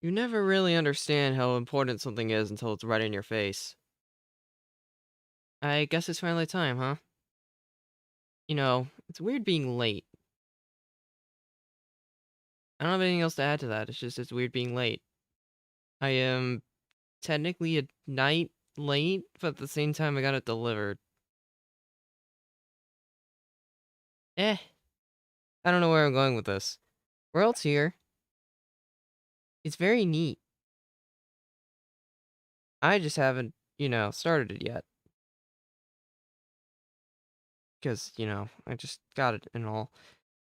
You never really understand how important something is until it's right in your face. I guess it's finally time, huh? It's weird being late. I don't have anything else to add to that. It's weird being late. I am technically a night late, but at the same time I got it delivered. Eh, I don't know where I'm going with this. World's here. It's very neat. I just haven't, started it yet. Because, I just got it and all.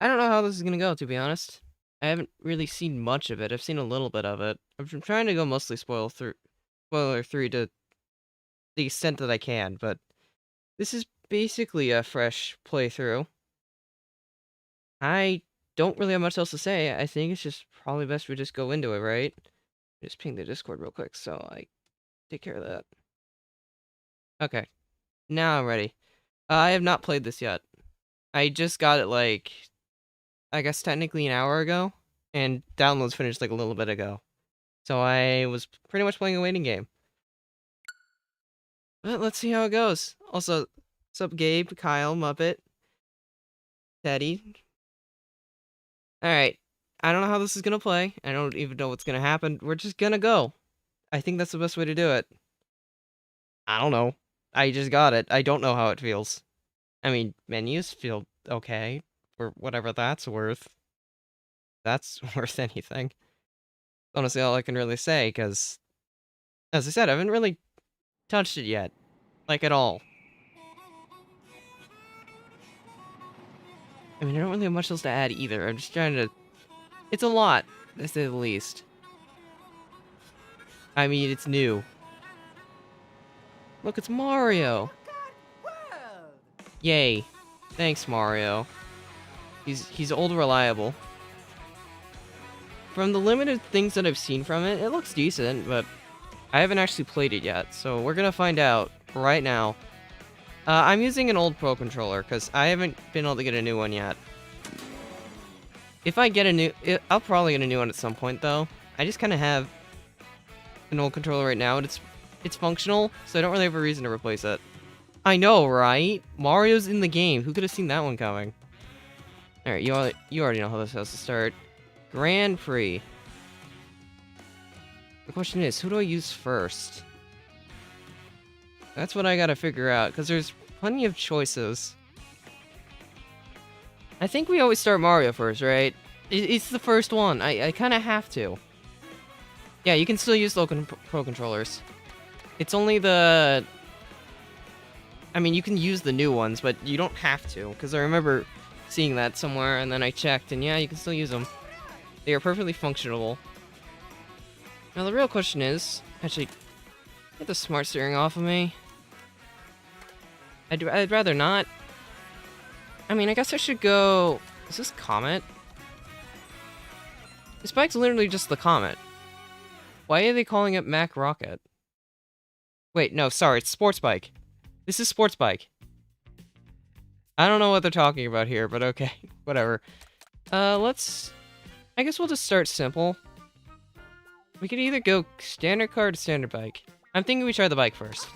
I don't know how this is gonna go, to be honest. I haven't really seen much of it. I've seen a little bit of it. I'm trying to go mostly spoiler free to the extent that I can, but this is basically a fresh playthrough. I don't really have much else to say. I think it's just probably best we just go into it, right? Just ping the Discord real quick so I take care of that. Okay, now I'm ready. I have not played this yet. I just got it I guess technically an hour ago, and downloads finished like a little bit ago. So I was pretty much playing a waiting game. But let's see how it goes. Also, what's up, Gabe, Kyle, Muppet, Teddy? Alright. I don't know how this is gonna play. I don't even know what's gonna happen. We're just gonna go. I think that's the best way to do it. I don't know. I just got it. I don't know how it feels. I mean, menus feel okay. Or whatever that's worth. That's worth anything. Honestly, all I can really say, because, as I said, I haven't really touched it yet. Like, at all. I mean, I don't really have much else to add either. I'm just trying to... It's a lot, to say the least. I mean, it's new. Look, it's Mario! Yay. Thanks, Mario. He's old reliable. From the limited things that I've seen from it, it looks decent, but I haven't actually played it yet, so we're gonna find out right now. I'm using an old Pro Controller, because I haven't been able to get a new one yet. If I get I'll probably get a new one at some point, though. I just kind of have an old controller right now, and it's functional, so I don't really have a reason to replace it. I know, right? Mario's in the game. Who could have seen that one coming? Alright, you already know how this has to start. Grand Prix. The question is, who do I use first? That's what I gotta figure out, because there's plenty of choices. I think we always start Mario first, right? It's the first one. I kind of have to. Yeah, you can still use local Pro Controllers. It's only the... I mean, you can use the new ones, but you don't have to, because I remember seeing that somewhere, and then I checked, and yeah, you can still use them. They are perfectly functional. Now, the real question is... Actually, get the smart steering off of me. I'd rather not. I mean, I guess I should go... Is this Comet? This bike's literally just the Comet. Why are they calling it Mac Rocket? Wait, no, sorry, it's Sports Bike. This is Sports Bike. I don't know what they're talking about here, but okay, whatever. I guess we'll just start simple. We could either go standard car to standard bike. I'm thinking we try the bike first.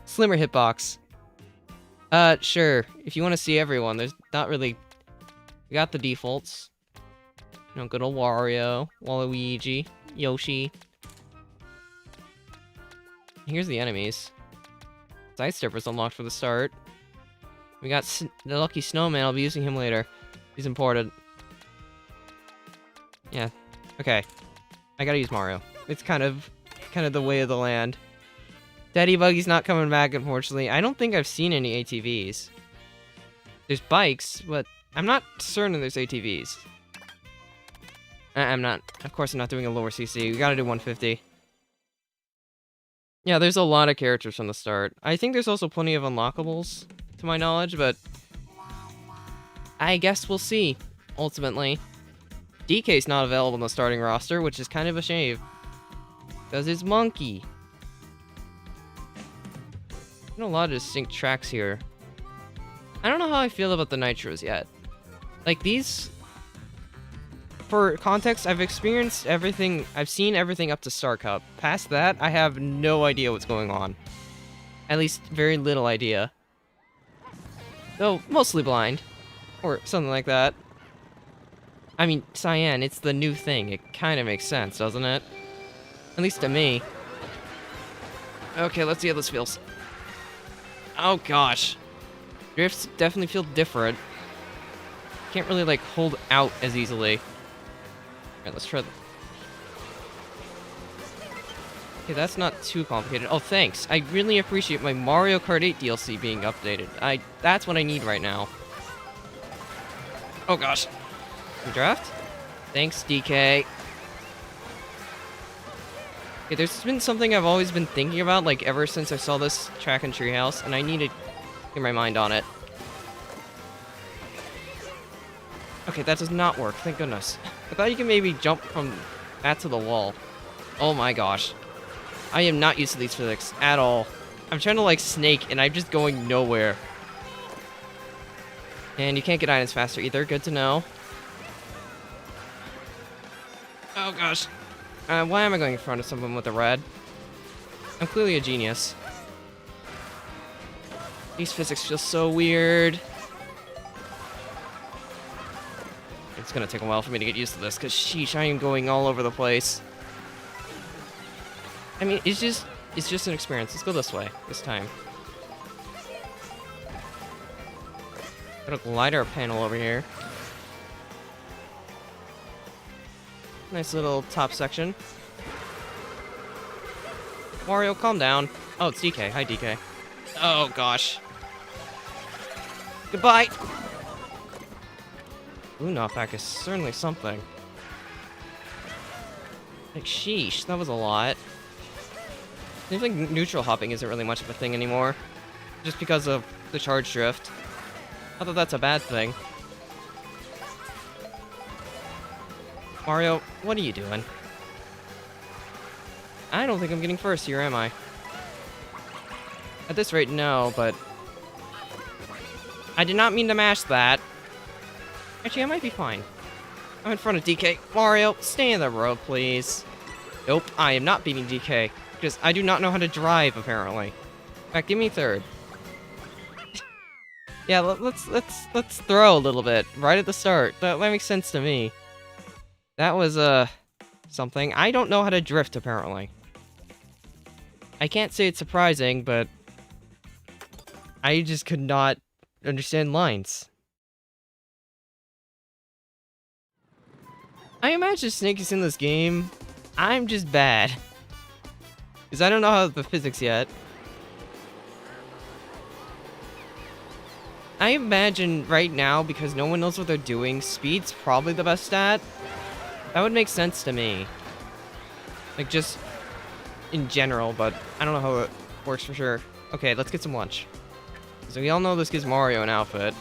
Slimmer hitbox. Sure. If you want to see everyone, there's not really... We got the defaults. Good old Wario, Waluigi, Yoshi. Here's the enemies. Sidestepper's unlocked for the start. We got the Lucky Snowman. I'll be using him later. He's important. Yeah. Okay. I gotta use Mario. It's kind of the way of the land. Daddy Buggy's not coming back, unfortunately. I don't think I've seen any ATVs. There's bikes, but I'm not certain there's ATVs. I'm not. Of course, I'm not doing a lower CC. We gotta do 150. Yeah, there's a lot of characters from the start. I think there's also plenty of unlockables, to my knowledge, but... I guess we'll see, ultimately. DK's not available in the starting roster, which is kind of a shame. Because it's Monkey. A lot of distinct tracks here. I don't know how I feel about the nitros yet. Like, these for context, I've experienced everything. I've seen everything up to Star Cup. Past that, I have no idea what's going on. At least, very little idea. Though, mostly blind. Or something like that. I mean, Cyan, it's the new thing. It kind of makes sense, doesn't it? At least to me. Okay, let's see how this feels. Oh, gosh. Drifts definitely feel different. Can't really, like, hold out as easily. Alright, let's try. Okay, that's not too complicated. Oh, thanks. I really appreciate my Mario Kart 8 DLC being updated. That's what I need right now. Oh, gosh. Draft? Thanks, DK. Okay, there's been something I've always been thinking about, like, ever since I saw this track in Treehouse, and I need to get my mind on it. Okay, that does not work, thank goodness. I thought you could maybe jump from that to the wall. Oh my gosh. I am not used to these physics at all. I'm trying to, like, snake, and I'm just going nowhere. And you can't get items faster either, good to know. Oh gosh. Why am I going in front of someone with a red? I'm clearly a genius. These physics feel so weird. It's gonna take a while for me to get used to this, because sheesh, I am going all over the place. I mean, it's just an experience. Let's go this way, this time. Got a glider panel over here. Nice little top section. Mario, calm down. Oh, it's DK. Hi, DK. Oh, gosh. Goodbye! Ooh, knockback is certainly something. Like, sheesh, that was a lot. Seems like neutral hopping isn't really much of a thing anymore. Just because of the charge drift. Not that that's a bad thing. Mario, what are you doing? I don't think I'm getting first here, am I? At this rate, no, but... I did not mean to mash that. Actually, I might be fine. I'm in front of DK. Mario, stay in the road, please. Nope, I am not beating DK. Because I do not know how to drive, apparently. In fact, give me third. Yeah, let's throw a little bit, right at the start. That makes sense to me. That was, something. I don't know how to drift, apparently. I can't say it's surprising, but... I just could not understand lines. I imagine Snake is in this game. I'm just bad. Because I don't know how the physics yet. I imagine right now, because no one knows what they're doing, speed's probably the best stat. That would make sense to me. Like, just in general, but I don't know how it works for sure. Okay, let's get some lunch. So we all know this gives Mario an outfit.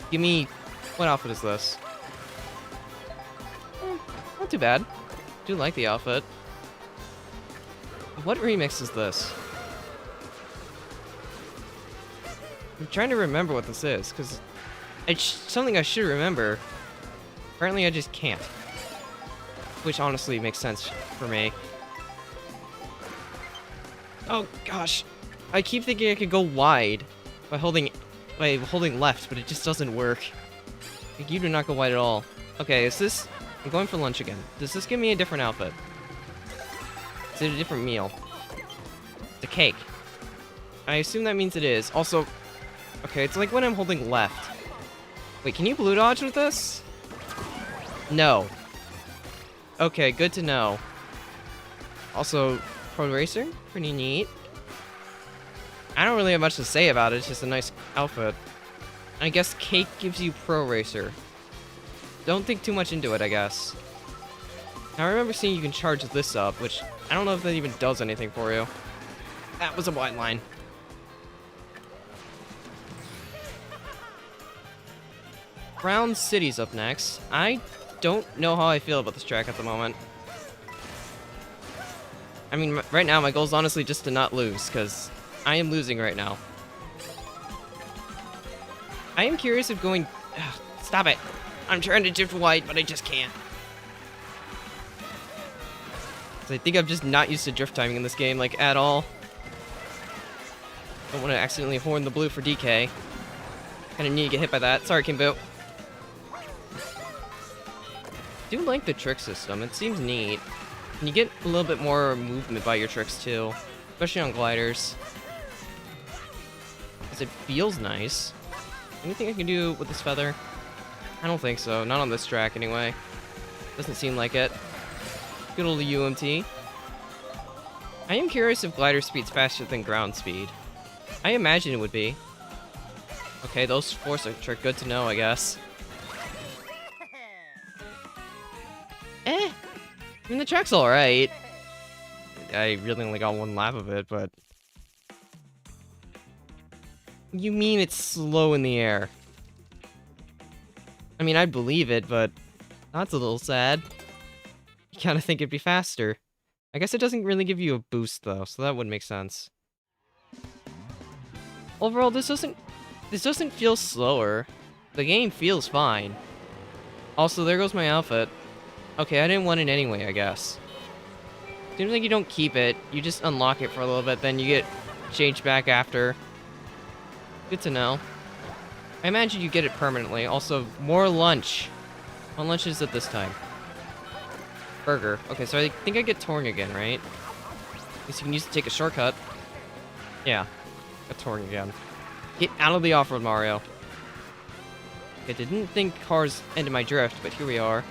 Give me... What outfit is this? Not too bad. Do like the outfit. What remix is this? I'm trying to remember what this is, because it's something I should remember. Apparently I just can't. Which honestly makes sense for me. Oh gosh. I keep thinking I could go wide by holding left, but it just doesn't work. Like, you do not go wide at all. Okay, is this... I'm going for lunch again. Does this give me a different outfit? Is it a different meal? It's a cake. I assume that means it is. Also, okay, it's like when I'm holding left. Wait, can you blue dodge with this? No. Okay, good to know. Also, Pro Racer? Pretty neat. I don't really have much to say about it, it's just a nice outfit. I guess cake gives you Pro Racer. Don't think too much into it, I guess. Now, I remember seeing you can charge this up, which I don't know if that even does anything for you. That was a white line. Brown City's up next. I don't know how I feel about this track at the moment. I mean, right now my goal is honestly just to not lose, because I am losing right now. I am curious if going... Ugh, stop it. I'm trying to drift wide, but I just can't. 'Cause I think I'm just not used to drift timing in this game, like, at all. Don't want to accidentally horn the blue for DK. Kind of need to get hit by that. Sorry, Kimbo. Do like the trick system. It seems neat. And you get a little bit more movement by your tricks, too. Especially on gliders. Because it feels nice. Anything I can do with this feather? I don't think so. Not on this track, anyway. Doesn't seem like it. Good old UMT. I am curious if glider speed's faster than ground speed. I imagine it would be. Okay, those force a trick. Good to know, I guess. I mean, the track's alright. I really only got one lap of it, but... You mean it's slow in the air? I mean, I'd believe it, but... That's a little sad. You kinda think it'd be faster. I guess it doesn't really give you a boost, though, so that would make sense. Overall, this doesn't feel slower. The game feels fine. Also, there goes my outfit. Okay, I didn't want it anyway, I guess. Seems like you don't keep it, you just unlock it for a little bit, then you get changed back after. Good to know. I imagine you get it permanently. Also, more lunch. What lunch is it this time? Burger. Okay, so I think I get Torn again, right? At least you can use it to take a shortcut. Yeah, a Torn again. Get out of the off-road, Mario. I didn't think cars ended my drift, but here we are.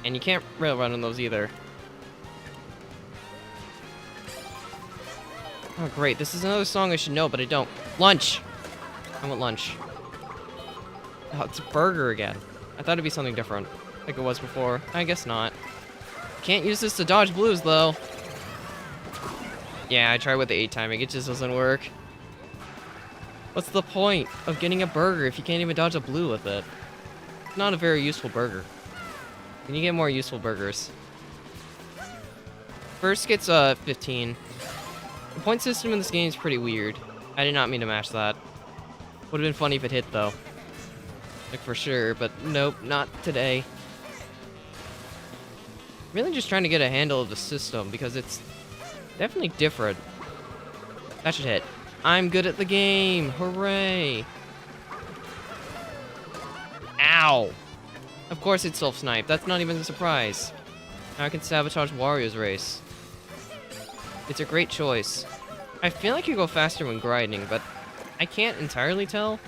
And you can't rail run on those either. Oh, great. This is another song I should know, but I don't. Lunch! I want lunch. Oh, it's a burger again. I thought it'd be something different, like it was before. I guess not. Can't use this to dodge blues, though. Yeah, I tried with the 8 timing. It just doesn't work. What's the point of getting a burger if you can't even dodge a blue with it? It's not a very useful burger. Can you get more useful burgers? First gets 15. The point system in this game is pretty weird. I did not mean to mash that. Would have been funny if it hit, though. Like, for sure, but nope, not today. Really just trying to get a handle of the system, because it's definitely different. That should hit. I'm good at the game! Hooray! Ow! Of course it's self-snipe. That's not even a surprise. Now I can sabotage Wario's race. It's a great choice. I feel like you go faster when grinding, but I can't entirely tell.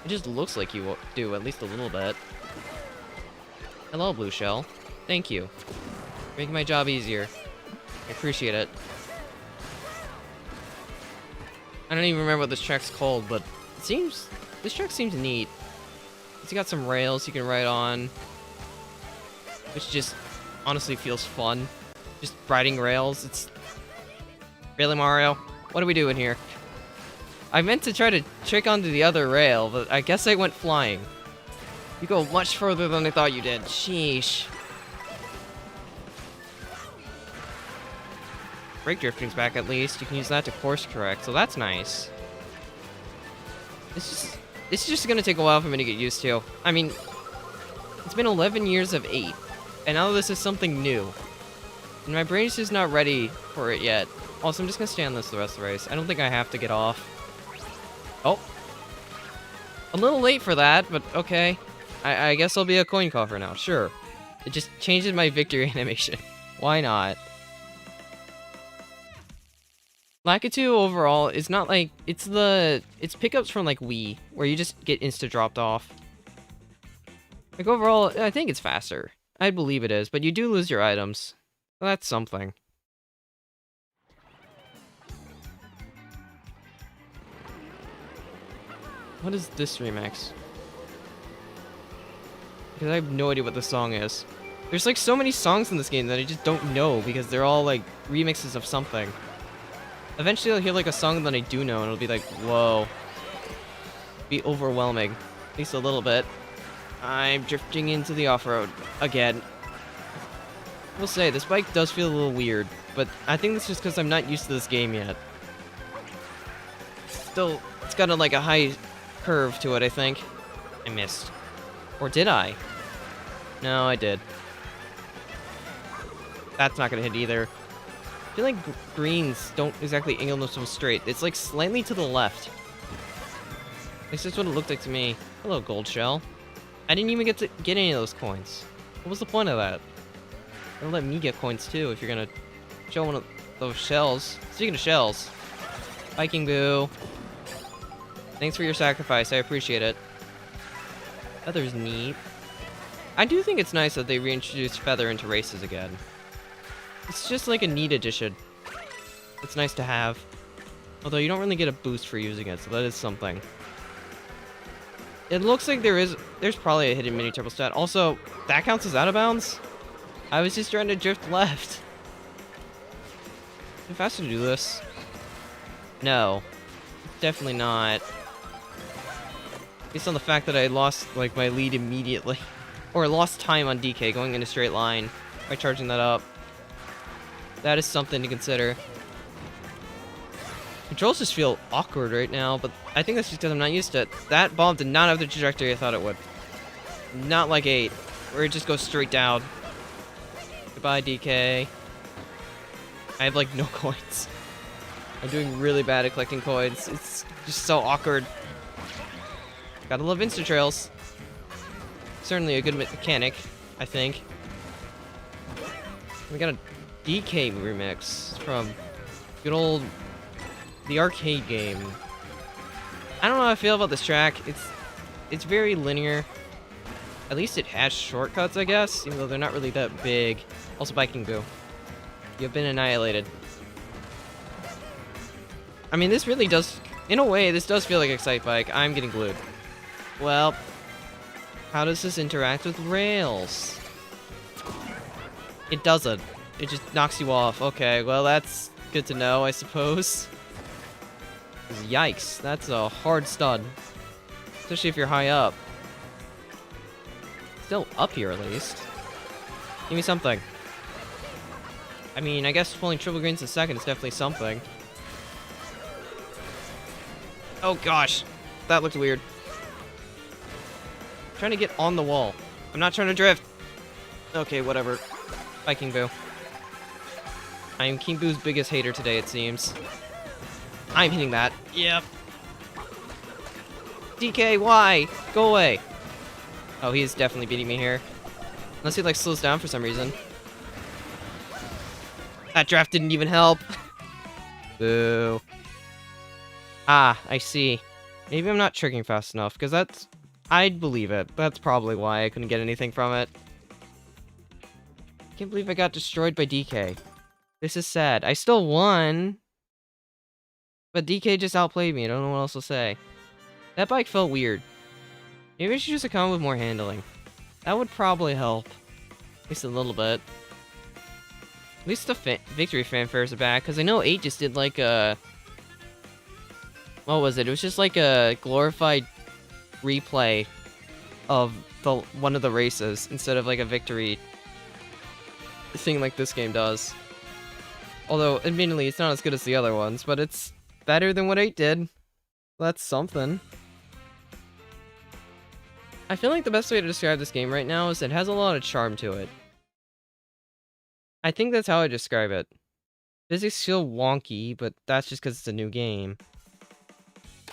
It just looks like you do, at least a little bit. Hello, Blue Shell. Thank you. Making my job easier. I appreciate it. I don't even remember what this track's called, but this track seems neat. It's got some rails you can ride on, which just honestly feels fun. Just riding rails. It's really, Mario? What are we doing here? I meant to try to trick onto the other rail, but I guess I went flying. You go much further than I thought you did. Sheesh. Brake drifting's back at least. You can use that to course correct, so that's nice. This is just gonna take a while for me to get used to. I mean, it's been 11 years of 8, and now this is something new. And my brain is just not ready for it yet. Also, I'm just gonna stay on this the rest of the race. I don't think I have to get off. Oh. A little late for that, but okay. I guess I'll be a coin coffer now, sure. It just changes my victory animation. Why not? Lakitu overall is not like, it's pickups from like Wii, where you just get insta dropped off. Like overall, I think it's faster. I believe it is, but you do lose your items. So that's something. What is this remix? Because I have no idea what the song is. There's like so many songs in this game that I just don't know because they're all like remixes of something. Eventually I'll hear like a song that I do know and it'll be like, whoa. Be overwhelming. At least a little bit. I'm drifting into the off-road again. I will say, this bike does feel a little weird, but I think that's just because I'm not used to this game yet. Still, it's got like a high curve to it, I think. I missed. Or did I? No, I did. That's not gonna hit either. I feel like greens don't exactly angle themselves straight. It's like slightly to the left. At least that's what it looked like to me. Hello, gold shell. I didn't even get to get any of those coins. What was the point of that? Don't let me get coins too if you're gonna show one of those shells. Speaking of shells, Viking Boo. Thanks for your sacrifice. I appreciate it. Feather's neat. I do think it's nice that they reintroduced Feather into races again. It's just like a neat addition. It's nice to have. Although you don't really get a boost for using it, so that is something. It looks like there's probably a hidden mini turbo stat. Also, that counts as out of bounds? I was just trying to drift left. Is it faster to do this? No. Definitely not. Based on the fact that I lost, like, my lead immediately. Or lost time on DK going in a straight line by charging that up. That is something to consider. Controls just feel awkward right now, but I think that's just because I'm not used to it. That bomb did not have the trajectory I thought it would. Not like 8, where it just goes straight down. Goodbye, DK. I have, like, no coins. I'm doing really bad at collecting coins. It's just so awkward. Gotta love Insta Trails. Certainly a good mechanic, I think. We got a DK remix from good old the arcade game. I don't know how I feel about this track. It's very linear. At least it has shortcuts, I guess, even though they're not really that big. Also, Viking Boo. You've been annihilated. I mean, this really does, in a way, this does feel like Excite Bike. I'm getting glued. Well, how does this interact with rails? It doesn't. It just knocks you off. Okay, well, that's good to know, I suppose. Yikes, that's a hard stud. Especially if you're high up. Still up here, at least. Give me something. I mean, I guess pulling triple greens in second is definitely something. Oh gosh, that looked weird. I'm trying to get on the wall. I'm not trying to drift. Okay, whatever. Viking Boo. I am King Boo's biggest hater today, it seems. I'm hitting that. Yep. DK, why? Go away. Oh, he is definitely beating me here. Unless he, like, slows down for some reason. That draft didn't even help. Boo. Ah, I see. Maybe I'm not triggering fast enough, because that's... I'd believe it. That's probably why I couldn't get anything from it. Can't believe I got destroyed by DK. This is sad. I still won. But DK just outplayed me. I don't know what else to say. That bike felt weird. Maybe I should just come with more handling. That would probably help. At least a little bit. At least the victory fanfares are back, because I know 8 just did like a... What was it? It was just like a glorified replay of one of the races, instead of like a victory thing like this game does. Although, admittedly, it's not as good as the other ones, but it's better than what 8 did. That's something. I feel like the best way to describe this game right now is it has a lot of charm to it. I think that's how I describe it. Physics feel wonky, but that's just because it's a new game.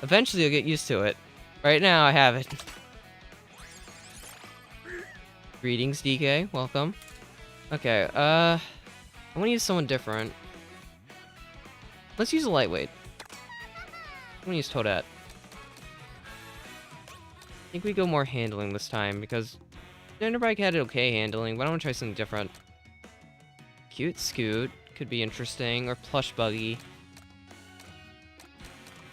Eventually, you'll get used to it. Right now, I have it. Greetings, DK. Welcome. Okay, I want to use someone different. Let's use a lightweight. I'm gonna use Toadette. I think we go more handling this time, because Genderbike had okay handling, but I want to try something different. Cute Scoot could be interesting, or Plush Buggy.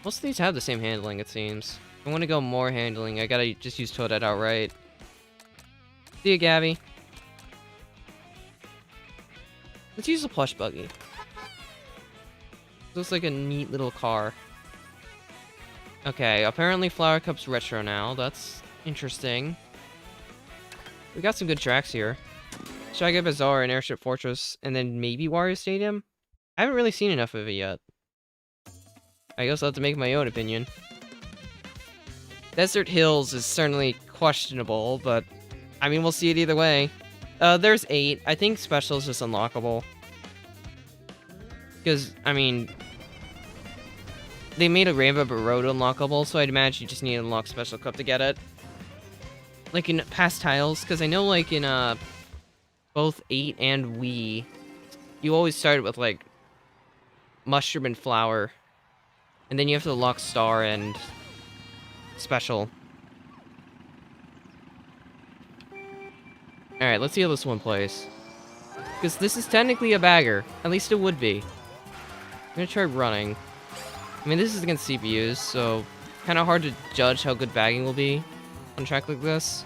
Most of these have the same handling, it seems. If I want to go more handling, I gotta just use Toadette outright. See ya, Gabby. Let's use the Plush Buggy. Looks like a neat little car. Okay, apparently Flower Cup's retro now. That's interesting. We got some good tracks here. Shaggy Bazaar and Airship Fortress, and then maybe Wario Stadium? I haven't really seen enough of it yet. I guess I'll have to make my own opinion. Desert Hills is certainly questionable, but I mean, we'll see it either way. There's 8. I think special is just unlockable. Because, I mean, they made a Rainbow Road unlockable, so I'd imagine you just need to unlock Special Cup to get it. Like in past tiles, because I know like in both 8 and Wii, you always started with like Mushroom and Flower, and then you have to unlock Star and Special. Alright, let's see how this one plays. Because this is technically a bagger. At least it would be. I'm gonna try running. I mean, this is against CPUs, so kind of hard to judge how good bagging will be on a track like this.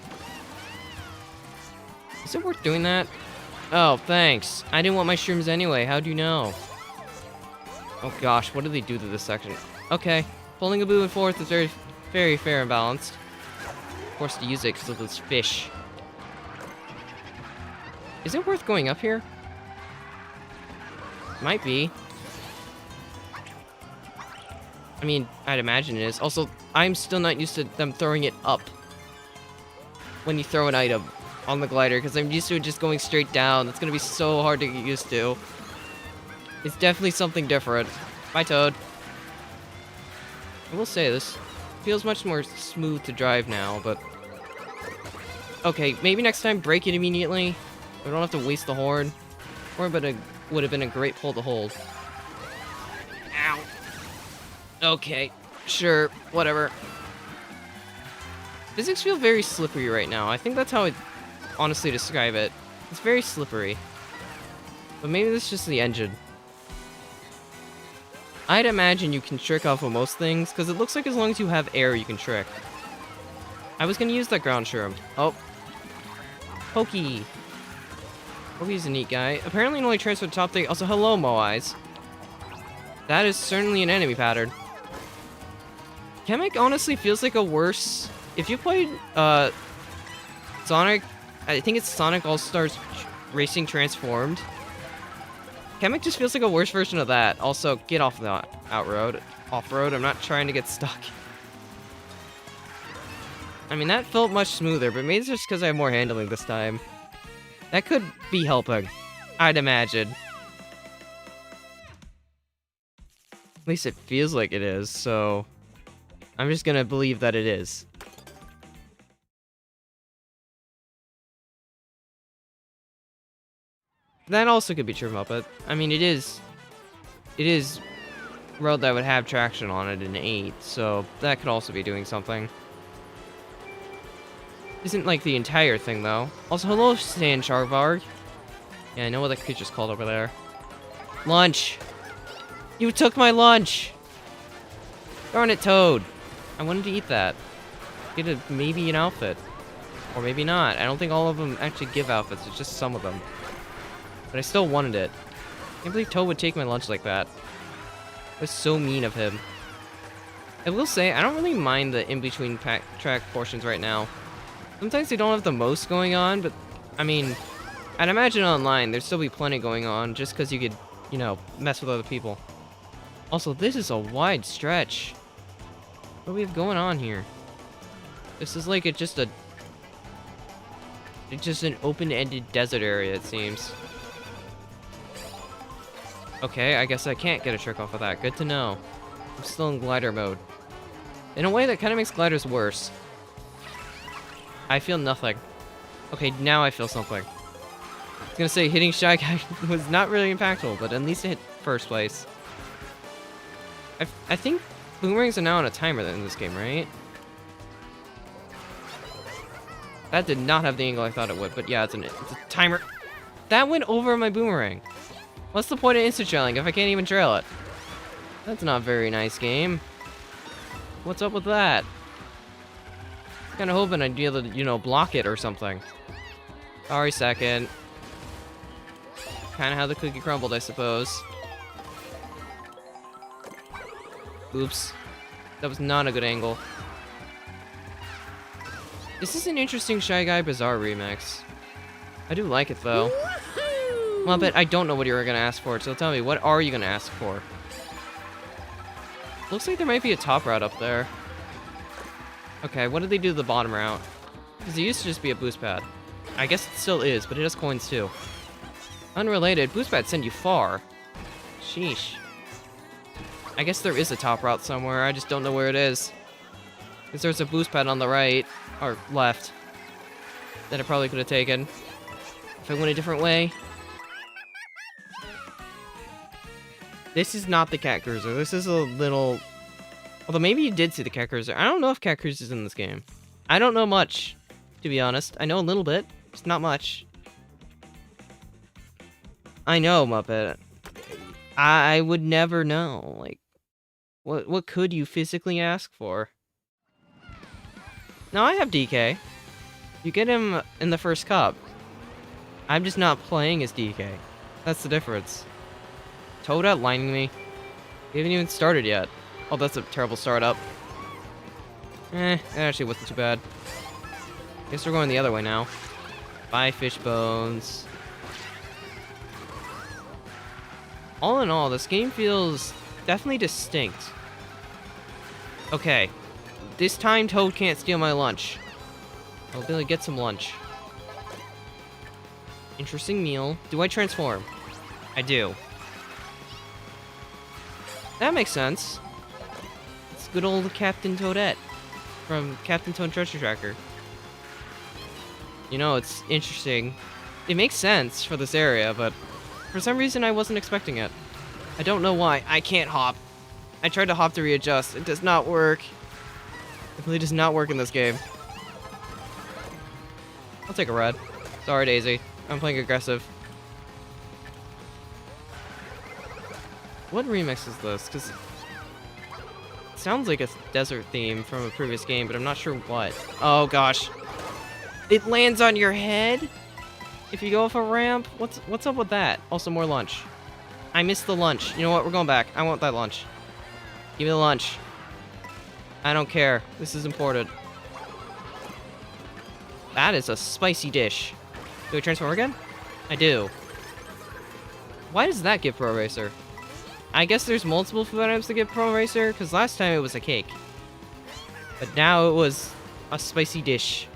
Is it worth doing that? Oh, thanks. I didn't want my shrooms anyway. How'd you know? Oh gosh, what did they do to this section? Okay, pulling a boo in fourth is very, very fair and balanced. Forced to use it because of those fish. Is it worth going up here? Might be. I mean, I'd imagine it is. Also, I'm still not used to them throwing it up when you throw an item on the glider, because I'm used to it just going straight down. That's going to be so hard to get used to. It's definitely something different. Bye, Toad. I will say, this feels much more smooth to drive now, but... Okay, maybe next time break it immediately. We don't have to waste the horn. Or but it would have been a great pull to hold. Ow. Okay, sure, whatever. Physics feel very slippery right now. I think that's how I'd honestly describe it. It's very slippery. But maybe this is just the engine. I'd imagine you can trick off of most things, because it looks like as long as you have air, you can trick. I was going to use that ground shroom. Oh. Pokey. Pokey's a neat guy. Apparently it only transferred to top 3. Also, hello, Moais. That is certainly an enemy pattern. Kamek honestly feels like a worse... If you played, Sonic... I think it's Sonic All-Stars Racing Transformed. Kamek just feels like a worse version of that. Also, get off the off-road. I'm not trying to get stuck. I mean, that felt much smoother, but maybe it's just because I have more handling this time. That could be helping, I'd imagine. At least it feels like it is, so... I'm just gonna believe that it is. That also could be true, Muppet. I mean, it is road that would have traction on it in 8, so that could also be doing something. Isn't like the entire thing, though. Also, hello, Stan Charvarg. Yeah, I know what that creature's called over there. Lunch! You took my lunch! Darn it, Toad! I wanted to eat that. Get maybe an outfit. Or maybe not. I don't think all of them actually give outfits, it's just some of them. But I still wanted it. I can't believe Toad would take my lunch like that. It was so mean of him. I will say, I don't really mind the in-between track portions right now. Sometimes they don't have the most going on, but, I mean, I'd imagine online there'd still be plenty going on, just because you could, you know, mess with other people. Also, this is a wide stretch. What do we have going on here? This is like it's just an open-ended desert area, it seems. Okay, I guess I can't get a trick off of that. Good to know. I'm still in glider mode. In a way that kind of makes gliders worse. I feel nothing. Okay, now I feel something. I was gonna say hitting Shy Guy was not really impactful, but at least it hit first place. I think boomerangs are now on a timer in this game, right? That did not have the angle I thought it would, but yeah, it's a timer. That went over my boomerang. What's the point of instant trailing if I can't even trail it? That's not very nice, game. What's up with that? Kind of hoping I'd be able to, you know, block it or something. Sorry, second. Kind of how the cookie crumbled, I suppose. Oops. That was not a good angle. This is an interesting Shy Guy Bazaar remix. I do like it, though. Muppet, I don't know what you were going to ask for, so tell me, what are you going to ask for? Looks like there might be a top route up there. Okay, what did they do to the bottom route? Because it used to just be a boost pad. I guess it still is, but it has coins too. Unrelated, boost pads send you far. Sheesh. I guess there is a top route somewhere, I just don't know where it is. Because there's a boost pad on the right, or left, that I probably could have taken. If I went a different way. This is not the Cat Cruiser, this is a little... Although maybe you did see the Cat Cruiser. I don't know if Cat Cruiser is in this game. I don't know much, to be honest. I know a little bit, just not much. I know, Muppet. I would never know. Like, what could you physically ask for? Now I have DK. You get him in the first cup. I'm just not playing as DK. That's the difference. Toad outlining me. We haven't even started yet. Oh, that's a terrible startup. That actually wasn't too bad. Guess we're going the other way now. Bye, fish bones. All in all, this game feels definitely distinct. Okay. This time, Toad can't steal my lunch. I'll be able to get some lunch. Interesting meal. Do I transform? I do. That makes sense. It's good old Captain Toadette from Captain Toad Treasure Tracker. You know, it's interesting. It makes sense for this area, but for some reason I wasn't expecting it. I don't know why. I can't hop. I tried to hop to readjust. It does not work. It really does not work in this game. I'll take a red. Sorry, Daisy. I'm playing aggressive. What remix is this? Because it sounds like a desert theme from a previous game, but I'm not sure what. Oh, gosh. It lands on your head? If you go off a ramp? What's up with that? Also, more lunch. I missed the lunch. You know what? We're going back. I want that lunch. Give me the lunch. I don't care. This is important. That is a spicy dish. Do I transform again? I do. Why does that give Pro Racer? I guess there's multiple food items to get Pro Racer, because last time it was a cake. But now it was a spicy dish.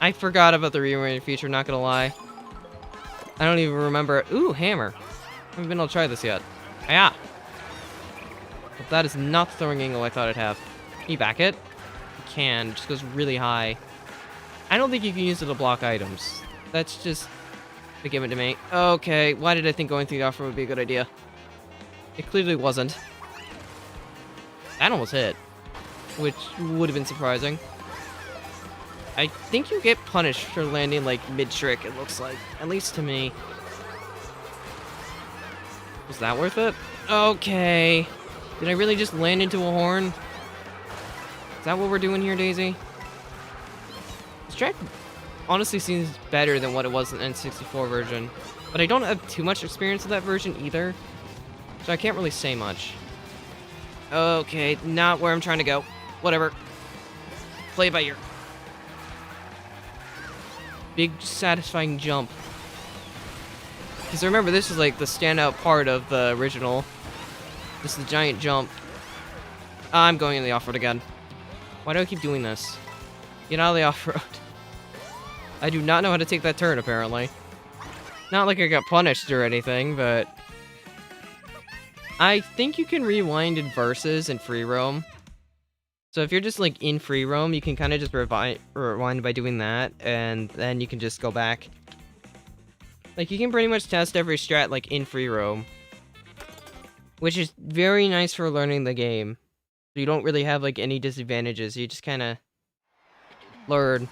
I forgot about the rearranged feature, not gonna lie. I don't even remember it. Ooh, hammer. I haven't been able to try this yet. Yeah. But that is not the throwing angle I thought it'd have. Can you back it? You can. It just goes really high. I don't think you can use it to block items. That's just a given to me. Okay, why did I think going through the offer would be a good idea? It clearly wasn't. That almost hit, which would have been surprising. I think you get punished for landing like mid-trick, it looks like. At least to me. Was that worth it? Okay. Did I really just land into a horn? Is that what we're doing here, Daisy? This track honestly seems better than what it was in the N64 version. But I don't have too much experience with that version either. So I can't really say much. Okay, not where I'm trying to go. Whatever. Play it by ear. Big, satisfying jump. Because remember, this is like the standout part of the original. This is the giant jump. I'm going in the off-road again. Why do I keep doing this? Get out of the off-road. I do not know how to take that turn, apparently. Not like I got punished or anything, but... I think you can rewind in verses and free roam. So if you're just like in free roam, you can kind of just rewind by doing that, and then you can just go back. Like, you can pretty much test every strat like in free roam, which is very nice for learning the game. You don't really have like any disadvantages. You just kind of learn.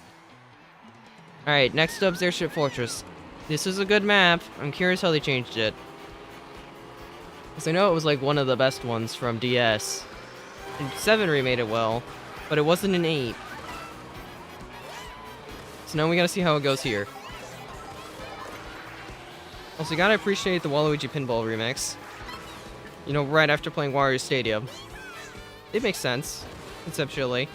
All right, next up's Airship Fortress. This is a good map. I'm curious how they changed it. Because I know it was like one of the best ones from DS. And 7 remade it well, but it wasn't an 8. So now we gotta see how it goes here. Also, you gotta appreciate the Waluigi Pinball remix. You know, right after playing Wario Stadium. It makes sense, conceptually.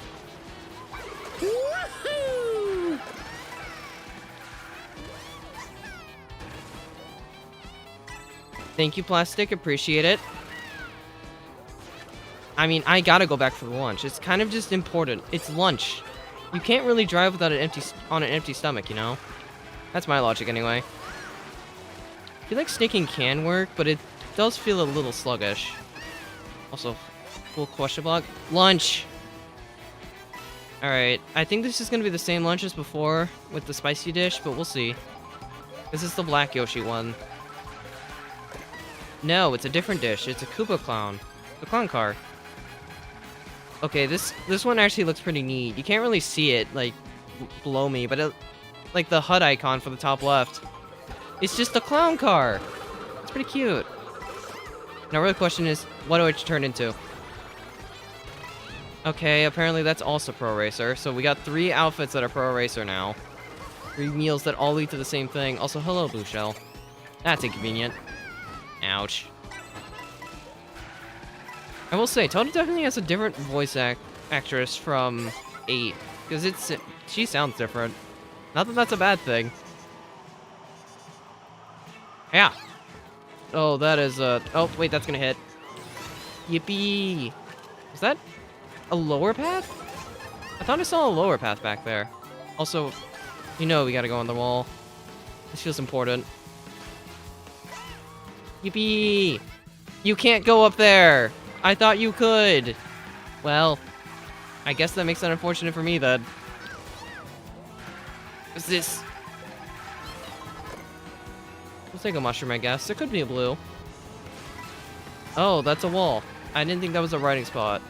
Woohoo! Thank you, Plastic. Appreciate it. I mean, I gotta go back for lunch. It's kind of just important. It's lunch. You can't really drive without on an empty stomach, you know? That's my logic anyway. I feel like snaking can work, but it does feel a little sluggish. Also, full question block. Lunch! Alright, I think this is gonna be the same lunch as before with the spicy dish, but we'll see. This is the black Yoshi one. No, it's a different dish. It's a Koopa Clown. The clown car. Okay, this one actually looks pretty neat. You can't really see it, like, below me, but like the HUD icon for the top left. It's just a clown car. It's pretty cute. Now, real question is, what do I turn into? Okay, apparently that's also Pro Racer. So we got 3 outfits that are Pro Racer now. 3 meals that all lead to the same thing. Also, hello, Blue Shell. That's inconvenient. Ouch. I will say, Toad definitely has a different voice actress from 8. Because she sounds different. Not that that's a bad thing. Yeah. Oh, that is oh, wait, that's gonna hit. Yippee! Is that a lower path? I thought I saw a lower path back there. Also, you know we gotta go on the wall. This feels important. Yippee! You can't go up there! I thought you could! Well, I guess that makes it unfortunate for me then. What's this? We'll take a mushroom, I guess. There could be a blue. Oh, that's a wall. I didn't think that was a riding spot.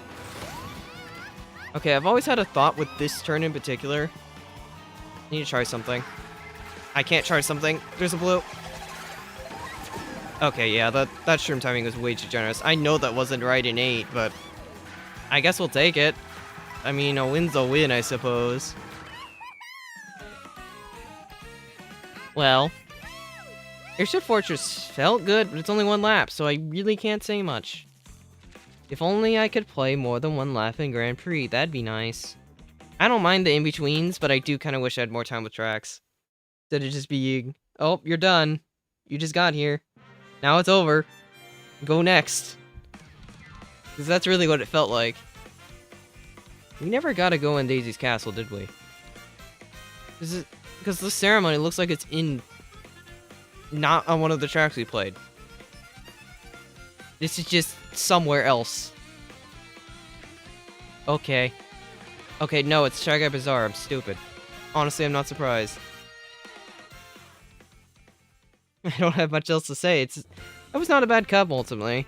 Okay, I've always had a thought with this turn in particular. I need to try something. I can't try something. There's a blue. Okay, yeah, that shroom timing was way too generous. I know that wasn't right in 8, but I guess we'll take it. I mean, a win's a win, I suppose. Well, Airship Fortress felt good, but it's only 1 lap, so I really can't say much. If only I could play more than 1 lap in Grand Prix, that'd be nice. I don't mind the in-betweens, but I do kind of wish I had more time with tracks. Instead of just being, oh, you're done. You just got here. Now it's over. Go next. Because that's really what it felt like. We never got to go in Daisy's castle, did we? Because the ceremony looks like it's not on one of the tracks we played. This is just somewhere else. Okay. Okay, no, it's Shy Guy Bazaar. I'm stupid. Honestly, I'm not surprised. I don't have much else to say. It was not a bad cup, ultimately.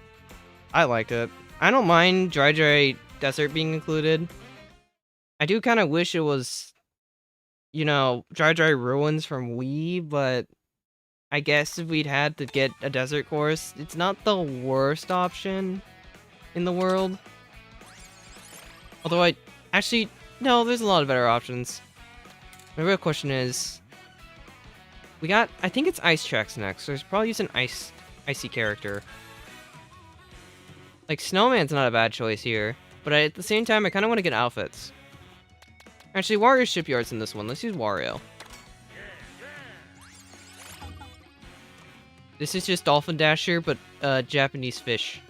I liked it. I don't mind Dry Desert being included. I do kind of wish it was, you know, Dry Ruins from Wii, but I guess if we'd had to get a desert course, it's not the worst option in the world. Although actually, no, there's a lot of better options. The real question is, I think it's Ice Tracks next, so there's probably use an icy character. Like, Snowman's not a bad choice here, but at the same time, I kind of want to get outfits. Actually, Wario Shipyard's in this one. Let's use Wario. This is just Dolphin Dasher, but Japanese fish.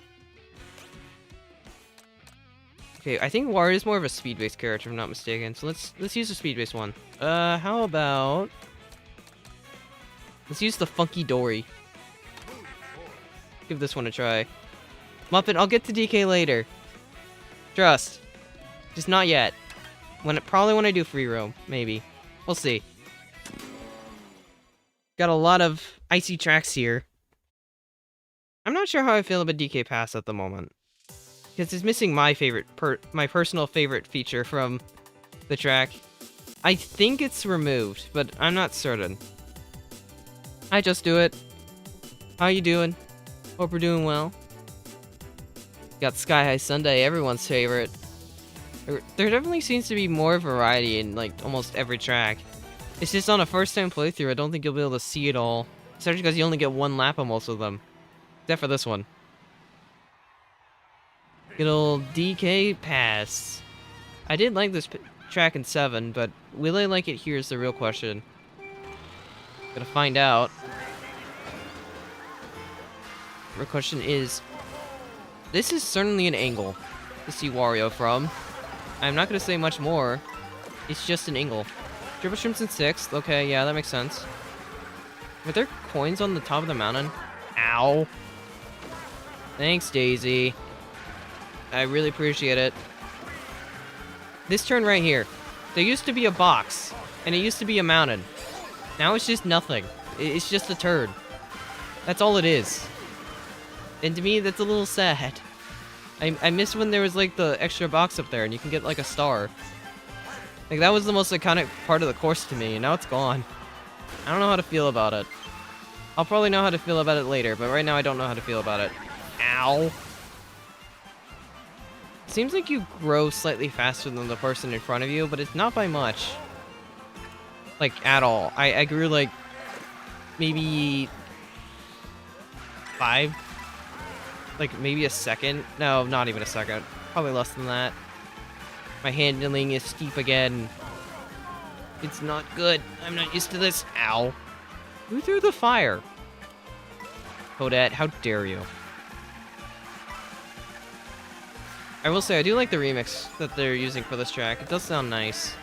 Okay, I think Wario is more of a speed-based character, if I'm not mistaken. So let's use a speed-based one. How about... Let's use the Funky Dory. Give this one a try. Muppet, I'll get to DK later. Trust. Just not yet. Probably when I do free roam, maybe. We'll see. Got a lot of icy tracks here. I'm not sure how I feel about DK Pass at the moment. Because it's missing my my personal favorite feature from the track. I think it's removed, but I'm not certain. Hi, Just Do It. How you doing? Hope we're doing well. Got Sky High Sunday, everyone's favorite. There definitely seems to be more variety in, like, almost every track. It's just on a first-time playthrough, I don't think you'll be able to see it all. Especially because you only get 1 lap on most of them. Except for this one. Good old DK Pass. I did like this track in 7, but will I like it here is the real question. Gotta find out. The real question is... This is certainly an angle. to see Wario from. I'm not gonna say much more. It's just an Ingle. Triple Shrimps in 6th. Okay, yeah, that makes sense. Were there coins on the top of the mountain? Ow. Thanks, Daisy. I really appreciate it. This turn right here. There used to be a box, and it used to be a mountain. Now it's just nothing. It's just a turd. That's all it is. And to me, that's a little sad. I miss when there was, like, the extra box up there, and you can get, like, a star. Like, that was the most iconic part of the course to me, and now it's gone. I don't know how to feel about it. I'll probably know how to feel about it later, but right now I don't know how to feel about it. Ow. Seems like you grow slightly faster than the person in front of you, but it's not by much. Like, at all. I grew, like, maybe 5? Like, maybe a second? No, not even a second. Probably less than that. My handling is steep again. It's not good. I'm not used to this. Ow. Who threw the fire? Toadette, how dare you? I will say, I do like the remix that they're using for this track. It does sound nice.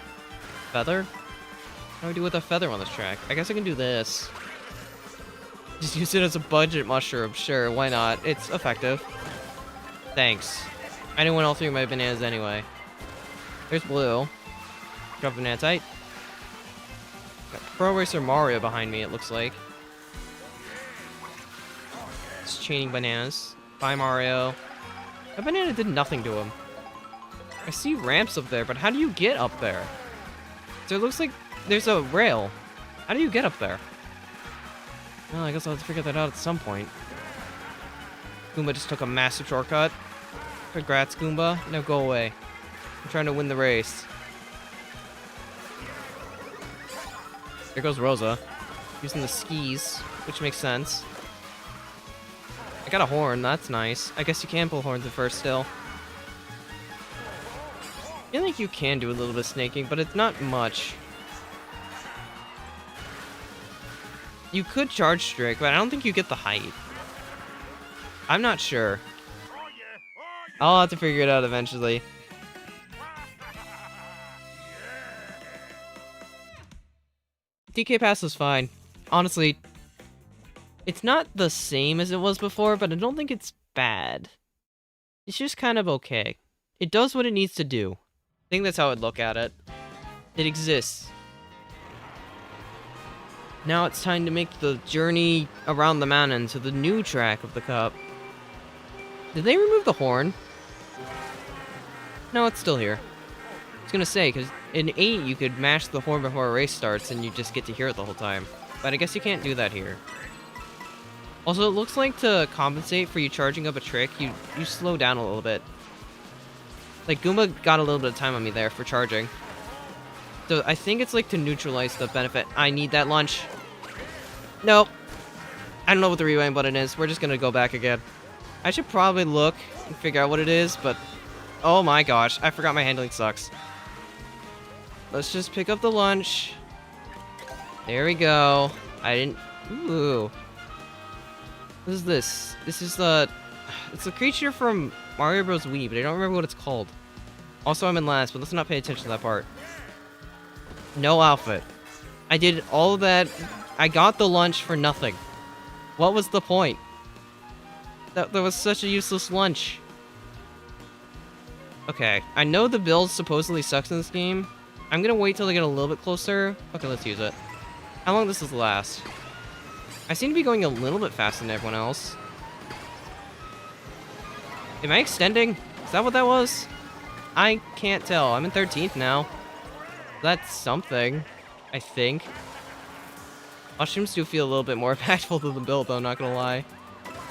Feather? What do I do with a feather on this track? I guess I can do this. Just use it as a budget mushroom. Sure, why not? It's effective. Thanks. I didn't want all 3 of my bananas anyway. There's blue. Drop banana tight. Got Pro Racer Mario behind me, it looks like. It's chaining bananas. Bye, Mario. That banana did nothing to him. I see ramps up there, but how do you get up there? So it looks like there's a rail. How do you get up there? Well, I guess I'll have to figure that out at some point. Goomba just took a massive shortcut. Congrats, Goomba. Now go away. I'm trying to win the race. There goes Rosa. Using the skis, which makes sense. I got a horn, that's nice. I guess you can pull horns at first still. I feel like you can do a little bit of snaking, but it's not much. You could charge Strick, but I don't think you get the height. I'm not sure. I'll have to figure it out eventually. DK Pass was fine. Honestly, it's not the same as it was before, but I don't think it's bad. It's just kind of okay. It does what it needs to do. I think that's how I'd look at it. It exists. Now it's time to make the journey around the mountain to the new track of the cup. Did they remove the horn? No, it's still here. I was gonna say, because in 8 you could mash the horn before a race starts and you just get to hear it the whole time. But I guess you can't do that here. Also, it looks like to compensate for you charging up a trick, you slow down a little bit. Like, Goomba got a little bit of time on me there for charging. So I think it's like to neutralize the benefit. I need that lunch. Nope. I don't know what the rewind button is. We're just gonna go back again. I should probably look and figure out what it is, but... Oh my gosh, I forgot my handling sucks. Let's just pick up the lunch. There we go. I didn't... Ooh. What is this? This is the... It's a creature from Mario Bros. Wii, but I don't remember what it's called. Also, I'm in last, but let's not pay attention to that part. No outfit. I did all of that. I got the lunch for nothing. What was the point? That was such a useless lunch. Okay, I know the build supposedly sucks in this game. I'm gonna wait till I get a little bit closer. Okay, let's use it. How long does this last? I seem to be going a little bit faster than everyone else. Am I extending? Is that what that was? I can't tell. I'm in 13th now. That's something, I think. Mushrooms do feel a little bit more impactful than the build, though, not gonna lie.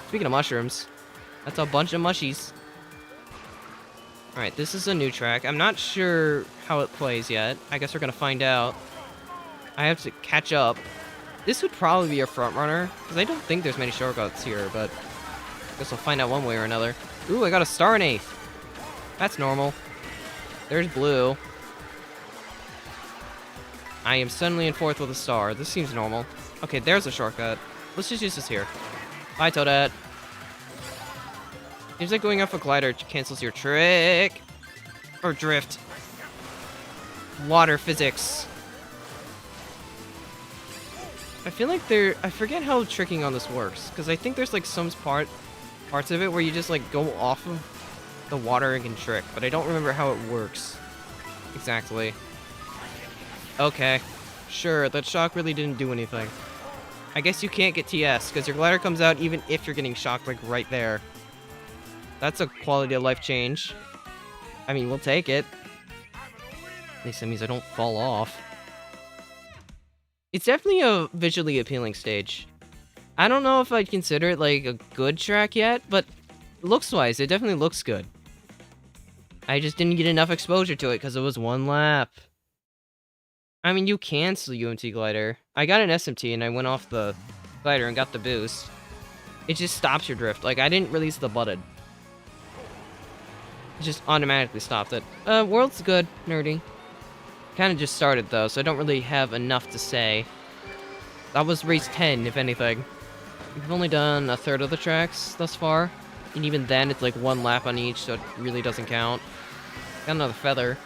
Speaking of mushrooms, that's a bunch of mushies. Alright, this is a new track. I'm not sure how it plays yet. I guess we're gonna find out. I have to catch up. This would probably be a front runner, because I don't think there's many shortcuts here, but I guess we'll find out one way or another. Ooh, I got a star in 8th. That's normal. There's blue. I am suddenly in 4th with a star. This seems normal. Okay, there's a shortcut. Let's just use this here. Bye, Toadette. Seems like going off a glider cancels your trick. Or drift. Water physics. I feel like I forget how tricking on this works, because I think there's like some parts of it where you just like go off of the water and can trick, but I don't remember how it works exactly. Okay, sure, that shock really didn't do anything. I guess you can't get TS, because your glider comes out even if you're getting shocked like right there. That's a quality of life change. I mean, we'll take it. At least that means I don't fall off. It's definitely a visually appealing stage. I don't know if I'd consider it like a good track yet, but looks-wise, it definitely looks good. I just didn't get enough exposure to it because it was one lap. I mean, you can still UMT glider. I got an SMT and I went off the glider and got the boost. It just stops your drift. Like, I didn't release the button. It just automatically stopped it. World's good, nerdy. Kind of just started though, so I don't really have enough to say. That was race 10, if anything. We've only done a third of the tracks thus far, and even then it's like one lap on each, so it really doesn't count. Got another feather.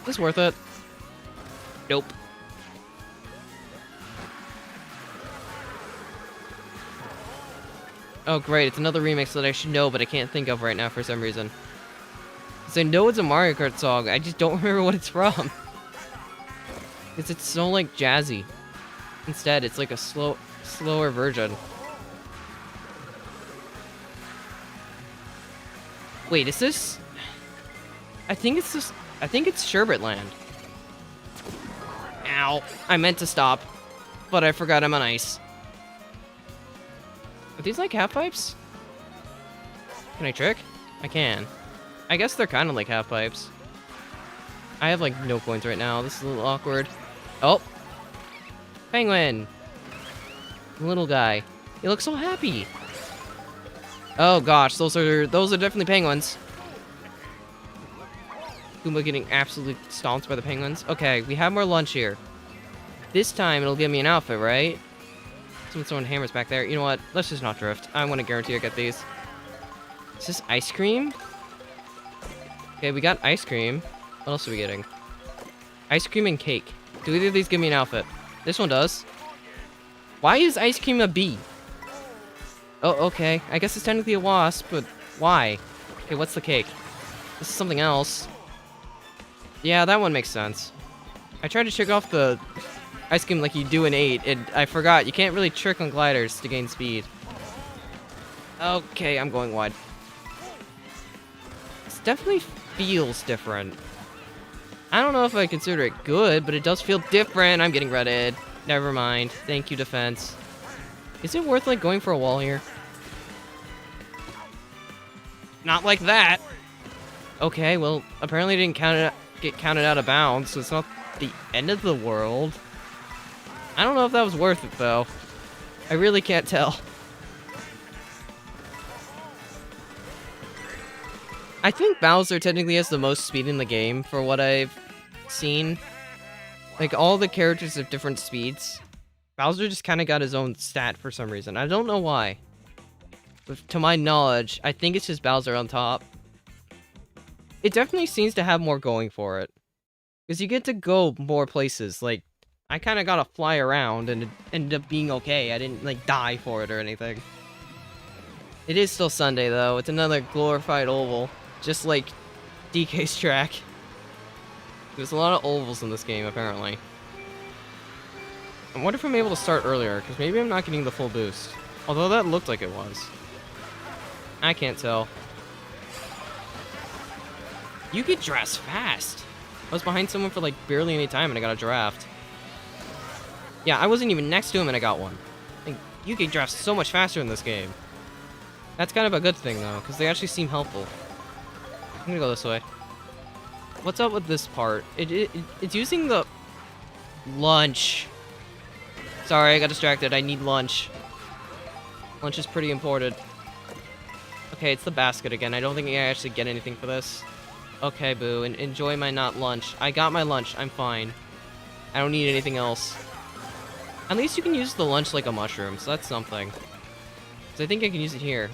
Is this worth it? Nope. Oh great, it's another remix that I should know, but I can't think of right now for some reason. Because I know it's a Mario Kart song, I just don't remember what it's from. Because it's so, like, jazzy. Instead, it's like a slower version. Wait, is this... I think it's Sherbet Land. Ow. I meant to stop, but I forgot I'm on ice. Are these like half pipes? Can I trick? I can. I guess they're kind of like half pipes. I have like no coins right now. This is a little awkward. Oh! Penguin! Little guy. He looks so happy. Oh gosh, those are definitely penguins. Goomba getting absolutely stomped by the penguins. Okay, we have more lunch here. This time it'll give me an outfit, right? Someone's throwing hammers back there. You know what? Let's just not drift. I want to guarantee I get these. Is this ice cream? Okay, we got ice cream. What else are we getting? Ice cream and cake. Do either of these give me an outfit? This one does. Why is ice cream a bee? Oh, okay. I guess it's technically a wasp, but why? Okay, what's the cake? This is something else. Yeah, that one makes sense. I tried to trick off the ice cream like you do in 8, and I forgot. You can't really trick on gliders to gain speed. Okay, I'm going wide. This definitely feels different. I don't know if I consider it good, but it does feel different. I'm getting redded. Never mind. Thank you, defense. Is it worth, like, going for a wall here? Not like that! Okay, well, apparently it didn't get counted out of bounds, so it's not the end of the world. I don't know if that was worth it, though. I really can't tell. I think Bowser technically has the most speed in the game, for what I've seen. Like, all the characters have different speeds. Bowser just kind of got his own stat for some reason. I don't know why. But to my knowledge, I think it's just Bowser on top. It definitely seems to have more going for it. Because you get to go more places. Like, I kind of got to fly around and it ended up being okay. I didn't, like, die for it or anything. It is still Sunday, though. It's another glorified oval. Just like DK's track. There's a lot of ovals in this game, apparently. I wonder if I'm able to start earlier, because maybe I'm not getting the full boost. Although that looked like it was. I can't tell. You get dressed fast. I was behind someone for like barely any time and I got a draft. Yeah, I wasn't even next to him and I got one. Like, you get drafts so much faster in this game. That's kind of a good thing though, because they actually seem helpful. I'm gonna go this way. What's up with this part? It's using the lunch. Sorry, I got distracted. I need lunch. Lunch is pretty important. Okay, it's the basket again. I don't think I actually get anything for this. Okay, boo. And enjoy my not lunch. I got my lunch. I'm fine. I don't need anything else. At least you can use the lunch like a mushroom, so that's something. So I think I can use it here.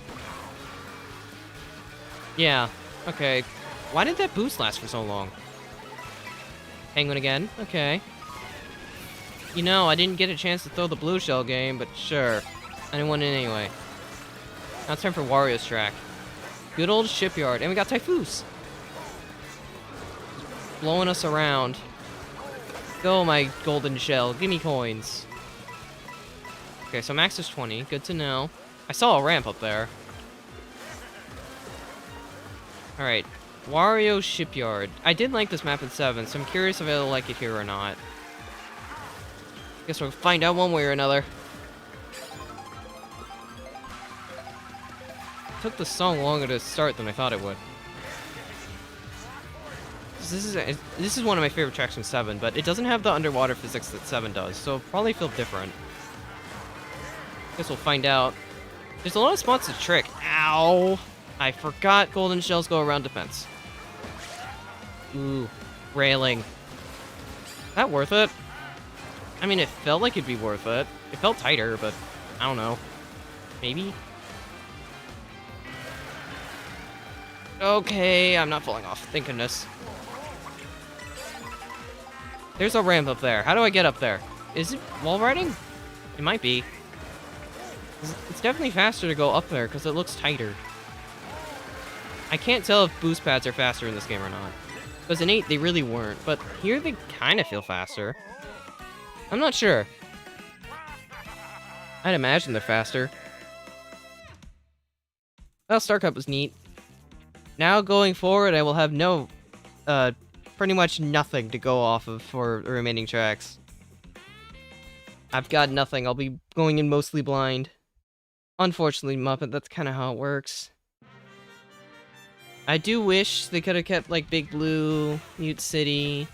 Yeah. Okay. Why did that boost last for so long? Penguin again. Okay. You know, I didn't get a chance to throw the blue shell game, but sure. I didn't want it anyway. Now it's time for Wario's track. Good old shipyard. And we got Typhus. Blowing us around. Go, my golden shell. Give me coins. Okay, so max is 20. Good to know. I saw a ramp up there. Alright. Wario Shipyard. I did like this map in 7, so I'm curious if I'll like it here or not. Guess we'll find out one way or another. It took the song longer to start than I thought it would. This is one of my favorite tracks from 7, but it doesn't have the underwater physics that 7 does, so it'll probably feel different. Guess we'll find out. There's a lot of spots to trick. Ow! I forgot golden shells go around defense. Ooh, railing. Is that worth it? I mean, it felt like it'd be worth it. It felt tighter, but I don't know. Maybe? Okay, I'm not falling off. Thank goodness. There's a ramp up there. How do I get up there? Is it wall riding? It might be. It's definitely faster to go up there because it looks tighter. I can't tell if boost pads are faster in this game or not. Because in 8, they really weren't. But here, they kind of feel faster. I'm not sure. I'd imagine they're faster. Well, Star Cup was neat. Now, going forward, I will have pretty much nothing to go off of for the remaining tracks. I've got nothing. I'll be going in mostly blind. Unfortunately, Muppet, that's kind of how it works. I do wish they could have kept, like, Big Blue, Mute City,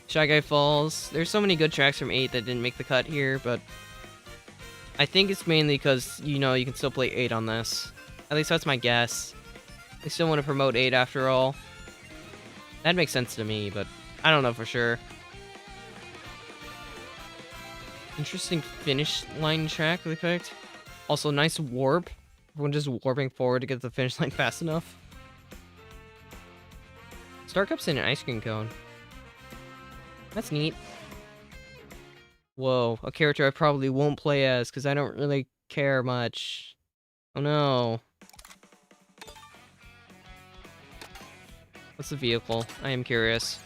Shy Guy Falls. There's so many good tracks from 8 that didn't make the cut here, but I think it's mainly because, you know, you can still play 8 on this. At least that's my guess. They still want to promote 8 after all. That makes sense to me, but I don't know for sure. Interesting finish line track they picked. Also, nice warp. Everyone just warping forward to get to the finish line fast enough. Star Cup's in an ice cream cone. That's neat. Whoa, a character I probably won't play as because I don't really care much. Oh no. What's the vehicle? I am curious.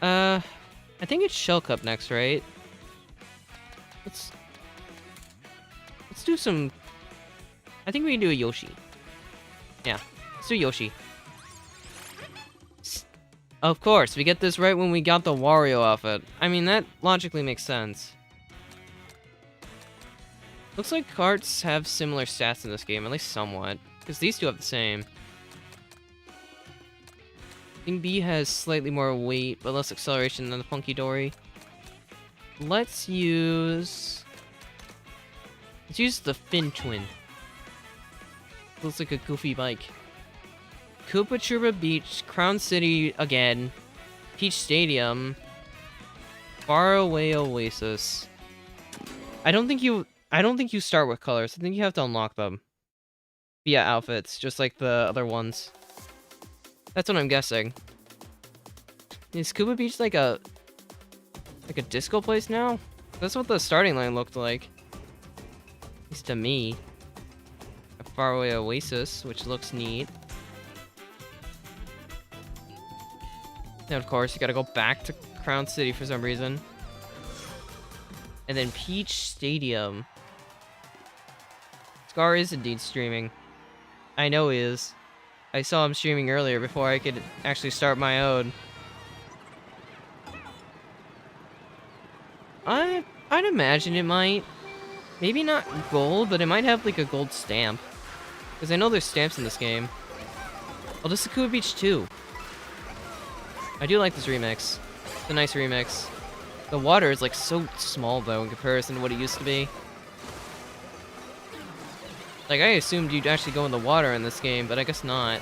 I think it's Shell Cup next, right? Let's do some... I think we can do a Yoshi. Yeah, let's do Yoshi. Of course, we get this right when we got the Wario outfit. I mean, that logically makes sense. Looks like carts have similar stats in this game, at least somewhat. Because these two have the same. I think B has slightly more weight, but less acceleration than the Funky Dory. Let's use the Fin Twin. Looks like a goofy bike. Koopa Troopa Beach, Crown City again, Peach Stadium, Faraway Oasis. I don't think you start with colors. I think you have to unlock them via outfits, just like the other ones. That's what I'm guessing. Is Koopa Beach like a disco place now? That's what the starting line looked like. At least to me. A Faraway Oasis, which looks neat. And of course, you gotta go back to Crown City for some reason. And then Peach Stadium. Scar is indeed streaming. I know he is. I saw him streaming earlier before I could actually start my own. I'd imagine it might. Maybe not gold, but it might have like a gold stamp. Because I know there's stamps in this game. Oh, this is Koopa Beach 2. I do like this remix. It's a nice remix. The water is like so small though in comparison to what it used to be. Like, I assumed you'd actually go in the water in this game, but I guess not.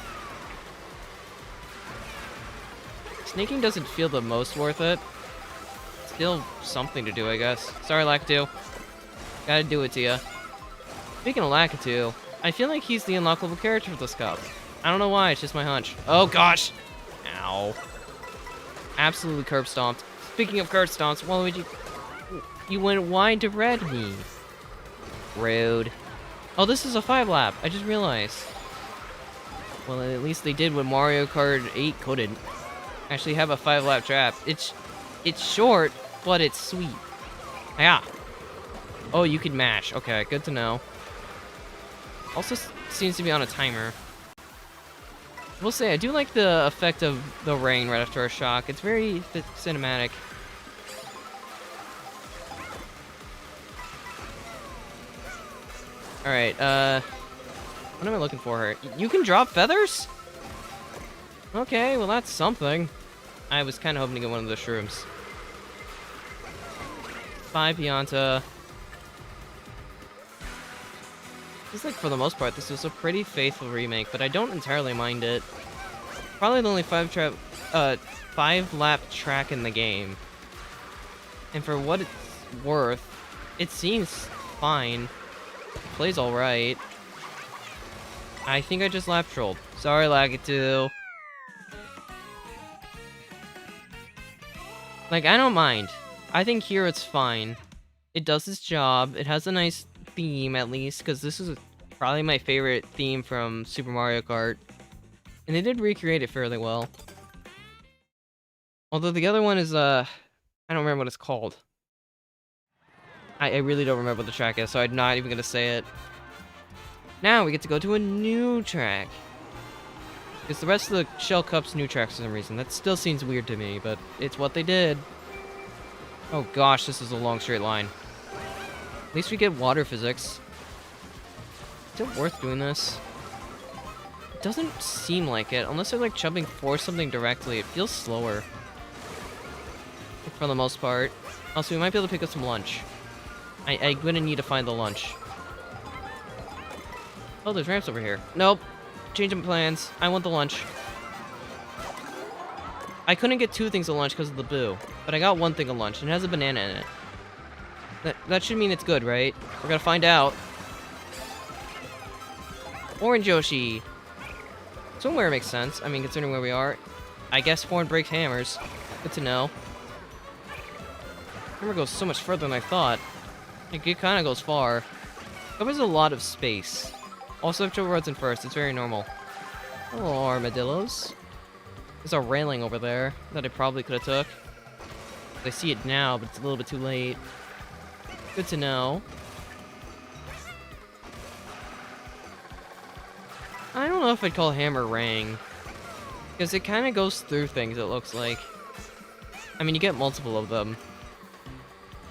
Snaking doesn't feel the most worth it. Still something to do, I guess. Sorry, Lakitu. Gotta do it to ya. Speaking of Lakitu, I feel like he's the unlockable character for this cup. I don't know why, it's just my hunch. Oh gosh! Ow. Absolutely curb stomped. Speaking of curb stomps, Waluigi, you went wide to red me. Rude. Oh, this is a 5-lap. I just realized. Well, at least they did what Mario Kart 8 couldn't. Actually have a 5-lap trap. It's short, but it's sweet. Yeah. Oh, you can mash. Okay, good to know. Also seems to be on a timer. We'll say, I do like the effect of the rain right after a shock. It's very cinematic. Alright, what am I looking for here? You can drop feathers? Okay, well that's something. I was kind of hoping to get one of the shrooms. 5 Pianta. It's like, for the most part, this is a pretty faithful remake, but I don't entirely mind it. Probably the only 5-lap track in the game. And for what it's worth, it seems fine. Plays alright. I think I just lap trolled. Sorry, Lakitu. Like, I don't mind. I think here it's fine. It does its job. It has a nice theme, at least, because this is probably my favorite theme from Super Mario Kart. And they did recreate it fairly well. Although the other one is, I don't remember what it's called. I really don't remember what the track is, so I'm not even gonna say it. Now we get to go to a new track. Because the rest of the Shell Cup's new tracks for some reason. That still seems weird to me, but it's what they did. Oh gosh, this is a long straight line. At least we get water physics. Is it worth doing this? It doesn't seem like it, unless they're like jumping for something directly. It feels slower. For the most part. Also, we might be able to pick up some lunch. I'm gonna need to find the lunch. Oh, there's ramps over here. Nope. Changing plans. I want the lunch. I couldn't get 2 things of lunch because of the boo, but I got 1 thing of lunch, and it has a banana in it. That should mean it's good, right? We're gonna find out. Orange Yoshi. Somewhere makes sense. I mean, considering where we are. I guess horn breaks hammers. Good to know. Hammer goes so much further than I thought. It kind of goes far. Covers a lot of space. Also, if Joe runs in first, it's very normal. Hello, armadillos. There's a railing over there that I probably could have took. I see it now, but it's a little bit too late. Good to know. I don't know if I'd call Hammer Rang. Because it kind of goes through things, it looks like. I mean, you get multiple of them.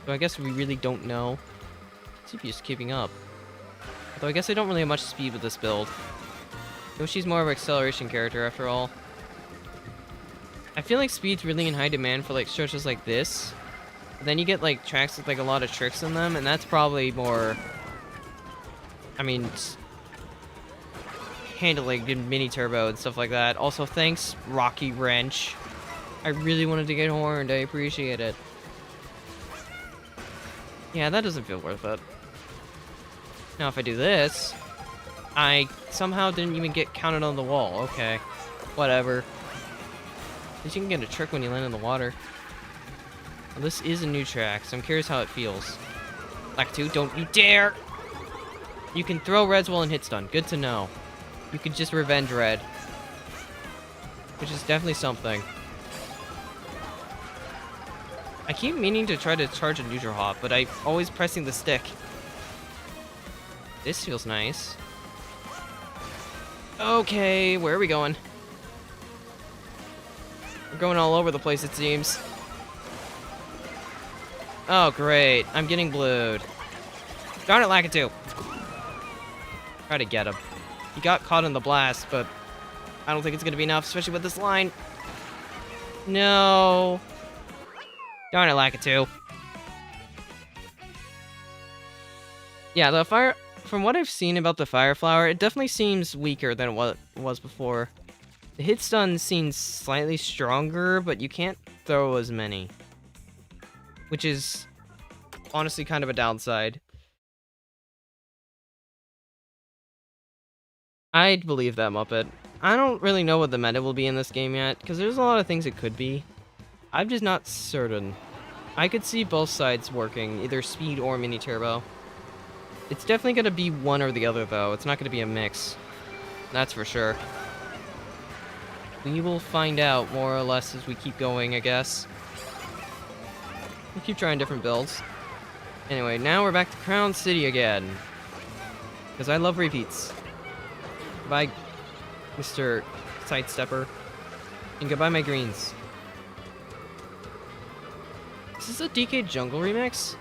So I guess we really don't know. CPU's keeping up. Although I guess I don't really have much speed with this build. Yoshi's more of an acceleration character after all. I feel like speed's really in high demand for like stretches like this. But then you get like tracks with like a lot of tricks in them, and that's probably more... I mean... handling mini turbo and stuff like that. Also, thanks, Rocky Wrench. I really wanted to get horned. I appreciate it. Yeah, that doesn't feel worth it. Now, if I do this, I somehow didn't even get counted on the wall. Okay, whatever. At least you can get a trick when you land in the water. Well, this is a new track, so I'm curious how it feels. Lakitu, don't you dare! You can throw reds while in hit stun. Good to know. You could just revenge red. Which is definitely something. I keep meaning to try to charge a neutral hop, but I'm always pressing the stick. This feels nice. Okay, where are we going? We're going all over the place, it seems. Oh, great. I'm getting blued. Darn it, Lakitu. Try to get him. He got caught in the blast, but I don't think it's going to be enough, especially with this line. No. Darn it, Lakitu. Yeah, the fire... From what I've seen about the Fire Flower, it definitely seems weaker than what it was before. The hit stun seems slightly stronger, but you can't throw as many. Which is honestly kind of a downside. I'd believe that, Muppet. I don't really know what the meta will be in this game yet, because there's a lot of things it could be. I'm just not certain. I could see both sides working, either speed or mini turbo. It's definitely going to be one or the other, though. It's not going to be a mix. That's for sure. We will find out more or less as we keep going, I guess. We'll keep trying different builds. Anyway, now we're back to Crown City again. Because I love repeats. Goodbye, Mr. Sidestepper. And goodbye, my greens. Is this a DK Jungle remix?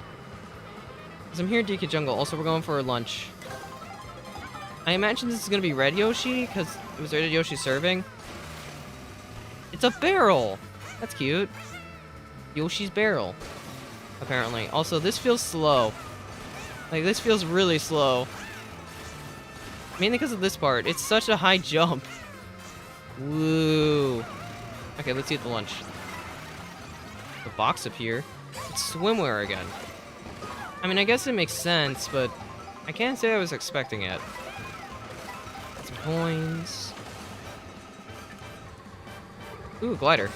Because I'm here at DK Jungle. Also, we're going for lunch. I imagine this is going to be Red Yoshi, because it was Red Yoshi serving. It's a barrel! That's cute. Yoshi's barrel. Apparently. Also, this feels slow. Like, this feels really slow. Mainly because of this part. It's such a high jump. Woo. Okay, let's eat the lunch. The box up here. It's swimwear again. I mean, I guess it makes sense, but I can't say I was expecting it. Some coins. Ooh, glider.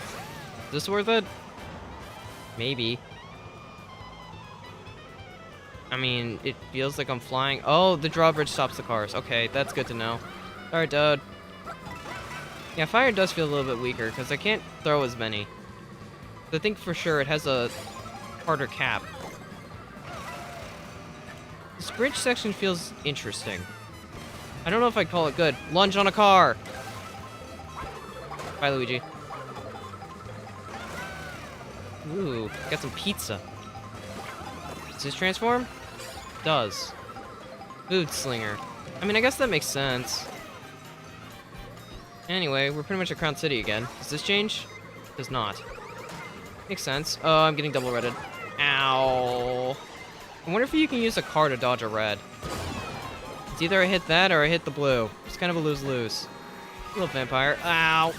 Is this worth it? Maybe. I mean, it feels like I'm flying. Oh, the drawbridge stops the cars. Okay, that's good to know. Alright, dude. Yeah, fire does feel a little bit weaker, because I can't throw as many. I think for sure it has a harder cap. This bridge section feels interesting. I don't know if I'd call it good. Lunge on a car! Bye, Luigi. Ooh, got some pizza. Does this transform? Does. Food slinger. I mean, I guess that makes sense. Anyway, we're pretty much at Crown City again. Does this change? Does not. Makes sense. Oh, I'm getting double redded. Ow. I wonder if you can use a car to dodge a red. It's either I hit that or I hit the blue. It's kind of a lose-lose. Little vampire. Ow.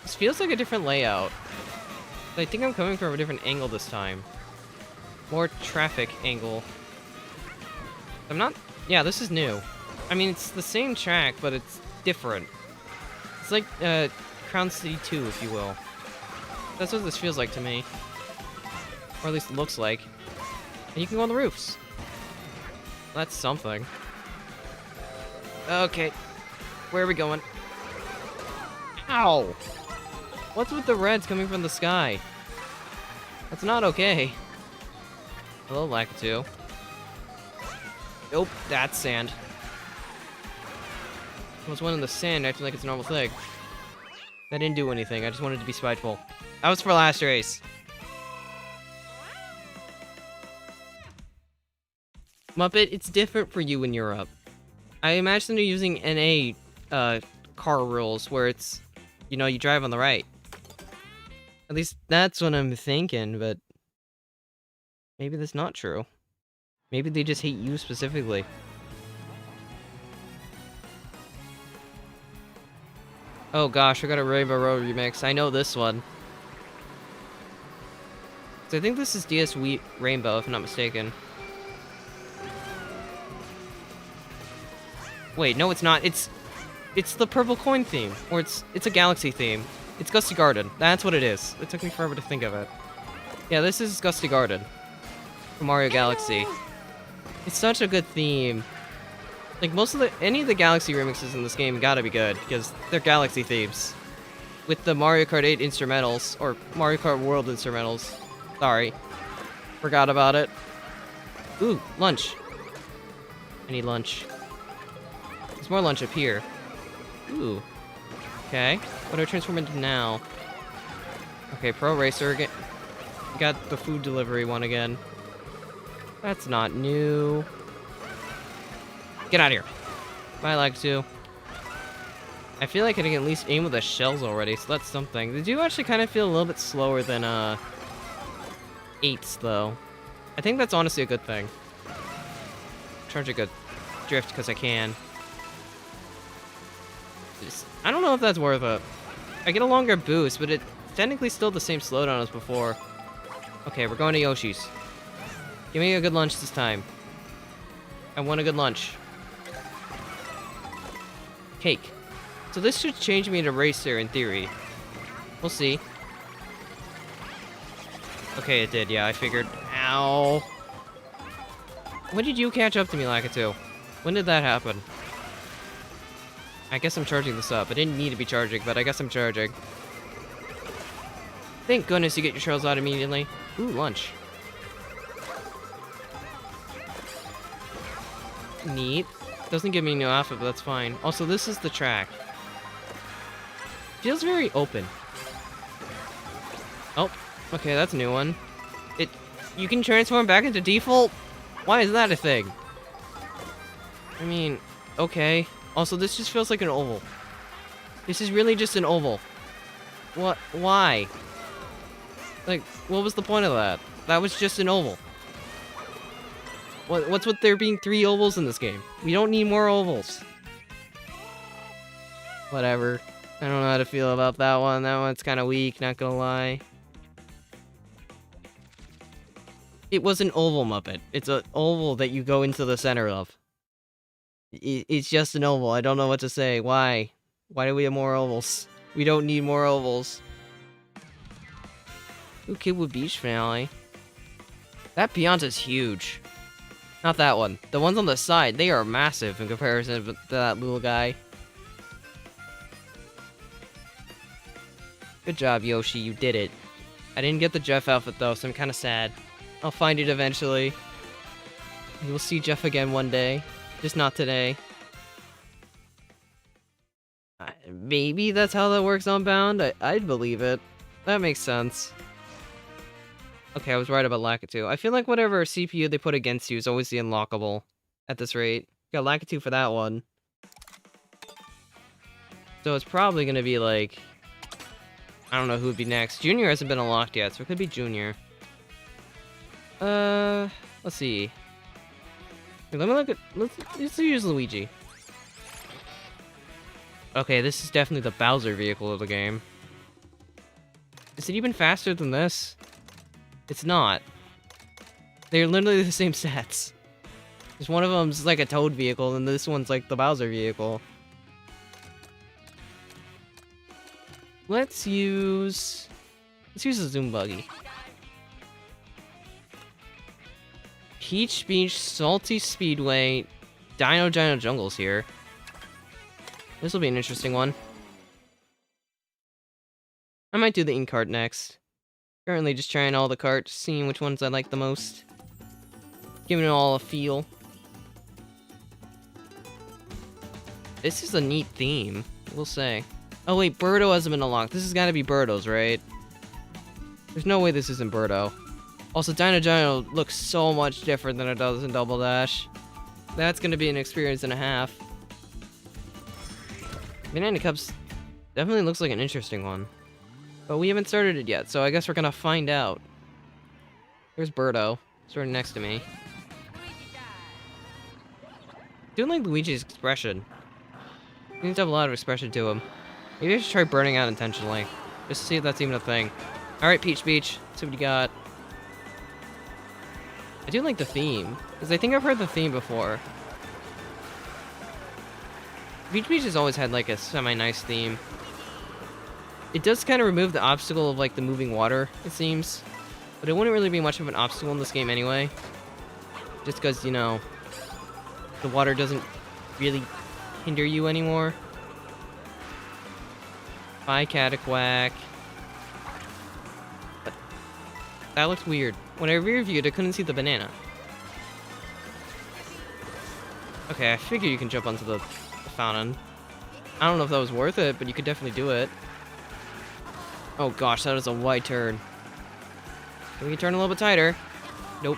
This feels like a different layout. I think I'm coming from a different angle this time. More traffic angle. I'm not... Yeah, this is new. I mean, it's the same track, but it's different. It's like Crown City 2, if you will. That's what this feels like to me. Or at least it looks like. And you can go on the roofs. That's something. Okay. Where are we going? Ow! What's with the reds coming from the sky? That's not okay. Hello, Lakitu. Nope, that's sand. There was one in the sand acting like it's a normal thing. That didn't do anything, I just wanted to be spiteful. That was for last race. Muppet, it's different for you in Europe. I imagine they're using NA car rules where it's, you know, you drive on the right. At least that's what I'm thinking, but maybe that's not true. Maybe they just hate you specifically. Oh gosh, I got a Rainbow Road remix. I know this one. So I think this is DS Wheat Rainbow, if I'm not mistaken. Wait, no, it's not. It's the purple coin theme, or it's a galaxy theme. It's Gusty Garden. That's what it is. It took me forever to think of it. Yeah, this is Gusty Garden from Mario Galaxy. It's such a good theme. Like any of the Galaxy remixes in this game gotta be good because they're Galaxy themes. With the Mario Kart 8 instrumentals or Mario Kart World instrumentals. Sorry, forgot about it. Ooh, lunch. I need lunch. There's more lunch up here. Ooh. Okay. What do I transform into now? Okay, Pro Racer. Got the food delivery one again. That's not new. Get out of here. I like to. I feel like I can at least aim with the shells already, so that's something. They do actually kind of feel a little bit slower than 8s, though. I think that's honestly a good thing. Charge a good drift because I can. I don't know if that's worth it. I get a longer boost, but it's technically still the same slowdown as before. Okay, we're going to Yoshi's. Give me a good lunch this time. I want a good lunch. Cake. So this should change me to racer in theory. We'll see. Okay, it did. Yeah, I figured. Ow. When did you catch up to me, Lakitu? When did that happen? I guess I'm charging this up. I didn't need to be charging, but I guess I'm charging. Thank goodness you get your shells out immediately. Ooh, lunch. Neat. Doesn't give me a new outfit, but that's fine. Also, this is the track. Feels very open. Oh, okay, that's a new one. You can transform back into default? Why is that a thing? I mean, okay. Also, this just feels like an oval. This is really just an oval. What? Why? Like, what was the point of that? That was just an oval. What's with there being 3 ovals in this game? We don't need more ovals. Whatever. I don't know how to feel about that one. That one's kind of weak, not gonna lie. It was an oval Muppet. It's an oval that you go into the center of. It's just an oval. I don't know what to say. Why? Why do we have more ovals? We don't need more ovals. Ooh, Kidwood Beach finale. That Beyonce's huge. Not that one. The ones on the side, they are massive in comparison to that little guy. Good job, Yoshi. You did it. I didn't get the Jeff outfit, though, so I'm kind of sad. I'll find it eventually. We'll see Jeff again one day. Just not today. Maybe that's how that works on Bound? I'd believe it. That makes sense. Okay, I was right about Lakitu. I feel like whatever CPU they put against you is always the unlockable at this rate. Got Lakitu for that one. So it's probably gonna be like... I don't know who would be next. Junior hasn't been unlocked yet, so it could be Junior. Let's see. Let me look at... Let's use Luigi. Okay, this is definitely the Bowser vehicle of the game. Is it even faster than this? It's not. They're literally the same sets. Just one of them's like a Toad vehicle, and this one's like the Bowser vehicle. Let's use a Zoom Buggy. Peach Beach, Salty Speedway, Dino Jungle's here. This will be an interesting one. I might do the ink cart next. Currently just trying all the carts, seeing which ones I like the most. Giving it all a feel. This is a neat theme, we'll say. Oh wait, Birdo hasn't been unlocked. This has got to be Birdo's, right? There's no way this isn't Birdo. Also, Dino Dino looks so much different than it does in Double Dash. That's going to be an experience and a half. Banana Cups definitely looks like an interesting one. But we haven't started it yet, so I guess we're gonna find out. There's Birdo, sort of next to me. Doing like Luigi's expression. He needs to have a lot of expression to him. Maybe I should try burning out intentionally. Just to see if that's even a thing. Alright, Peach Beach. Let's see what you got. I do like the theme, because I think I've heard the theme before. Peach Beach has always had like a semi-nice theme. It does kind of remove the obstacle of like the moving water, it seems. But it wouldn't really be much of an obstacle in this game anyway. Just because, you know, the water doesn't really hinder you anymore. Bye, Cataquack. But that looks weird. When I rear-viewed, I couldn't see the banana. Okay, I figure you can jump onto the fountain. I don't know if that was worth it, but you could definitely do it. Oh gosh, that was a wide turn. Can we turn a little bit tighter? Nope.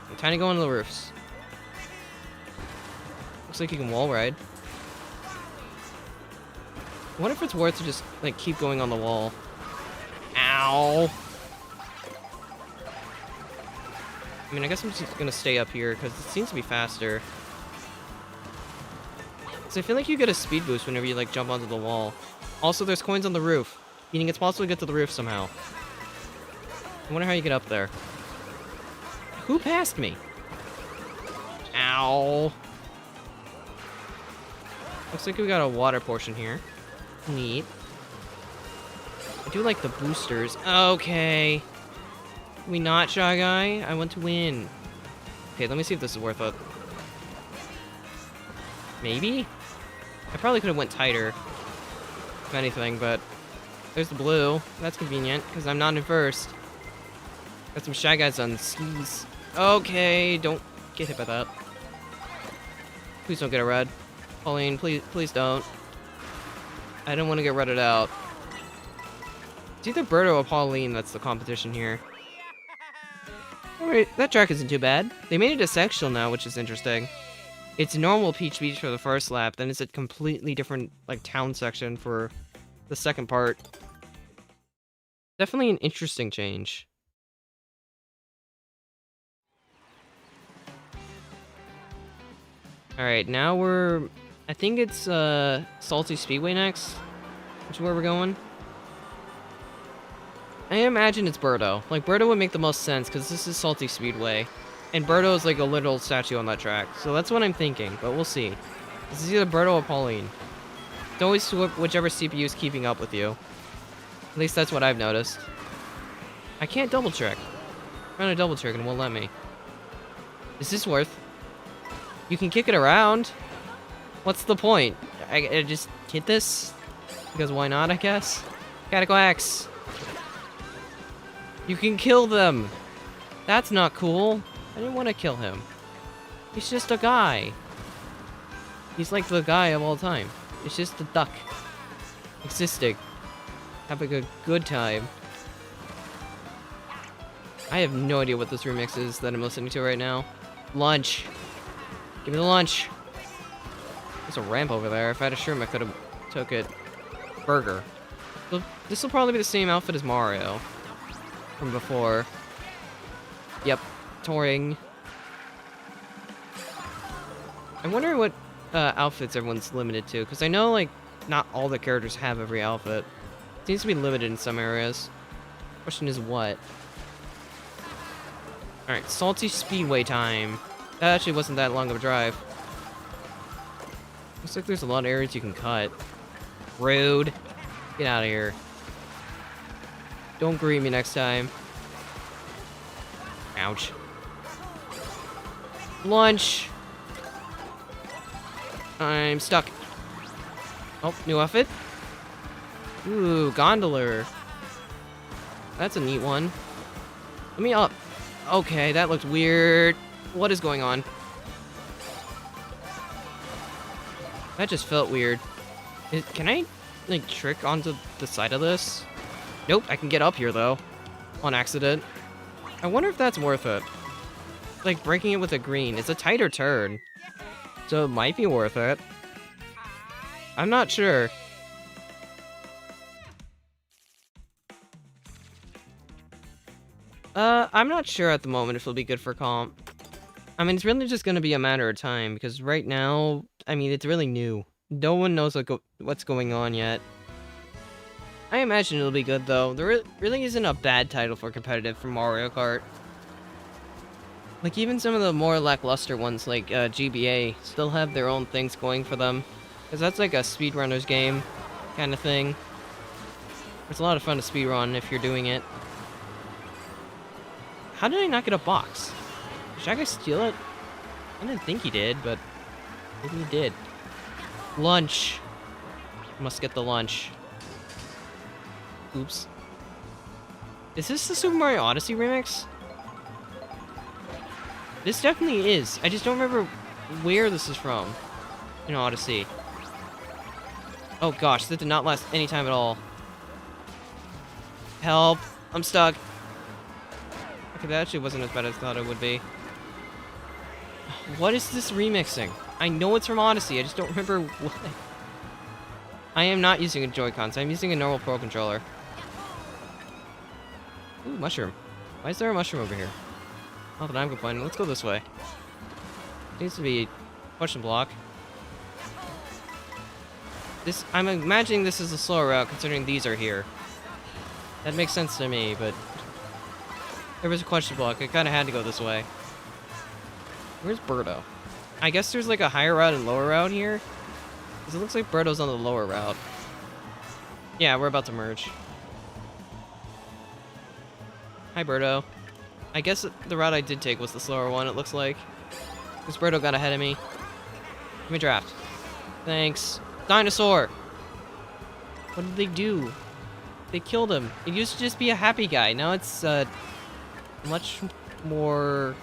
I'm trying to go on the roofs. Looks like you can wall ride. I wonder if it's worth to just like keep going on the wall. Ow! I mean, I guess I'm just gonna stay up here because it seems to be faster. So I feel like you get a speed boost whenever you like jump onto the wall. Also, there's coins on the roof, meaning it's possible to get to the roof somehow. I wonder how you get up there. Who passed me? Ow. Looks like we got a water portion here. Neat. I do like the boosters. Okay. We not Shy Guy? I want to win. Okay, let me see if this is worth it. Maybe? I probably could have went tighter. If anything, but... There's the blue. That's convenient, because I'm not in first. Got some Shy Guys on skis. Okay, don't get hit by that. Please don't get a red. Pauline, please don't. I don't want to get redded out. It's either Birdo or Pauline that's the competition here. Alright, that track isn't too bad. They made it a sectional now, which is interesting. It's normal Peach Beach for the first lap, then it's a completely different, like, town section for the second part. Definitely an interesting change. Alright, now we're... I think it's, Salty Speedway next, which is where we're going. I imagine it's Birdo. Like, Birdo would make the most sense, because this is Salty Speedway. And Birdo is like a little statue on that track. So that's what I'm thinking, but we'll see. This is either Birdo or Pauline. It's always whichever CPU is keeping up with you. At least that's what I've noticed. I can't double check. I'm trying to double check and it won't let me. Is this worth? You can kick it around. What's the point? I just hit this? Because why not, I guess? Cataclax. You can kill them. That's not cool. I didn't want to kill him. He's just a guy. He's like the guy of all time. It's just a duck. Existing. Having a good time. I have no idea what this remix is that I'm listening to right now. Lunch. Give me the lunch. There's a ramp over there. If I had a shroom, I could have took it. Burger. So this will probably be the same outfit as Mario. From before. Yep. Touring. I wonder what outfits everyone's limited to, because I know, like, not all the characters have every outfit. It seems to be limited in some areas. Question is what? Alright, Salty Speedway time. That actually wasn't that long of a drive. Looks like there's a lot of areas you can cut. Rude. Get out of here. Don't greet me next time. Ouch. Lunch. I'm stuck. Oh, new outfit. Ooh, gondoler. That's a neat one. Let me up. Okay, that looked weird. What is going on? That just felt weird. Can I, like, trick onto the side of this? Nope, I can get up here, though. On accident. I wonder if that's worth it. Like, breaking it with a green. It's a tighter turn. So it might be worth it. I'm not sure. I'm not sure at the moment if it'll be good for comp. I mean, it's really just gonna be a matter of time, because right now, I mean, it's really new. No one knows what's going on yet. I imagine it'll be good, though. There really isn't a bad title for competitive for Mario Kart. Like, even some of the more lackluster ones, like GBA, still have their own things going for them. Because that's like a speedrunner's game kind of thing. It's a lot of fun to speedrun if you're doing it. How did I not get a box? Should I steal it? I didn't think he did, but maybe he did. Lunch. Must get the lunch. Oops. Is this the Super Mario Odyssey remix? This definitely is. I just don't remember where this is from in Odyssey. Oh gosh, that did not last any time at all. Help! I'm stuck. Okay, that actually wasn't as bad as I thought it would be. What is this remixing? I know it's from Odyssey, I just don't remember what. I am not using a Joy-Con, so I'm using a normal Pro Controller. Ooh, mushroom. Why is there a mushroom over here? Not that I'm complaining. Let's go this way. Needs to be question block. This, I'm imagining this is a slower route considering these are here. That makes sense to me, but there was a question block. I kind of had to go this way. Where's Birdo? I guess there's like a higher route and lower route here. Because it looks like Birdo's on the lower route. Yeah, we're about to merge. Hi, Birdo. I guess the route I did take was the slower one, it looks like. Because Birdo got ahead of me. Give me a draft. Thanks. Dinosaur! What did they do? They killed him. It used to just be a happy guy. Now it's a much more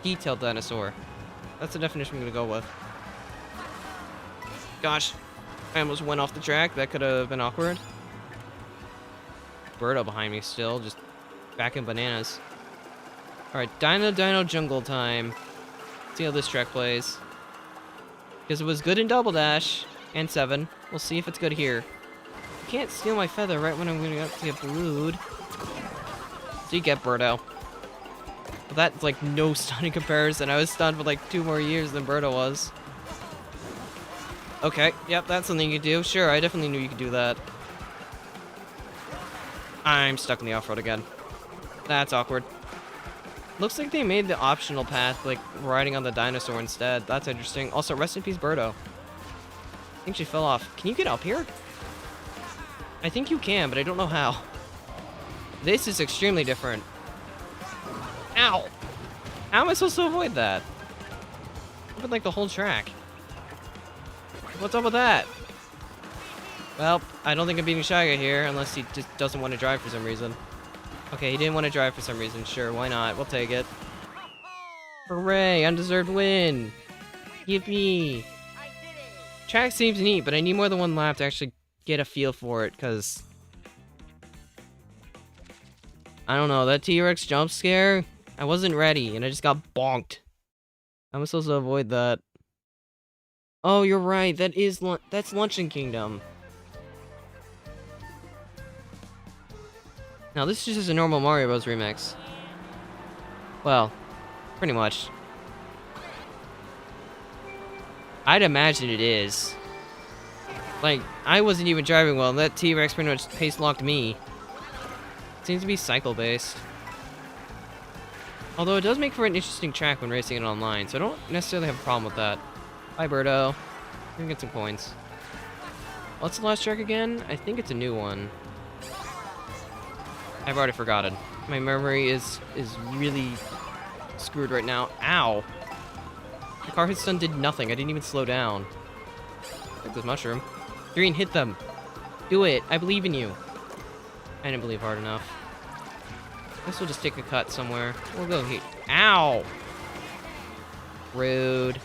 detailed dinosaur. That's the definition I'm gonna go with. Gosh, I almost went off the track. That could have been awkward. Birdo behind me still, just back in bananas. Alright, Dino Jungle time. See how this track plays. Because it was good in Double Dash and 7. We'll see if it's good here. You can't steal my feather right when I'm gonna get blued. So you get Birdo. But that's like no stunning comparison. I was stunned for like 2 more years than Birdo was. Okay, yep, that's something you could do. Sure, I definitely knew you could do that. I'm stuck in the off-road again. That's awkward. Looks like they made the optional path, like, riding on the dinosaur instead. That's interesting. Also, rest in peace, Birdo. I think she fell off. Can you get up here? I think you can, but I don't know how. This is extremely different. Ow! How am I supposed to avoid that? Open, like, the whole track. What's up with that? Well, I don't think I'm beating Shy Guy here, unless he just doesn't want to drive for some reason. Okay, he didn't want to drive for some reason. Sure, why not? We'll take it. Hooray, undeserved win. Yippee. Track seems neat, but I need more than one lap to actually get a feel for it, because... I don't know, that T-Rex jump scare? I wasn't ready, and I just got bonked. I'm supposed to avoid that. Oh, you're right, that's Luncheon Kingdom. Now, this is just a normal Mario Bros. Remix. Well, pretty much. I'd imagine it is. Like, I wasn't even driving well, and that T-Rex pretty much pace-locked me. It seems to be cycle-based. Although it does make for an interesting track when racing it online, so I don't necessarily have a problem with that. Bye, Birdo. We can get some coins. What's the last track again? I think it's a new one. I've already forgotten. My memory is really screwed right now. Ow! The car hit stun did nothing. I didn't even slow down. Like this mushroom. Green, hit them! Do it! I believe in you! I didn't believe hard enough. I guess we'll just take a cut somewhere. We'll go here. Ow! Rude.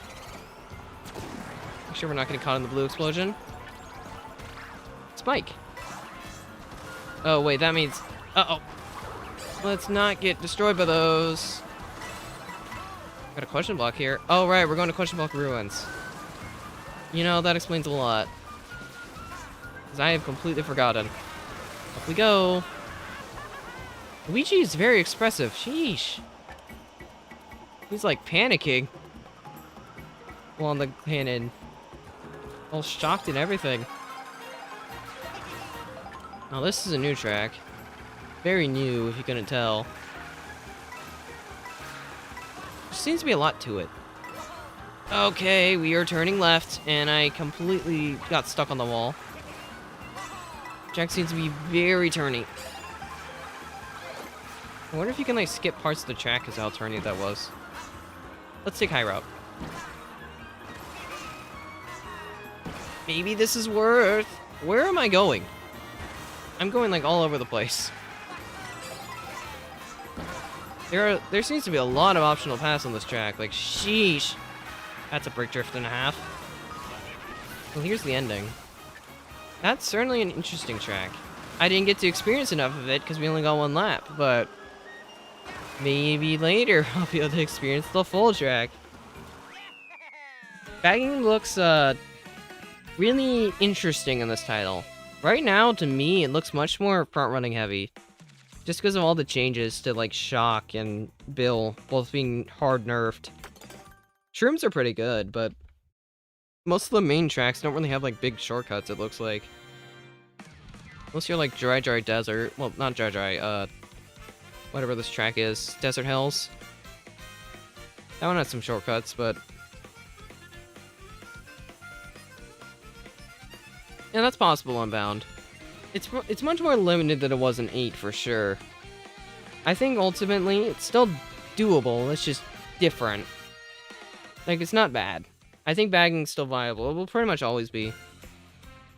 Make sure we're not getting caught in the blue explosion. Spike! Oh, wait, that means... Uh-oh. Let's not get destroyed by those. Got a question block here. Oh, right, we're going to question block ruins. You know, that explains a lot. Because I have completely forgotten. Up we go. Luigi is very expressive. Sheesh. He's like panicking. Well, on the cannon. All shocked and everything. Now, this is a new track. Very new, if you couldn't tell. There seems to be a lot to it. Okay, we are turning left, and I completely got stuck on the wall. Track seems to be very turny. I wonder if you can, like, skip parts of the track because how turny that was. Let's take high route. Maybe this is worth... Where am I going? I'm going, like, all over the place. There seems to be a lot of optional paths on this track. Like, sheesh. That's a brick drift and a half. Well, here's the ending. That's certainly an interesting track. I didn't get to experience enough of it because we only got one lap, but maybe later I'll be able to experience the full track. Bagging looks really interesting in this title. Right now, to me, it looks much more front-running heavy. Just because of all the changes to, like, Shock and Bill both being hard nerfed. Shrooms are pretty good, but most of the main tracks don't really have, like, big shortcuts, it looks like. Unless you're, like, Dry Desert. Well, not Dry, whatever this track is. Desert Hills. That one has some shortcuts, but... Yeah, that's possible on Bound. It's much more limited than it was in 8 for sure. I think ultimately it's still doable. It's just different. Like, it's not bad. I think bagging's still viable. It will pretty much always be.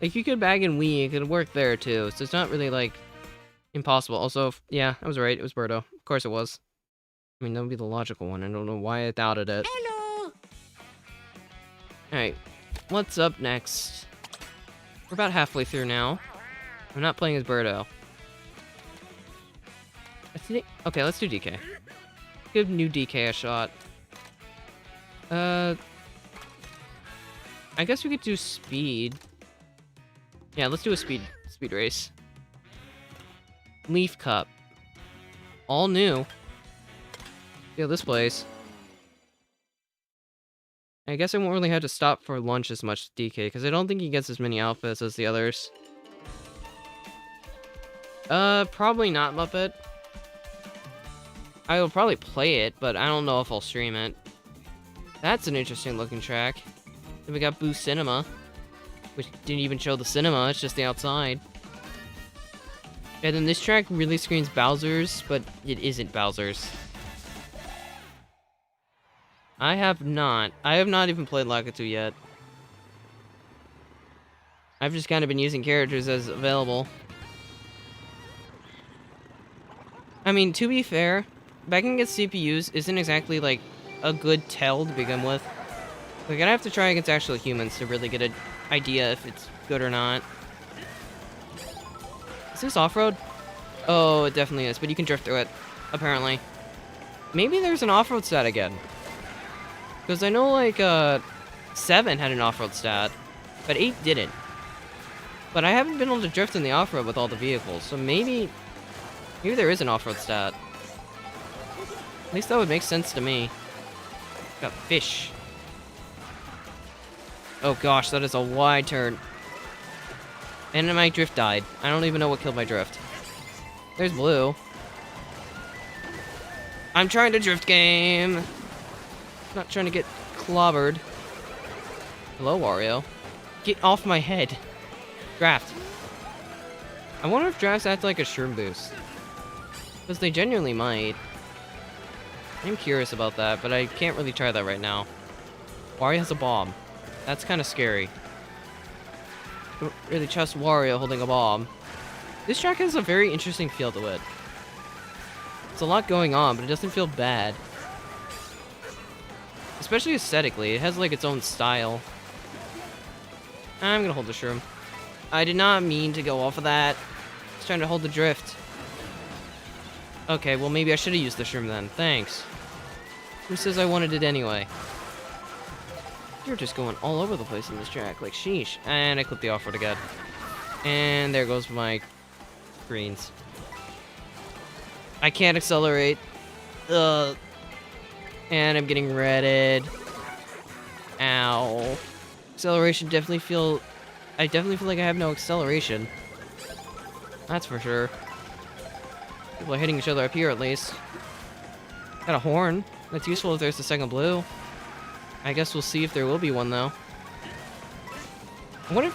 Like, you could bag in Wii, it could work there too. So it's not really like impossible. Also, yeah, I was right. It was Birdo. Of course it was. I mean, that would be the logical one. I don't know why I doubted it. Hello. Alright, what's up next? We're about halfway through now. I'm not playing as Birdo. Okay, let's do DK. Give new DK a shot. I guess we could do speed. Yeah, let's do a speed race. Leaf Cup. All new. See how this plays. I guess I won't really have to stop for lunch as much DK, because I don't think he gets as many outfits as the others. Probably not Muppet. I will probably play it, but I don't know if I'll stream it. That's an interesting looking track. Then we got Boo Cinema, which didn't even show the cinema, it's just the outside. And then this track really screams Bowser's, but it isn't Bowser's. I have not even played Lakitu yet. I've just kind of been using characters as available. I mean, to be fair, backing against CPUs isn't exactly, like, a good tell to begin with. Like, I'd have to try against actual humans to really get an idea if it's good or not. Is this off-road? Oh, it definitely is, but you can drift through it, apparently. Maybe there's an off-road stat again. Because I know, like, 7 had an off-road stat, but 8 didn't. But I haven't been able to drift in the off-road with all the vehicles, so maybe there is an off-road stat. At least that would make sense to me. Got fish. Oh gosh, that is a wide turn. And my drift died. I don't even know what killed my drift. There's blue. I'm trying to drift game. Not trying to get clobbered. Hello, Wario. Get off my head. Draft. I wonder if drafts act like a shroom boost. Because they genuinely might. I'm curious about that, but I can't really try that right now. Wario has a bomb. That's kind of scary. Don't really trust Wario holding a bomb. This track has a very interesting feel to it. It's a lot going on, but it doesn't feel bad. Especially aesthetically, it has like its own style. I'm gonna hold the shroom. I did not mean to go off of that. I was trying to hold the drift. Okay, well maybe I should have used the shroom then. Thanks. Who says I wanted it anyway? You're just going all over the place in this track, like sheesh. And I clipped the off-road again. And there goes my greens. I can't accelerate. Ugh. And I'm getting redded. Ow. Acceleration definitely feel... I definitely feel like I have no acceleration. That's for sure. People are hitting each other up here at least. Got a horn. That's useful if there's a second blue. I guess we'll see if there will be one though. What if...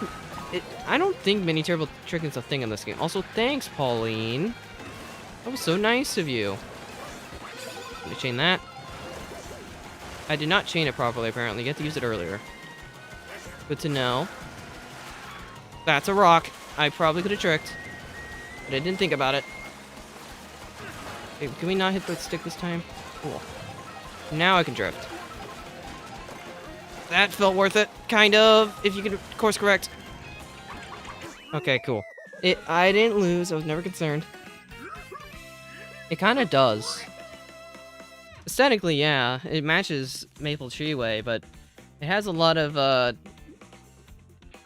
I don't think mini turbo tricking's a thing in this game. Also, thanks, Pauline. That was so nice of you. Let me chain that. I did not chain it properly, apparently. You had to use it earlier. Good to know. That's a rock. I probably could have tricked. But I didn't think about it. Okay, can we not hit the stick this time? Cool. Now I can drift. That felt worth it. Kind of. If you could course correct. Okay, cool. I didn't lose. I was never concerned. It kind of does. Aesthetically, yeah, it matches Maple Treeway, but it has a lot of,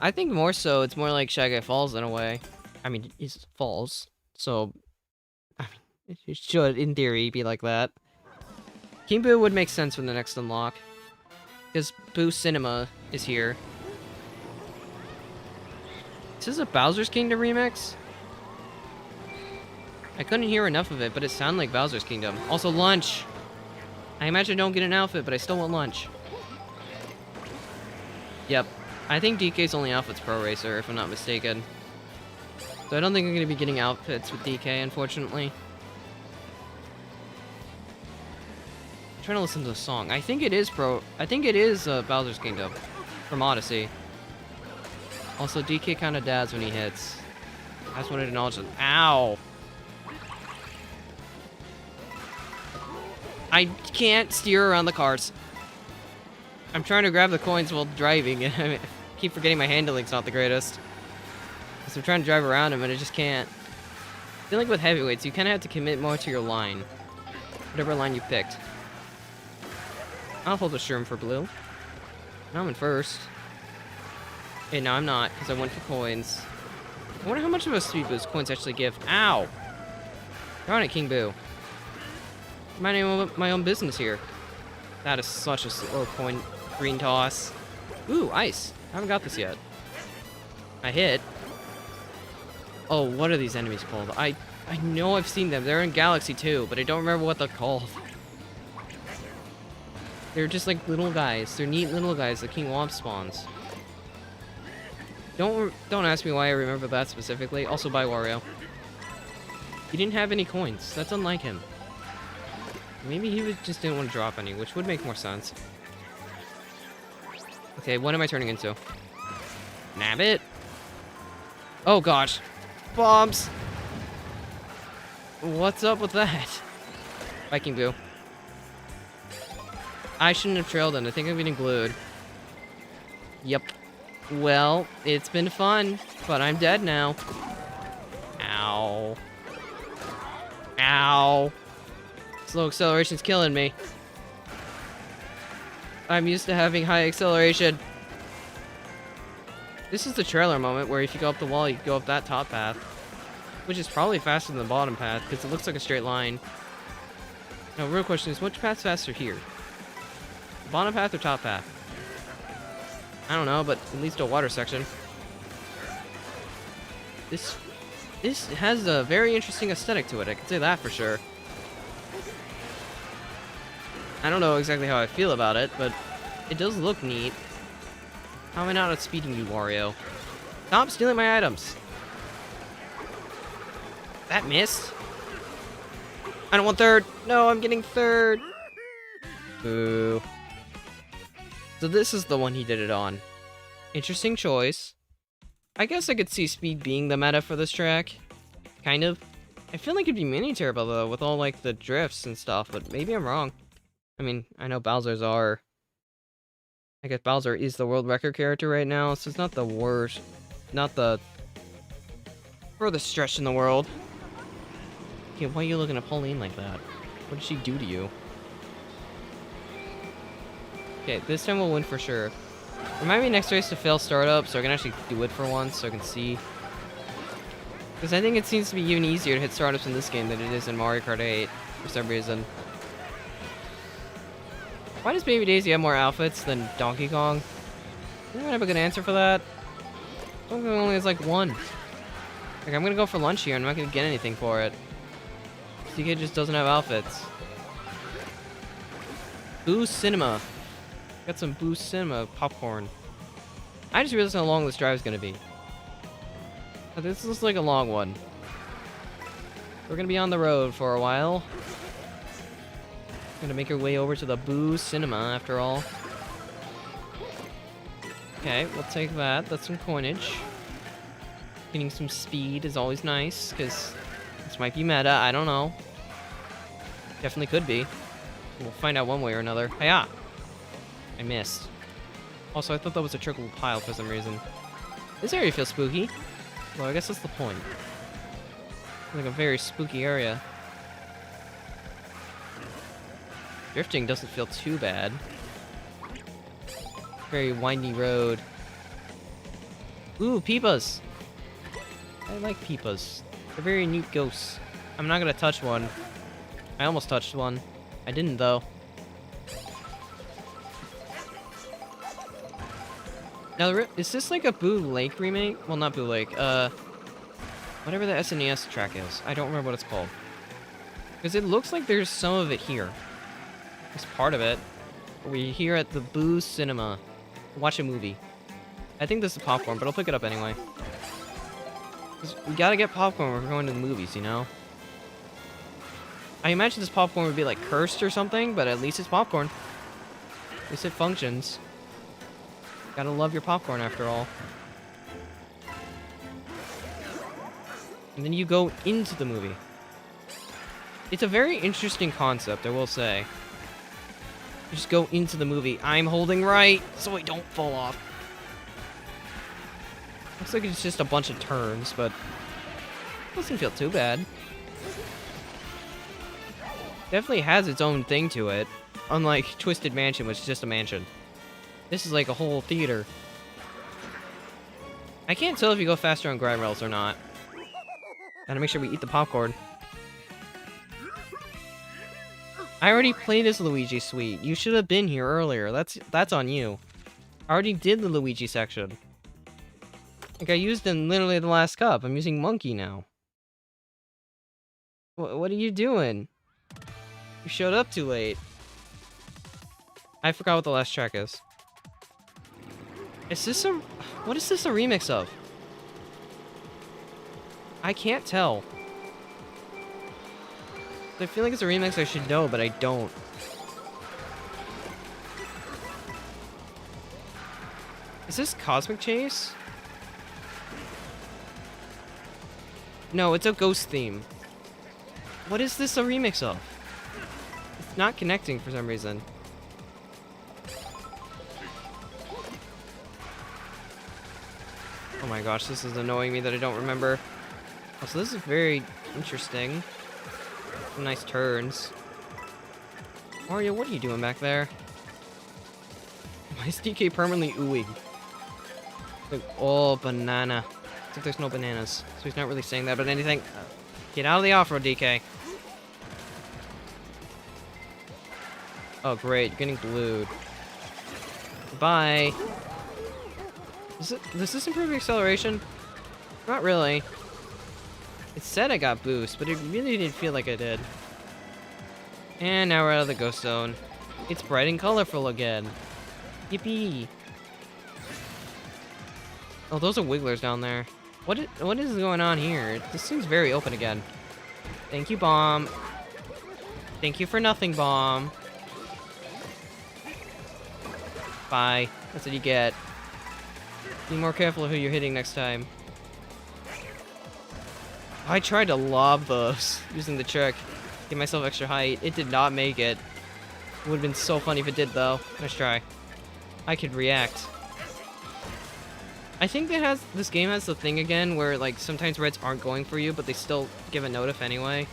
I think more so, it's more like Shy Guy Falls in a way. I mean, it's Falls, so, I mean, it should, in theory, be like that. King Boo would make sense for the next unlock, because Boo Cinema is here. Is this a Bowser's Kingdom remix? I couldn't hear enough of it, but it sounded like Bowser's Kingdom. Also, lunch! I imagine I don't get an outfit, but I still want lunch. Yep. I think DK's only outfit's Pro Racer, if I'm not mistaken. So I don't think I'm going to be getting outfits with DK, unfortunately. I'm trying to listen to the song. I think it is Bowser's Kingdom from Odyssey. Also, DK kind of dads when he hits. I just wanted to acknowledge that. Ow! I can't steer around the cars. I'm trying to grab the coins while driving, and I keep forgetting my handling's not the greatest. So I'm trying to drive around him, and I just can't. I feel like with heavyweights, you kind of have to commit more to your line. Whatever line you picked. I'll hold the Sherm for blue. Now I'm in first. Okay, no, I'm not, because I went for coins. I wonder how much of a speed boost coins actually give. Ow! Darn it, King Boo. Minding my own business here. That is such a slow coin green toss. Ooh, ice. I haven't got this yet. I hit. Oh, what are these enemies called? I know I've seen them. They're in Galaxy 2, but I don't remember what they're called. They're just like little guys. They're neat little guys that King Womp spawns. Don't ask me why I remember that specifically. Also, by Wario. He didn't have any coins. That's unlike him. Maybe he just didn't want to drop any, which would make more sense. Okay, what am I turning into? Nabbit? Oh gosh. Bombs! What's up with that? Viking Boo. I shouldn't have trailed him. I think I'm getting glued. Yep. Well, it's been fun, but I'm dead now. Ow. Ow. Slow acceleration's killing me. I'm used to having high acceleration. This is the trailer moment where if you go up the wall, you go up that top path. Which is probably faster than the bottom path, because it looks like a straight line. Now, real question is, which path's faster here? The bottom path or top path? I don't know, but it leads to a water section. This has a very interesting aesthetic to it, I can say that for sure. I don't know exactly how I feel about it, but it does look neat. How am I not outspeeding you, Wario? Stop stealing my items! That missed? I don't want third! No, I'm getting third! Boo. So this is the one he did it on. Interesting choice. I guess I could see speed being the meta for this track. Kind of. I feel like it'd be mini turbo though, with all like the drifts and stuff, but maybe I'm wrong. I mean, I know Bowser's are... I guess Bowser is the world record character right now, so it's not the worst. Not the... furthest stretch in the world. Okay, why are you looking at Pauline like that? What did she do to you? Okay, this time we'll win for sure. Remind me next race to fail startup so I can actually do it for once, so I can see. Because I think it seems to be even easier to hit startups in this game than it is in Mario Kart 8, for some reason. Why does Baby Daisy have more outfits than Donkey Kong? Anyone have a good answer for that? Donkey Kong only has like one. Like, I'm gonna go for lunch here and I'm not gonna get anything for it. DK just doesn't have outfits. Boo Cinema. Got some Boo Cinema popcorn. I just realized how long this drive is gonna be. This looks like a long one. We're gonna be on the road for a while. Gonna make our way over to the Boo Cinema after all. Okay, we'll take that. That's some coinage. Getting some speed is always nice, because this might be meta. I don't know. Definitely could be. We'll find out one way or another. Hiya! I missed. Also, I thought that was a trickle pile for some reason. This area feels spooky. Well, I guess that's the point. Like a very spooky area. Drifting doesn't feel too bad. Very windy road. Ooh, peepas! I like peepas. They're very neat ghosts. I'm not gonna touch one. I almost touched one. I didn't, though. Now, is this like a Boo Lake remake? Well, not Boo Lake. Whatever the SNES track is. I don't remember what it's called. Because it looks like there's some of it here. It's part of it. We're here at the Boo Cinema. Watch a movie. I think this is popcorn, but I'll pick it up anyway. 'Cause we gotta get popcorn when we're going to the movies, you know? I imagine this popcorn would be like cursed or something, but at least it's popcorn. At least it functions. Gotta love your popcorn after all. And then you go into the movie. It's a very interesting concept, I will say. You just go into the movie. I'm holding right, so I don't fall off. Looks like it's just a bunch of turns, but doesn't feel too bad. Definitely has its own thing to it. Unlike Twisted Mansion, which is just a mansion. This is like a whole theater. I can't tell if you go faster on grind rails or not. Gotta make sure we eat the popcorn. I already played as Luigi Suite. You should have been here earlier. That's on you. I already did the Luigi section. Like I used in literally the last cup. I'm using Monkey now. What are you doing? You showed up too late. I forgot what the last track is. Is this a... What is this a remix of? I can't tell. I feel like it's a remix I should know, but I don't. Is this Cosmic Chase? No, it's a Ghost theme. What is this a remix of? It's not connecting for some reason. Oh my gosh, this is annoying me that I don't remember. Oh, so this is very interesting. Some nice turns. Mario, what are you doing back there? Why is DK permanently oohing? Like, oh, banana. Except there's no bananas, so he's not really saying that about anything. Get out of the off-road, DK. Oh, great. You're getting glued. Bye. Does this improve your acceleration? Not really. It said I got boost, but it really didn't feel like I did. And now we're out of the ghost zone. It's bright and colorful again. Yippee! Oh, those are wigglers down there. What is going on here? This seems very open again. Thank you, Bomb. Thank you for nothing, Bomb. Bye. That's what you get. Be more careful of who you're hitting next time. I tried to lob those using the trick. Give myself extra height. It did not make it. It would have been so funny if it did, though. Let's try. I could react. I think this game has the thing again where like sometimes reds aren't going for you, but they still give a notif anyway.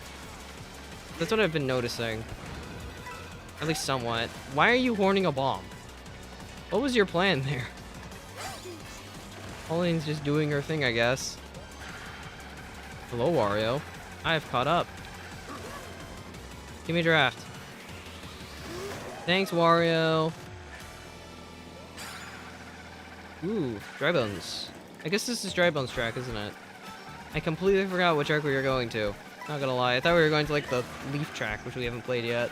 That's what I've been noticing. At least somewhat. Why are you horning a bomb? What was your plan there? Pauline's just doing her thing, I guess. Hello, Wario. I have caught up. Give me a draft. Thanks, Wario. Ooh, Dry Bones. I guess this is Dry Bones track, isn't it? I completely forgot what track we were going to. Not gonna lie, I thought we were going to like the Leaf track, which we haven't played yet.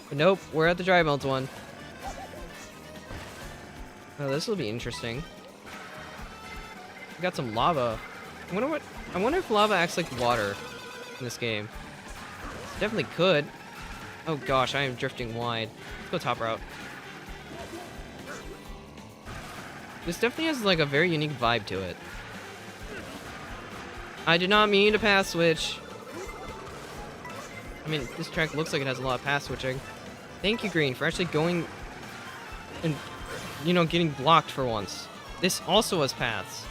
But nope, we're at the Dry Bones one. Oh, this will be interesting. We got some lava. I wonder if lava acts like water in this game. It definitely could. Oh gosh, I am drifting wide. Let's go top route. This definitely has like a very unique vibe to it. I did not mean to pass switch. I mean, this track looks like it has a lot of pass switching. Thank you, Green, for actually going and, you know, getting blocked for once. This also has paths.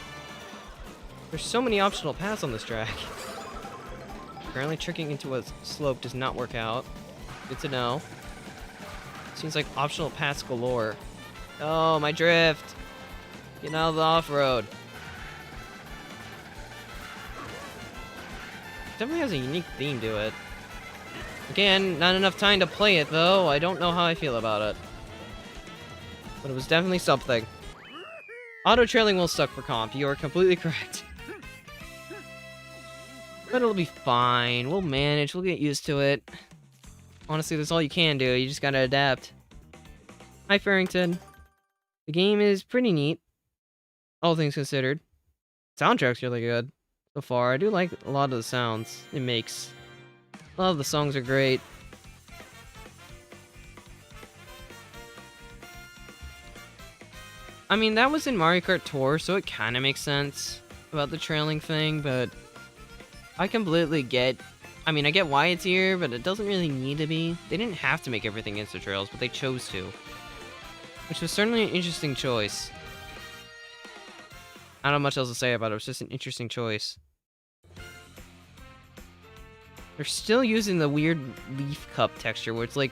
There's so many optional paths on this track. Apparently tricking into a slope does not work out. Good to know. Seems like optional paths galore. Oh, my drift. Getting out of the off-road. Definitely has a unique theme to it. Again, not enough time to play it, though. I don't know how I feel about it. But it was definitely something. Auto-trailing will suck for comp. You are completely correct. But it'll be fine. We'll manage. We'll get used to it. Honestly, that's all you can do. You just gotta adapt. Hi, Farrington. The game is pretty neat. all things considered. Soundtrack's really good so far. I do like a lot of the sounds it makes. A lot of the songs are great. I mean, that was in Mario Kart Tour, so it kind of makes sense about the trailing thing, but I completely get... I mean, I get why it's here, but it doesn't really need to be. They didn't have to make everything instant trails, but they chose to. Which was certainly an interesting choice. I don't have much else to say about it. It was just an interesting choice. They're still using the weird leaf cup texture, where it's like,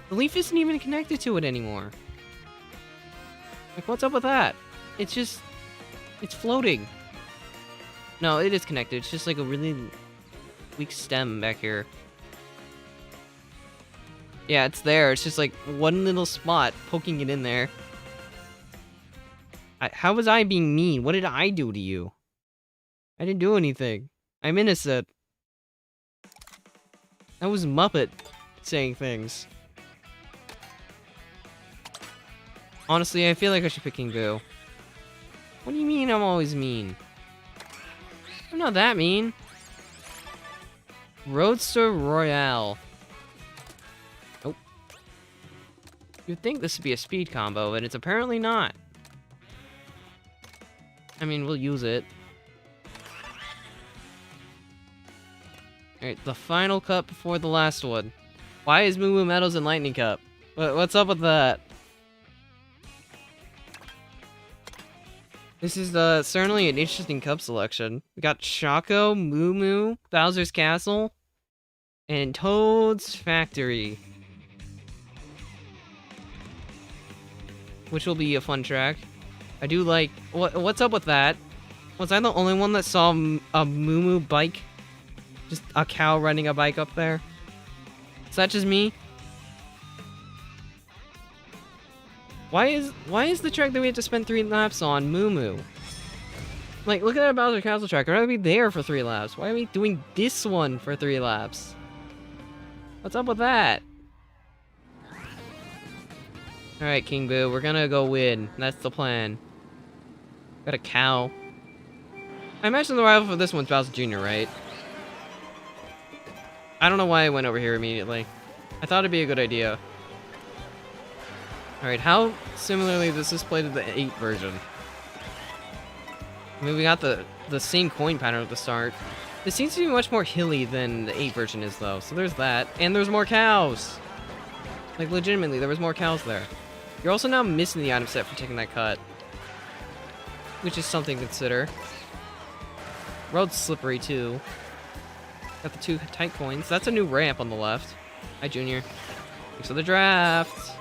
the leaf isn't even connected to it anymore. Like, what's up with that? It's just... it's floating. No, it is connected. It's just like a really weak stem back here. Yeah, it's there. It's just like one little spot poking it in there. How was I being mean? What did I do to you? I didn't do anything. I'm innocent. That was Muppet saying things. Honestly, I feel like I should pick King Boo. What do you mean I'm always mean? I'm not that mean. Roadster Royale. Oh. You'd think this would be a speed combo, but it's apparently not. I mean, we'll use it. Alright, the final cup before the last one. Why is Moo Moo Meadows and Lightning Cup? What's up with that? This is certainly an interesting cup selection. We got Shaco, Moo Moo, Bowser's Castle, and Toad's Factory. Which will be a fun track. I do like... What's up with that? Was I the only one that saw a Moo Moo bike? Just a cow riding a bike up there? Is that just me? Why is the track that we have to spend 3 laps on Moo Moo? Like, look at that Bowser Castle track. I'd rather be there for 3 laps. Why are we doing this one for 3 laps? What's up with that? Alright, King Boo, we're gonna go win. That's the plan. Got a cow. I imagine the rival for this one's Bowser Jr., right? I don't know why I went over here immediately. I thought it'd be a good idea. Alright, how similarly does this play to the 8 version? I mean, we got the same coin pattern at the start. This seems to be much more hilly than the 8 version is, though. So there's that. And there's more cows! Like, legitimately, there was more cows there. You're also now missing the item set for taking that cut. Which is something to consider. Road's slippery, too. Got the 2 tight coins. That's a new ramp on the left. Hi, Junior. Thanks for the draft.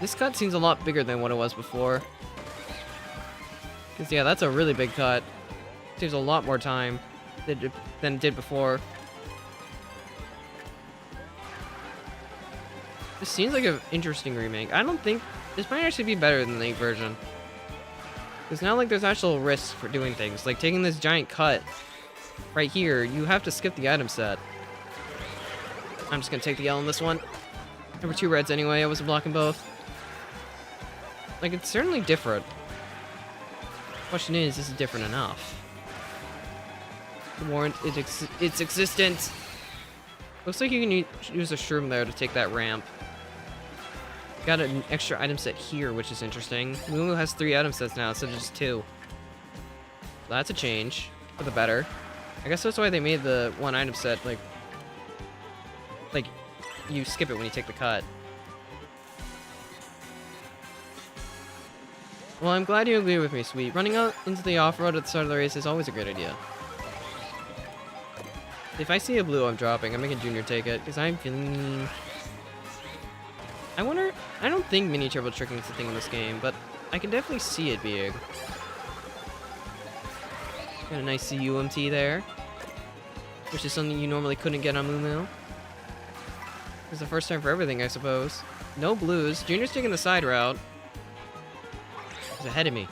This cut seems a lot bigger than what it was before. Because, yeah, that's a really big cut. Saves a lot more time than it did before. This seems like an interesting remake. I don't think... this might actually be better than the 8 version. Because now, like, there's actual risks for doing things. Like, taking this giant cut right here, you have to skip the item set. I'm just gonna take the L on this one. There were 2 reds anyway, I wasn't blocking both. Like, it's certainly different. Question is it different enough? To warrant its existence. Looks like you can use a shroom there to take that ramp. Got an extra item set here, which is interesting. Moo Moo has 3 item sets now instead of just 2. So that's a change for the better. I guess that's why they made the 1 item set, like you skip it when you take the cut. Well, I'm glad you agree with me, Sweet. Running out into the off-road at the start of the race is always a great idea. If I see a blue, I'm dropping. I'm making Junior take it, because I'm feeling mean. I wonder... I don't think mini turbo tricking is a thing in this game, but I can definitely see it being. Got a nice CUMT there. Which is something you normally couldn't get on Moo Moo. It's the first time for everything, I suppose. No blues. Junior's taking the side route. He's ahead of me.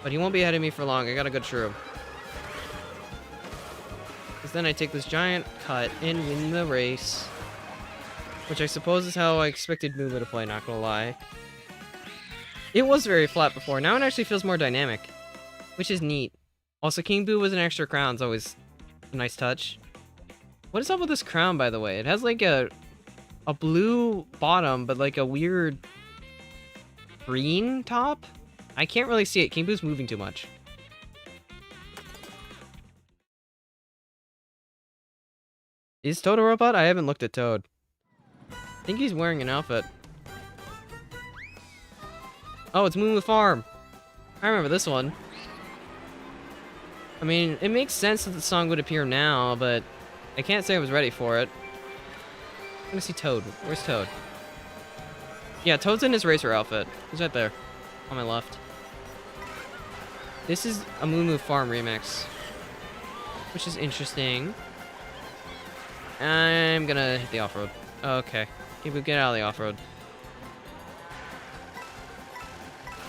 But he won't be ahead of me for long. I got a good shroom. Because then I take this giant cut and win the race. Which I suppose is how I expected Moo Moo to play, not gonna lie. It was very flat before. Now it actually feels more dynamic, which is neat. Also, King Boo with an extra crown is always a nice touch. What is up with this crown, by the way? It has like a blue bottom, but like a weird green top? I can't really see it. King Boo's moving too much. Is Toad a robot? I haven't looked at Toad. I think he's wearing an outfit. Oh, it's Moo Moo Farm. I remember this one. I mean, it makes sense that the song would appear now, but I can't say I was ready for it. I'm gonna see Toad. Where's Toad? Yeah, Toad's in his racer outfit. He's right there, on my left. This is a Moo Moo Farm remix, which is interesting. I'm gonna hit the off-road. Okay. Get out of the off-road.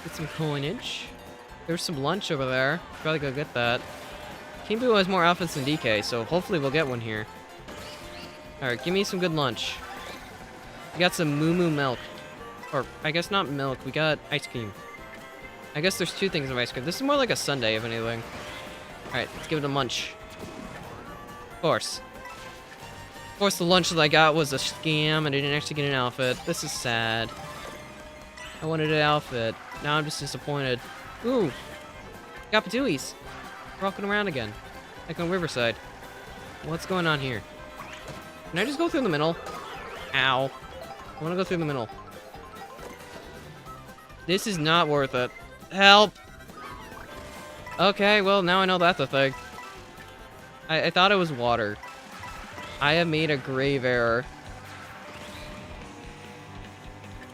Get some coinage. There's some lunch over there. Probably go get that. King Boo has more outfits than DK, so hopefully we'll get one here. Alright, give me some good lunch. We got some Moo Moo milk. Or, I guess not milk, we got ice cream. I guess there's two things of ice cream. This is more like a sundae, if anything. Alright, let's give it a munch. Of course. Of course, the lunch that I got was a scam, and I didn't actually get an outfit. This is sad. I wanted an outfit. Now I'm just disappointed. Ooh! Got Patooies! Rocking around again. Like on Riverside. What's going on here? Can I just go through the middle? Ow. I want to go through the middle. This is not worth it. Help! Okay, well, now I know that's a thing. I thought it was water. I have made a grave error.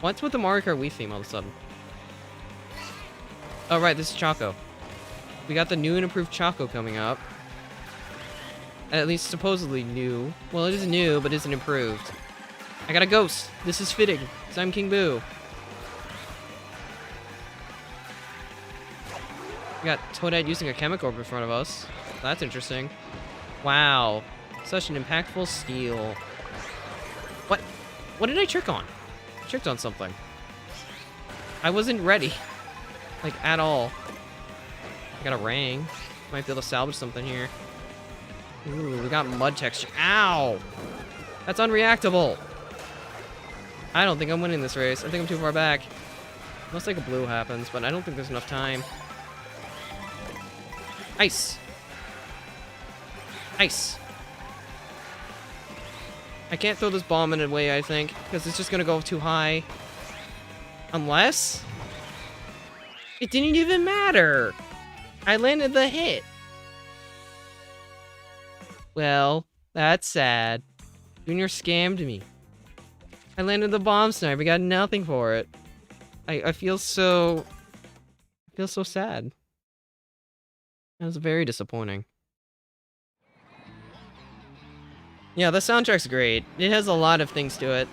What's with the Mario Kart Wii theme all of a sudden? Oh, right, this is Choco. We got the new and improved Choco coming up. At least supposedly new. Well, it is new, but isn't improved. I got a ghost. This is fitting, because I'm King Boo. We got Toadette using a chemical in front of us. That's interesting. Wow. Such an impactful steal. What? What did I trick on? I tricked on something. I wasn't ready. Like, at all. I got a ring. Might be able to salvage something here. Ooh, we got mud texture. Ow! That's unreactable. I don't think I'm winning this race. I think I'm too far back. Unless like a blue happens, but I don't think there's enough time. Ice! Ice! I can't throw this bomb in a way, I think, because it's just gonna go too high. Unless... it didn't even matter! I landed the hit! Well, that's sad. Junior scammed me. I landed the bomb sniper, got nothing for it. I feel so... I feel so sad. That was very disappointing. Yeah, the soundtrack's great. It has a lot of things to it.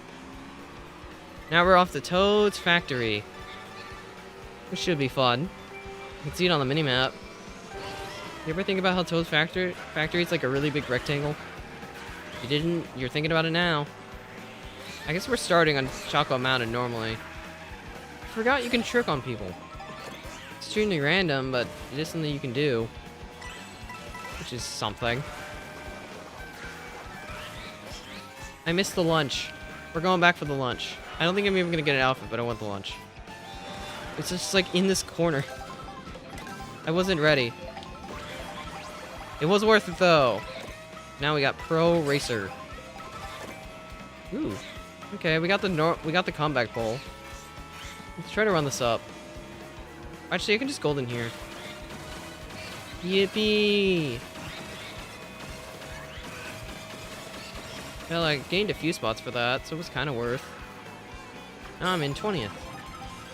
Now we're off to Toad's Factory. Which should be fun. You can see it on the minimap. You ever think about how Toad's Factory is like a really big rectangle? If you didn't, you're thinking about it now. I guess we're starting on Choco Mountain normally. I forgot you can trick on people. It's extremely random, but it is something you can do. Which is something. I missed the lunch. We're going back for the lunch. I don't think I'm even gonna get an outfit, but I want the lunch. It's just like in this corner. I wasn't ready. It was worth it though. Now we got Pro Racer. Ooh. Okay, we got the comeback pole. Let's try to run this up. Actually, I can just gold in here. Yippee! Well, I gained a few spots for that, so it was kind of worth. Now I'm in 20th.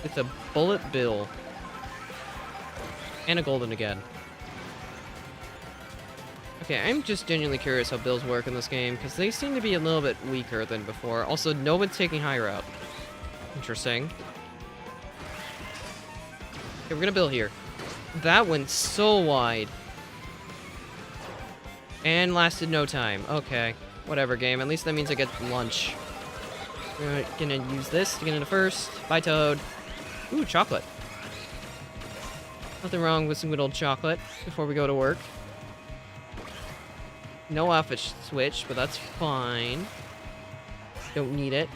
It's a bullet bill. And a golden again. Okay, I'm just genuinely curious how bills work in this game, because they seem to be a little bit weaker than before. Also, no one's taking high route. Interesting. Okay, we're gonna bill here. That went so wide. And lasted no time. Okay. Whatever, game. At least that means I get lunch. We're gonna use this to get into first. Bye, Toad. Ooh, chocolate. Nothing wrong with some good old chocolate before we go to work. No outfit switch, but that's fine. Don't need it.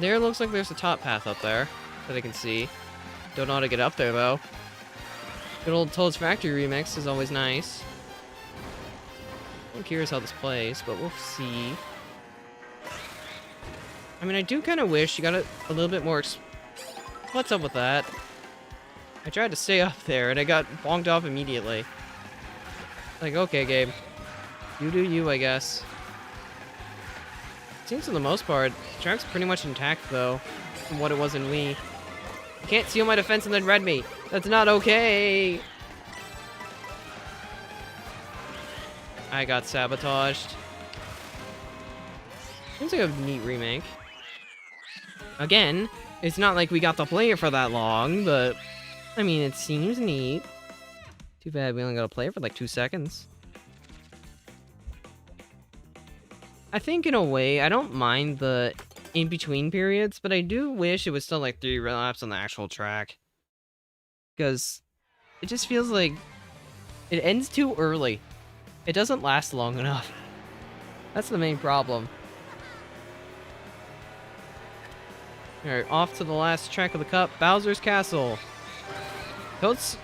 There looks like there's a top path up there that I can see. Don't know how to get up there, though. Good old Toad's Factory remix is always nice. I'm curious how this plays, but we'll see. I mean, I do kind of wish you got a little bit more... What's up with that? I tried to stay up there, and I got bonked off immediately. Like, okay, Gabe. You do you, I guess. Seems for the most part, the track's pretty much intact, though, from what it was in Wii. You can't steal my defense and then red me. That's not okay. I got sabotaged. Seems like a neat remake. Again, it's not like we got to play it for that long, but... I mean, it seems neat. Too bad we only got to play it for like 2 seconds. I think in a way, I don't mind the in-between periods, but I do wish it was still like 3 laps on the actual track. Because it just feels like it ends too early. It doesn't last long enough. That's the main problem. Alright, off to the last track of the cup, Bowser's Castle. Toad's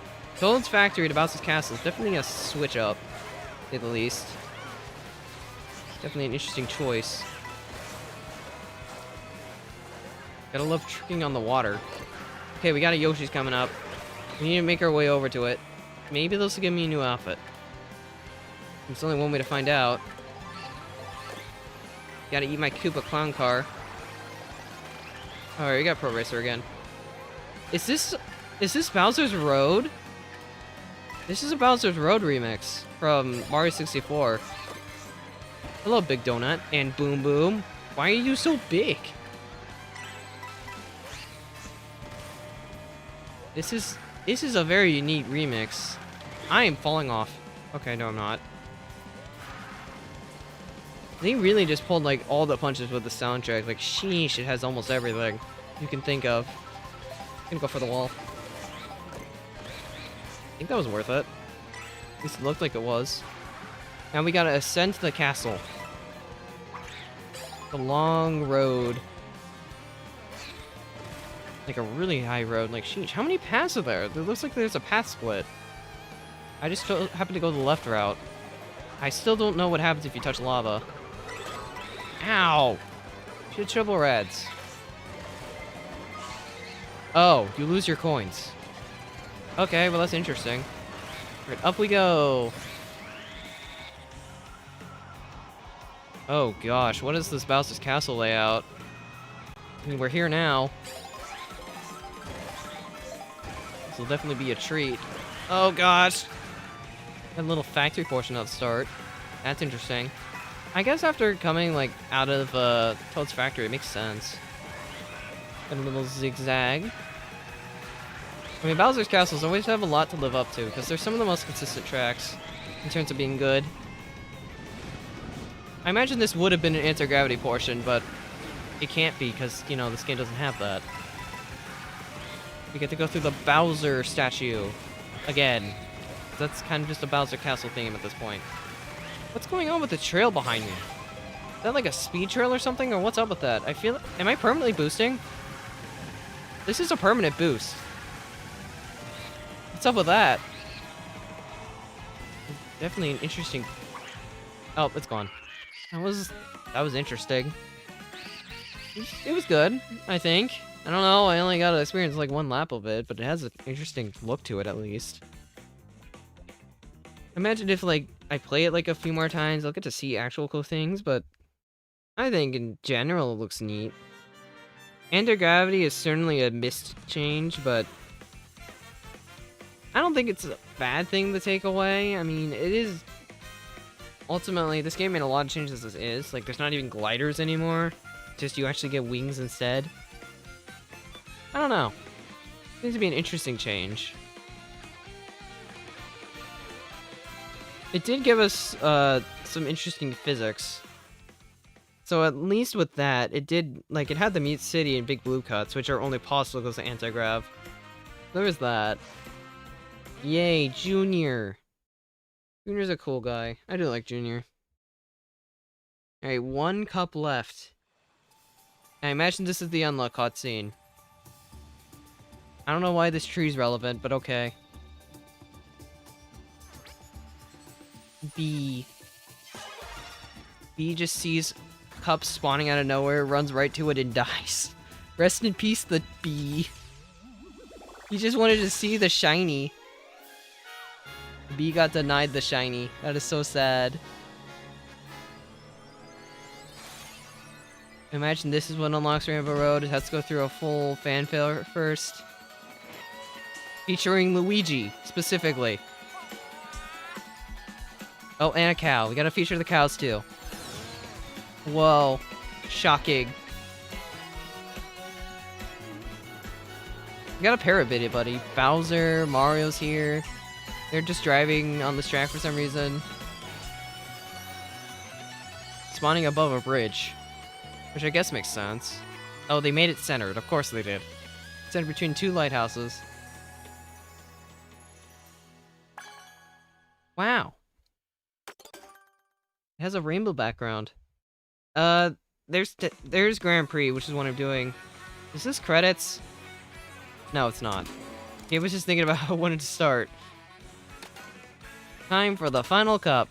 Factory to Bowser's Castle is definitely a switch up, to say the least. Definitely an interesting choice. Gotta love tricking on the water. Okay, we got a Yoshi's coming up. We need to make our way over to it. Maybe this will give me a new outfit. There's only one way to find out. Gotta eat my Koopa Clown car. Alright, we got Pro Racer again. Is this Bowser's Road? This is a Bowser's Road remix from Mario 64. Hello, Big Donut and Boom Boom. Why are you so big? This is a very neat remix. I am falling off. Okay, no, I'm not. They really just pulled like all the punches with the soundtrack. Like, sheesh, it has almost everything you can think of. I'm gonna go for the wall. I think that was worth it. At least it looked like it was. Now we gotta ascend to the castle. The long road. Like a really high road. Like, sheesh, how many paths are there? It looks like there's a path split. I just happened to go the left route. I still don't know what happens if you touch lava. Ow! Shit shovel reds. Oh, you lose your coins. Okay, well that's interesting. Right, up we go. Oh gosh, what is this Bowser's Castle layout? I mean, we're here now. This will definitely be a treat. Oh gosh! That little factory portion at the start. That's interesting. I guess after coming like out of Toad's Factory, it makes sense. Got a little zigzag. I mean, Bowser's Castles always have a lot to live up to, because they're some of the most consistent tracks in terms of being good. I imagine this would have been an anti-gravity portion, but it can't be, because, you know, this game doesn't have that. We get to go through the Bowser statue again. That's kind of just a Bowser Castle theme at this point. What's going on with the trail behind me? Is that like a speed trail or something, or what's up with that? I feel... Am I permanently boosting? This is a permanent boost. What's up with that? Definitely an interesting... Oh, it's gone. That was interesting. It was good, I think. I don't know, I only got to experience like 1 lap of it, but it has an interesting look to it at least. Imagine if like I play it like a few more times, I'll get to see actual cool things, but I think in general it looks neat. Anti-gravity is certainly a missed change, but I don't think it's a bad thing to take away. I mean, it is... Ultimately, this game made a lot of changes as is. Like, there's not even gliders anymore. Just you actually get wings instead. I don't know. Seems to be an interesting change. It did give us some interesting physics. So at least with that, it did, like, it had the Mute City and Big Blue cuts, which are only possible because of anti-grav. There was that. Yay, Junior. Junior's a cool guy. I do like Junior. Alright, 1 cup left. I imagine this is the unlock cutscene. I don't know why this tree's relevant, but okay. B. B just sees cups spawning out of nowhere, runs right to it, and dies. Rest in peace, the bee. He just wanted to see the shiny. B got denied the shiny. That is so sad. Imagine this is what unlocks Rainbow Road. It has to go through a full fanfare first. Featuring Luigi, specifically. Oh, and a cow. We gotta feature the cows, too. Whoa. Shocking. We got a parrot buddy. Bowser, Mario's here. They're just driving on this track for some reason. Spawning above a bridge. Which I guess makes sense. Oh, they made it centered. Of course they did. Centered between 2 lighthouses. Wow. It has a rainbow background. There's Grand Prix, which is what I'm doing. Is this credits? No, it's not. I was just thinking about how I wanted to start. Time for the final cup.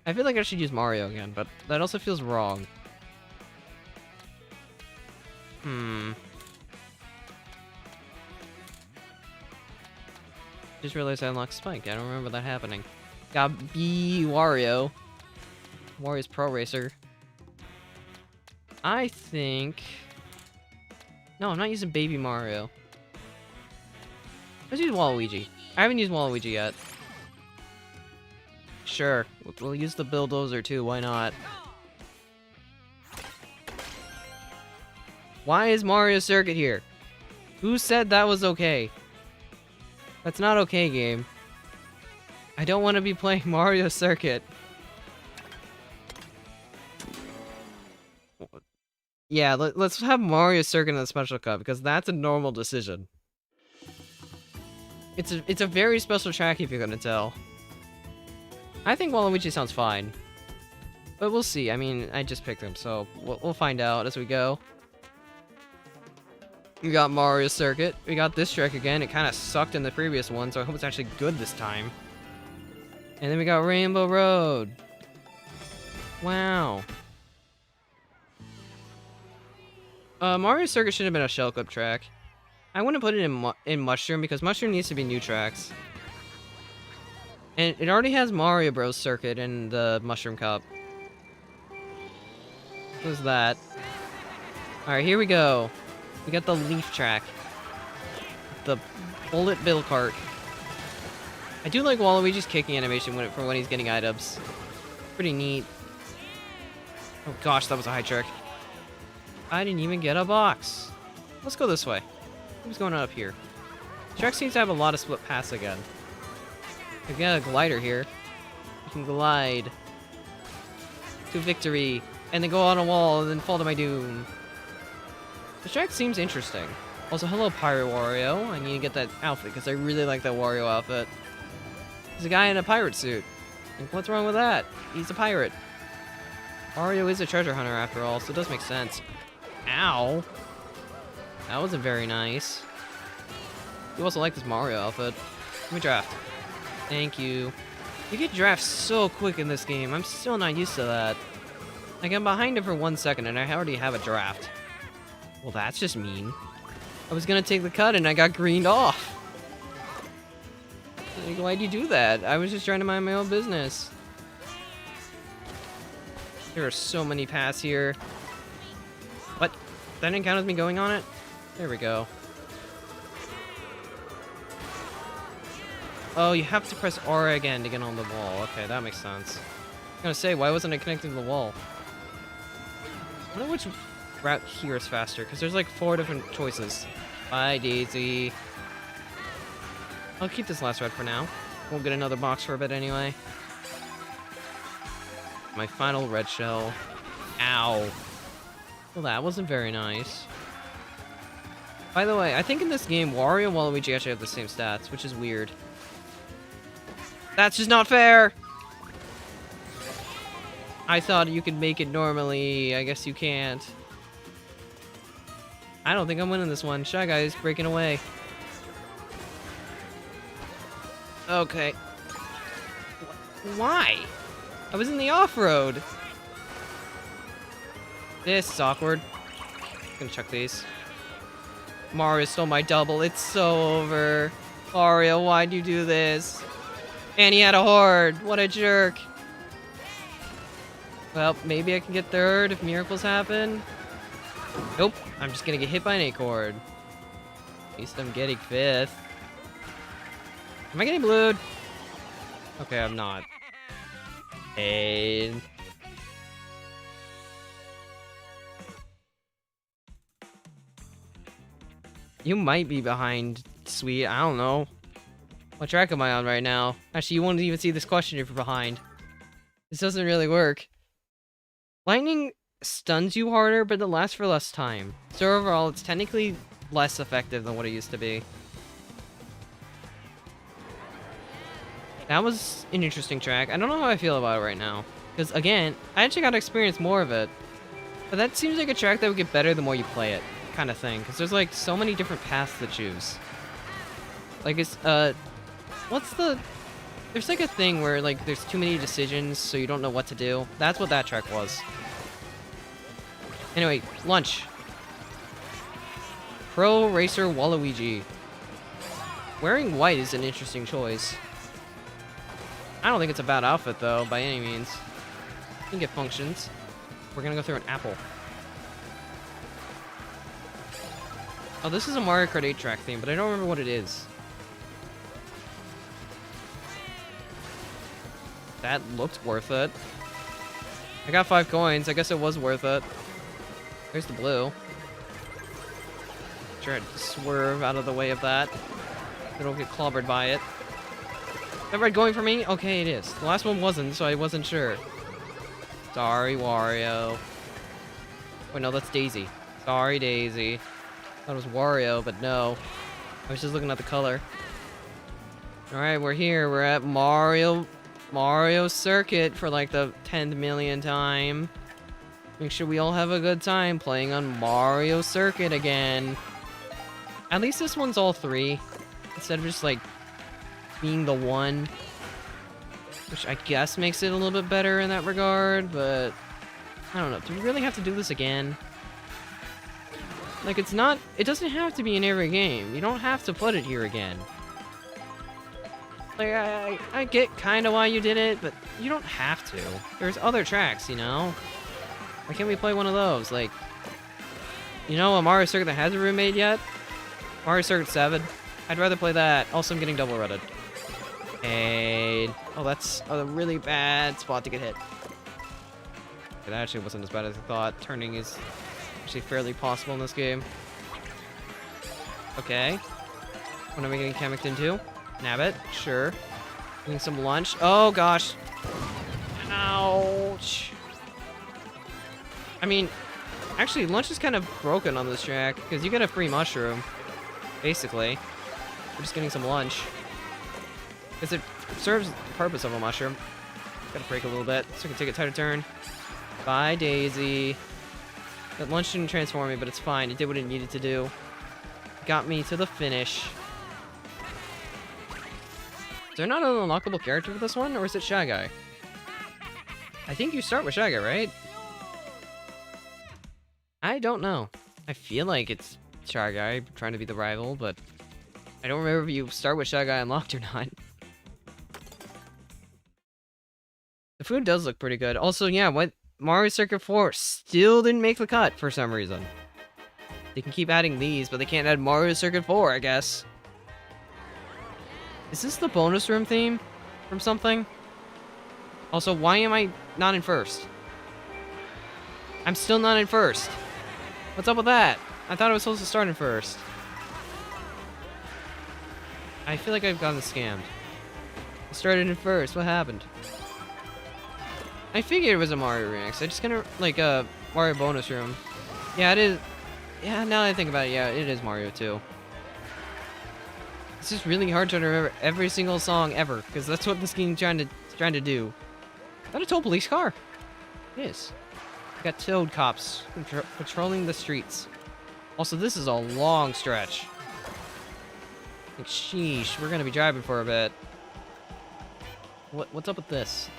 I feel like I should use Mario again, but that also feels wrong. Just realized I unlocked Spike. I don't remember that happening. Got B Wario. Wario's Pro Racer. I think... No, I'm not using Baby Mario. Let's use Waluigi. I haven't used Waluigi yet. Sure, we'll use the bulldozer too, why not? Why is Mario Circuit here? Who said that was okay? That's not okay, game. I don't want to be playing Mario Circuit. Yeah, let's have Mario Circuit in the Special Cup, because that's a normal decision. It's a very special track, if you're gonna tell. I think Waluigi sounds fine. But we'll see. I mean, I just picked him, so we'll find out as we go. We got Mario Circuit. We got this track again. It kind of sucked in the previous one, so I hope it's actually good this time. And then we got Rainbow Road. Wow. Mario Circuit should have been a shell clip track. I wouldn't put it in Mushroom, because Mushroom needs to be new tracks. And it already has Mario Bros. Circuit in the Mushroom Cup. What's that? Alright, here we go. We got the Leaf track. The Bullet Bill Cart. I do like Waluigi's kicking animation for when he's getting items. Pretty neat. Oh gosh, that was a high trick. I didn't even get a box. Let's go this way. Who's going up here? Track seems to have a lot of split paths again. I got a glider here. You can glide to victory, and then go on a wall, and then fall to my doom. The track seems interesting. Also, hello, Pirate Wario. I need to get that outfit, because I really like that Wario outfit. There's a guy in a pirate suit. Like, what's wrong with that? He's a pirate. Wario is a treasure hunter, after all, so it does make sense. Ow. That wasn't very nice. You also like this Mario outfit. Let me draft. Thank you. You get drafts so quick in this game. I'm still not used to that. Like, I'm behind it for 1 second, and I already have a draft. Well, that's just mean. I was gonna take the cut, and I got greened off. Like, why'd you do that? I was just trying to mind my own business. There are so many paths here. What? That didn't count as me going on it? There we go. Oh, you have to press R again to get on the wall. Okay, that makes sense. I was gonna say, why wasn't it connected to the wall? I wonder which route here is faster, because there's like 4 different choices. Bye, Daisy. I'll keep this last route for now. Won't get another box for a bit anyway. My final red shell. Ow. Well, that wasn't very nice. By the way, I think in this game, Wario and Waluigi actually have the same stats, which is weird. That's just not fair! I thought you could make it normally. I guess you can't. I don't think I'm winning this one. Shy Guy's breaking away. Okay. Why? I was in the off-road. This is awkward. I'm gonna chuck these. Mario stole my double. It's so over. Mario, why'd you do this? And he had a horde. What a jerk. Well, maybe I can get third if miracles happen. Nope. I'm just gonna get hit by an acorn. At least I'm getting fifth. Am I getting blued? Okay, I'm not. Hey. You might be behind, sweet. I don't know. What track am I on right now? Actually, you won't even see this question if you're behind. This doesn't really work. Lightning stuns you harder, but it lasts for less time. So overall, it's technically less effective than what it used to be. That was an interesting track. I don't know how I feel about it right now. Because, again, I actually got to experience more of it. But that seems like a track that would get better the more you play it. Kind of thing. Because there's, like, so many different paths to choose. Like, it's, what's the... There's, like, a thing where, like, there's too many decisions, so you don't know what to do. That's what that track was. Anyway, lunch. Pro Racer Waluigi. Wearing white is an interesting choice. I don't think it's a bad outfit, though, by any means. I think it functions. We're gonna go through an apple. Oh, this is a Mario Kart 8 track theme, but I don't remember what it is. That looked worth it. I got 5 coins. I guess it was worth it. There's the blue. Try to swerve out of the way of that. I don't get clobbered by it. Is that red going for me? Okay, it is. The last one wasn't, so I wasn't sure. Sorry, Wario. Wait, no, that's Daisy. Sorry, Daisy. Thought it was Wario, but no. I was just looking at the color. Alright, we're here. We're at Mario Circuit for like the 10th million time. Make sure we all have a good time playing on Mario Circuit again. At least this one's all 3. Instead of just like being the one. Which I guess makes it a little bit better in that regard, but I don't know. Do we really have to do this again? Like, it doesn't have to be in every game. You don't have to put it here again. Like, I get kind of why you did it, but you don't have to. There's other tracks, you know? Why can't we play one of those? Like, you know a Mario Circuit that hasn't been made yet? Mario Circuit 7. I'd rather play that. Also, I'm getting double redded. And... oh, that's a really bad spot to get hit. It actually wasn't as bad as I thought. Turning is actually fairly possible in this game. Okay. What am I getting chemicked into? Nabbit, sure. Getting some lunch. Oh, gosh. Ouch. I mean, actually, lunch is kind of broken on this track, because you get a free mushroom, basically. We're just getting some lunch. Because it serves the purpose of a mushroom. Gotta break a little bit, so I can take a tighter turn. Bye, Daisy. That lunch didn't transform me, but it's fine. It did what it needed to do. Got me to the finish. Is there not an unlockable character for this one, or is it Shy Guy? I think you start with Shy Guy, right? I don't know. I feel like it's Shy Guy trying to be the rival, but I don't remember if you start with Shy Guy unlocked or not. The food does look pretty good. Also, yeah, what Mario Circuit 4 still didn't make the cut for some reason. They can keep adding these, but they can't add Mario Circuit 4, I guess. Is this the bonus room theme from something? Also, why am I not in first? I'm still not in first. What's up with that? I thought I was supposed to start in first. I feel like I've gotten scammed. I started in first. What happened? I figured it was a Mario remix. I just gonna like a Mario bonus room. Yeah, it is. Yeah, now that I think about it, yeah, it is Mario 2. It's just really hard to remember every single song ever, because that's what this game trying to do. Is that a tow police car? It is. We got Toad cops patrolling the streets. Also, this is a long stretch. Like, sheesh, we're gonna be driving for a bit. What's up with this?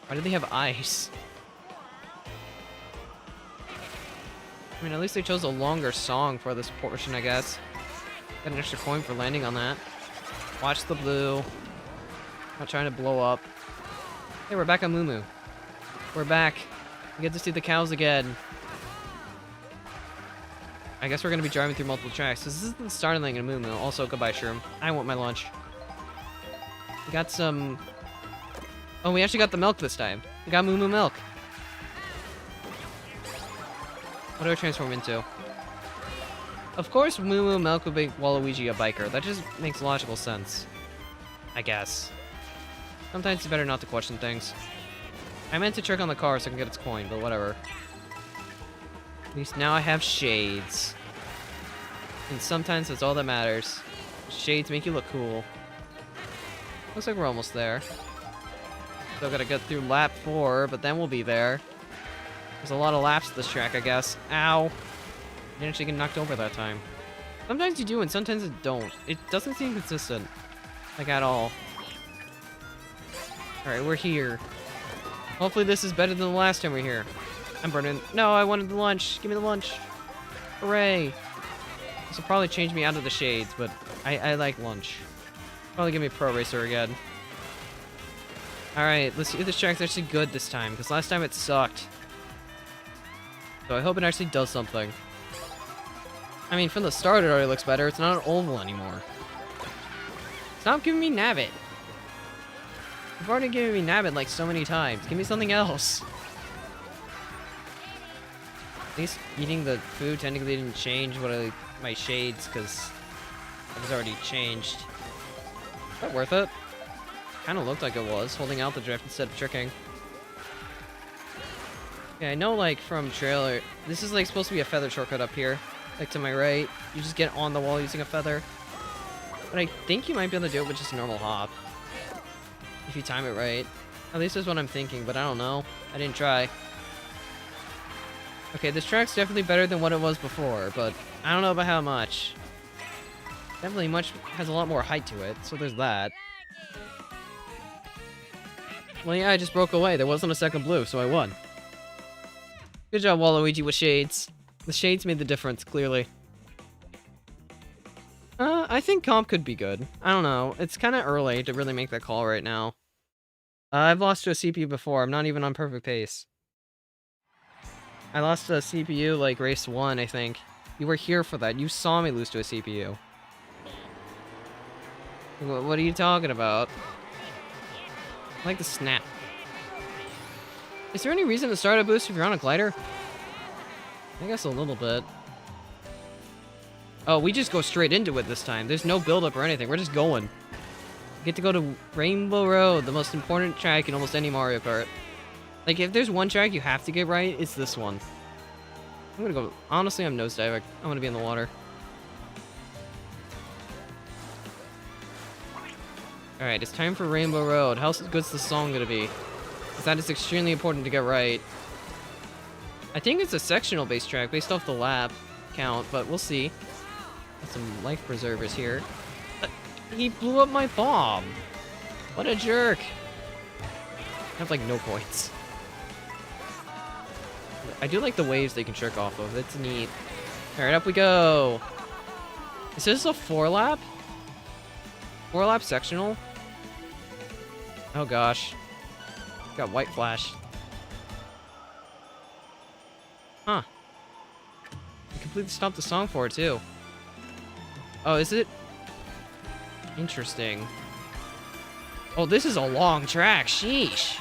Why do they have ice? I mean, at least they chose a longer song for this portion, I guess. Got an extra coin for landing on that. Watch the blue. Not trying to blow up. Hey, we're back on Moo Moo. We're back. We get to see the cows again. I guess we're gonna be driving through multiple tracks. This is the starting line in Moo Moo. Also, goodbye, Shroom. I want my lunch. We got some... Oh, we actually got the milk this time. We got Moo Moo milk. What do I transform into? Of course, Moo Moo milk would make Waluigi a biker. That just makes logical sense. I guess. Sometimes it's better not to question things. I meant to trick on the car so I can get its coin, but whatever. At least now I have shades. And sometimes that's all that matters. Shades make you look cool. Looks like we're almost there. Still gotta get through lap 4, but then we'll be there. There's a lot of laps to this track, I guess. Ow! I didn't actually get knocked over that time. Sometimes you do, and sometimes it don't. It doesn't seem consistent. Like, at all. Alright, we're here. Hopefully this is better than the last time we were here. I'm burning. No, I wanted the lunch. Give me the lunch. Hooray! This will probably change me out of the shades, but I like lunch. Probably give me Pro Racer again. Alright, let's see if this track's actually good this time, because last time it sucked. So I hope it actually does something. I mean, from the start it already looks better. It's not an oval anymore. Stop giving me Nabbit. You've already given me Nabbit like so many times. Give me something else. At least eating the food technically didn't change my shades, because it was already changed. Is that worth it? Kind of looked like it was, holding out the drift instead of tricking. Yeah, I know, like, from trailer, this is, like, supposed to be a feather shortcut up here. Like, to my right. You just get on the wall using a feather. But I think you might be able to do it with just a normal hop. If you time it right. At least that's what I'm thinking, but I don't know. I didn't try. Okay, this track's definitely better than what it was before, but I don't know about how much. Definitely has a lot more height to it, so there's that. Well, yeah, I just broke away. There wasn't a second blue, so I won. Good job, Waluigi, with shades. The shades made the difference, clearly. I think comp could be good. I don't know. It's kind of early to really make that call right now. I've lost to a CPU before. I'm not even on perfect pace. I lost to a CPU, like, race 1, I think. You were here for that. You saw me lose to a CPU. What are you talking about? I like the snap. Is there any reason to start a boost if you're on a glider? I guess a little bit. Oh, we just go straight into it this time. There's no build-up or anything. We're just going. We get to go to Rainbow Road, the most important track in almost any Mario Kart. Like, if there's one track you have to get right, it's this one. I'm gonna go... Honestly, I'm nosediving. I want to be in the water. Alright, it's time for Rainbow Road. How good's the song gonna be? Because that is extremely important to get right. I think it's a sectional-based track based off the lap count, but we'll see. Got some life preservers here. He blew up my bomb! What a jerk! I have, like, no points. I do like the waves they can trick off of. It's neat. Alright, up we go! Is this a 4-lap? 4-lap sectional? Oh gosh. Got white flash. Huh. I completely stopped the song for it, too. Oh, is it? Interesting. Oh, this is a long track. Sheesh.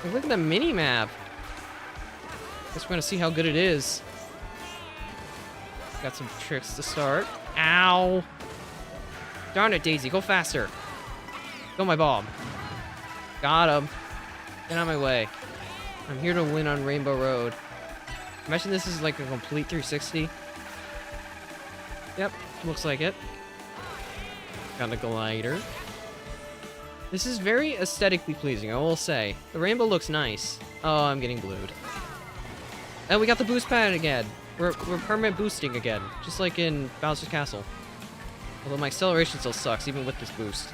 Like, look at the mini-map. Guess we're gonna see how good it is. Got some tricks to start. Ow! Darn it, Daisy. Go faster. Go, my bomb. Got him. Get out of my way. I'm here to win on Rainbow Road. Imagine this is like a complete 360. Yep, looks like it. Got a glider. This is very aesthetically pleasing, I will say. The rainbow looks nice. Oh, I'm getting glued. And we got the boost pad again. We're permanent boosting again, just like in Bowser's Castle. Although my acceleration still sucks, even with this boost.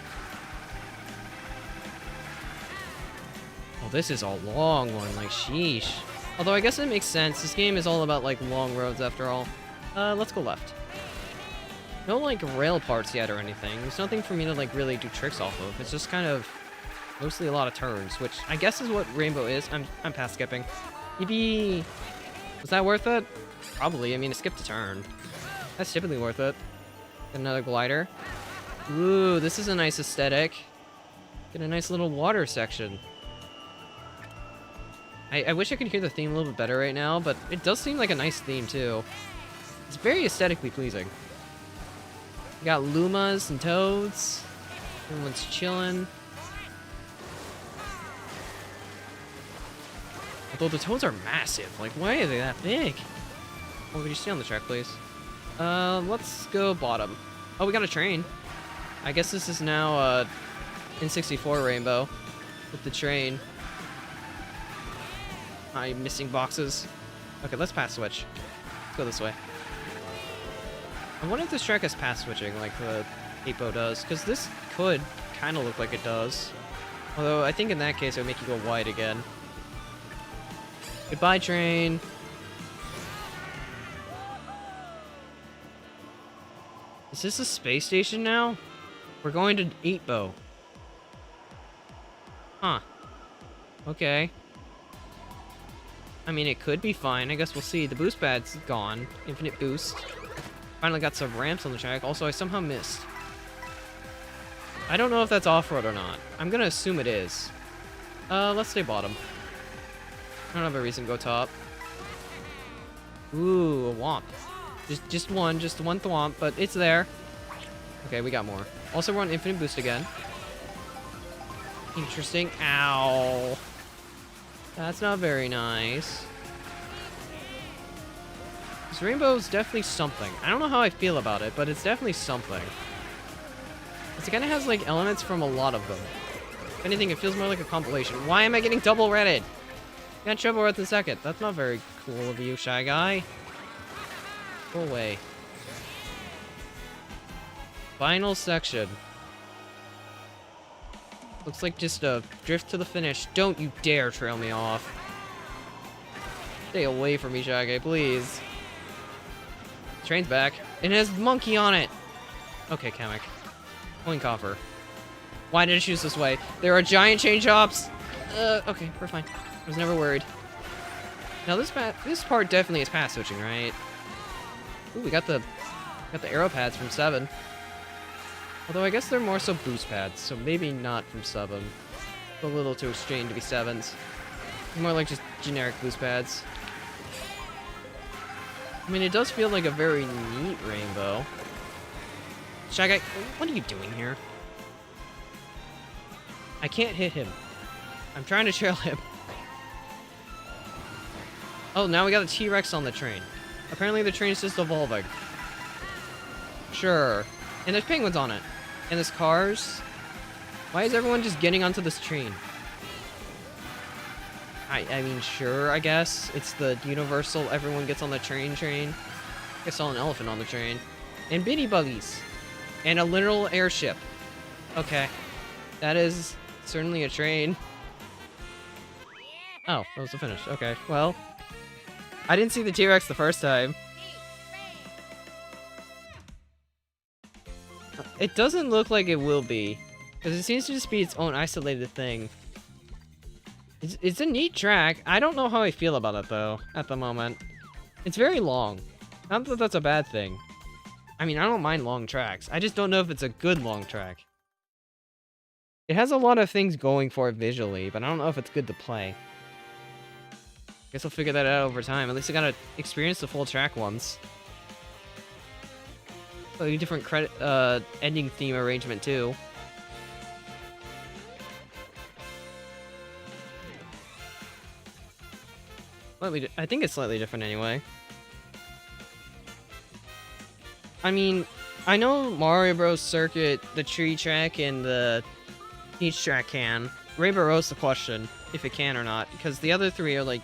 Oh, this is a long one, like sheesh. Although I guess it makes sense. This game is all about like long roads after all. Let's go left. No like rail parts yet or anything. There's nothing for me to like really do tricks off of. It's just kind of mostly a lot of turns, which I guess is what Rainbow is. I'm past skipping. Yippee! Was that worth it? Probably. I mean, I skipped a turn. That's typically worth it. Another glider. Ooh, this is a nice aesthetic. Get a nice little water section. I wish I could hear the theme a little bit better right now, but it does seem like a nice theme too. It's very aesthetically pleasing. We got Lumas and Toads. Everyone's chilling. Although the Toads are massive. Like, why are they that big? Oh, would you stay on the track, please? Let's go bottom. Oh, we got a train. I guess this is now, N64 Rainbow with the train. I'm missing boxes. Okay, let's pass switch. Let's go this way. I wonder if this track has pass switching like the 8-Bow does, because this could kind of look like it does. Although, I think in that case, it would make you go wide again. Goodbye, train. Is this a space station now? We're going to 8-Bow. Huh. Okay. I mean, it could be fine. I guess we'll see. The boost pad's gone. Infinite boost. Finally got some ramps on the track. Also, I somehow missed. I don't know if that's off-road or not. I'm gonna assume it is. Let's stay bottom. I don't have a reason to go top. Ooh, a womp. Just one thwomp, but it's there. Okay, we got more. Also, we're on infinite boost again. Interesting. Ow. That's not very nice. This rainbow's definitely something. I don't know how I feel about it, but it's definitely something. It kind of has, like, elements from a lot of them. If anything, it feels more like a compilation. Why am I getting double redded? Got triple red in a second. That's not very cool of you, Shy Guy. Go away. Final section. Looks like just a drift to the finish. Don't you dare trail me off. Stay away from me, Shy Guy, please. Train's back. It has Monkey on it. Okay, Kamek. Coin coffer. Why did I choose this way? There are giant chain shops. Okay, we're fine. I was never worried. Now this part definitely is pass switching, right? Ooh, we got the arrow pads from 7. Although I guess they're more so boost pads, so maybe not from 7. A little too extreme to be 7s. More like just generic boost pads. I mean, it does feel like a very neat rainbow. Shy Guy, what are you doing here? I can't hit him. I'm trying to trail him. Oh, now we got a T-Rex on the train. Apparently the train is just evolving. Sure. And there's penguins on it. And there's cars. Why is everyone just getting onto this train? I mean, sure, I guess. It's the universal everyone gets on the train. I saw an elephant on the train. And bitty buggies. And a literal airship. Okay. That is certainly a train. Oh, that was the finish. Okay, well. I didn't see the T-Rex the first time. It doesn't look like it will be. Because it seems to just be its own isolated thing. It's a neat track. I don't know how I feel about it, though, at the moment. It's very long. Not that that's a bad thing. I mean, I don't mind long tracks. I just don't know if it's a good long track. It has a lot of things going for it visually, but I don't know if it's good to play. Guess I'll figure that out over time. At least I gotta experience the full track once. A different ending theme arrangement, too. I think it's slightly different anyway. I mean, I know Mario Bros. Circuit, the tree track, and the peach track can. Rainbow Road's the question, if it can or not, because the other three are, like,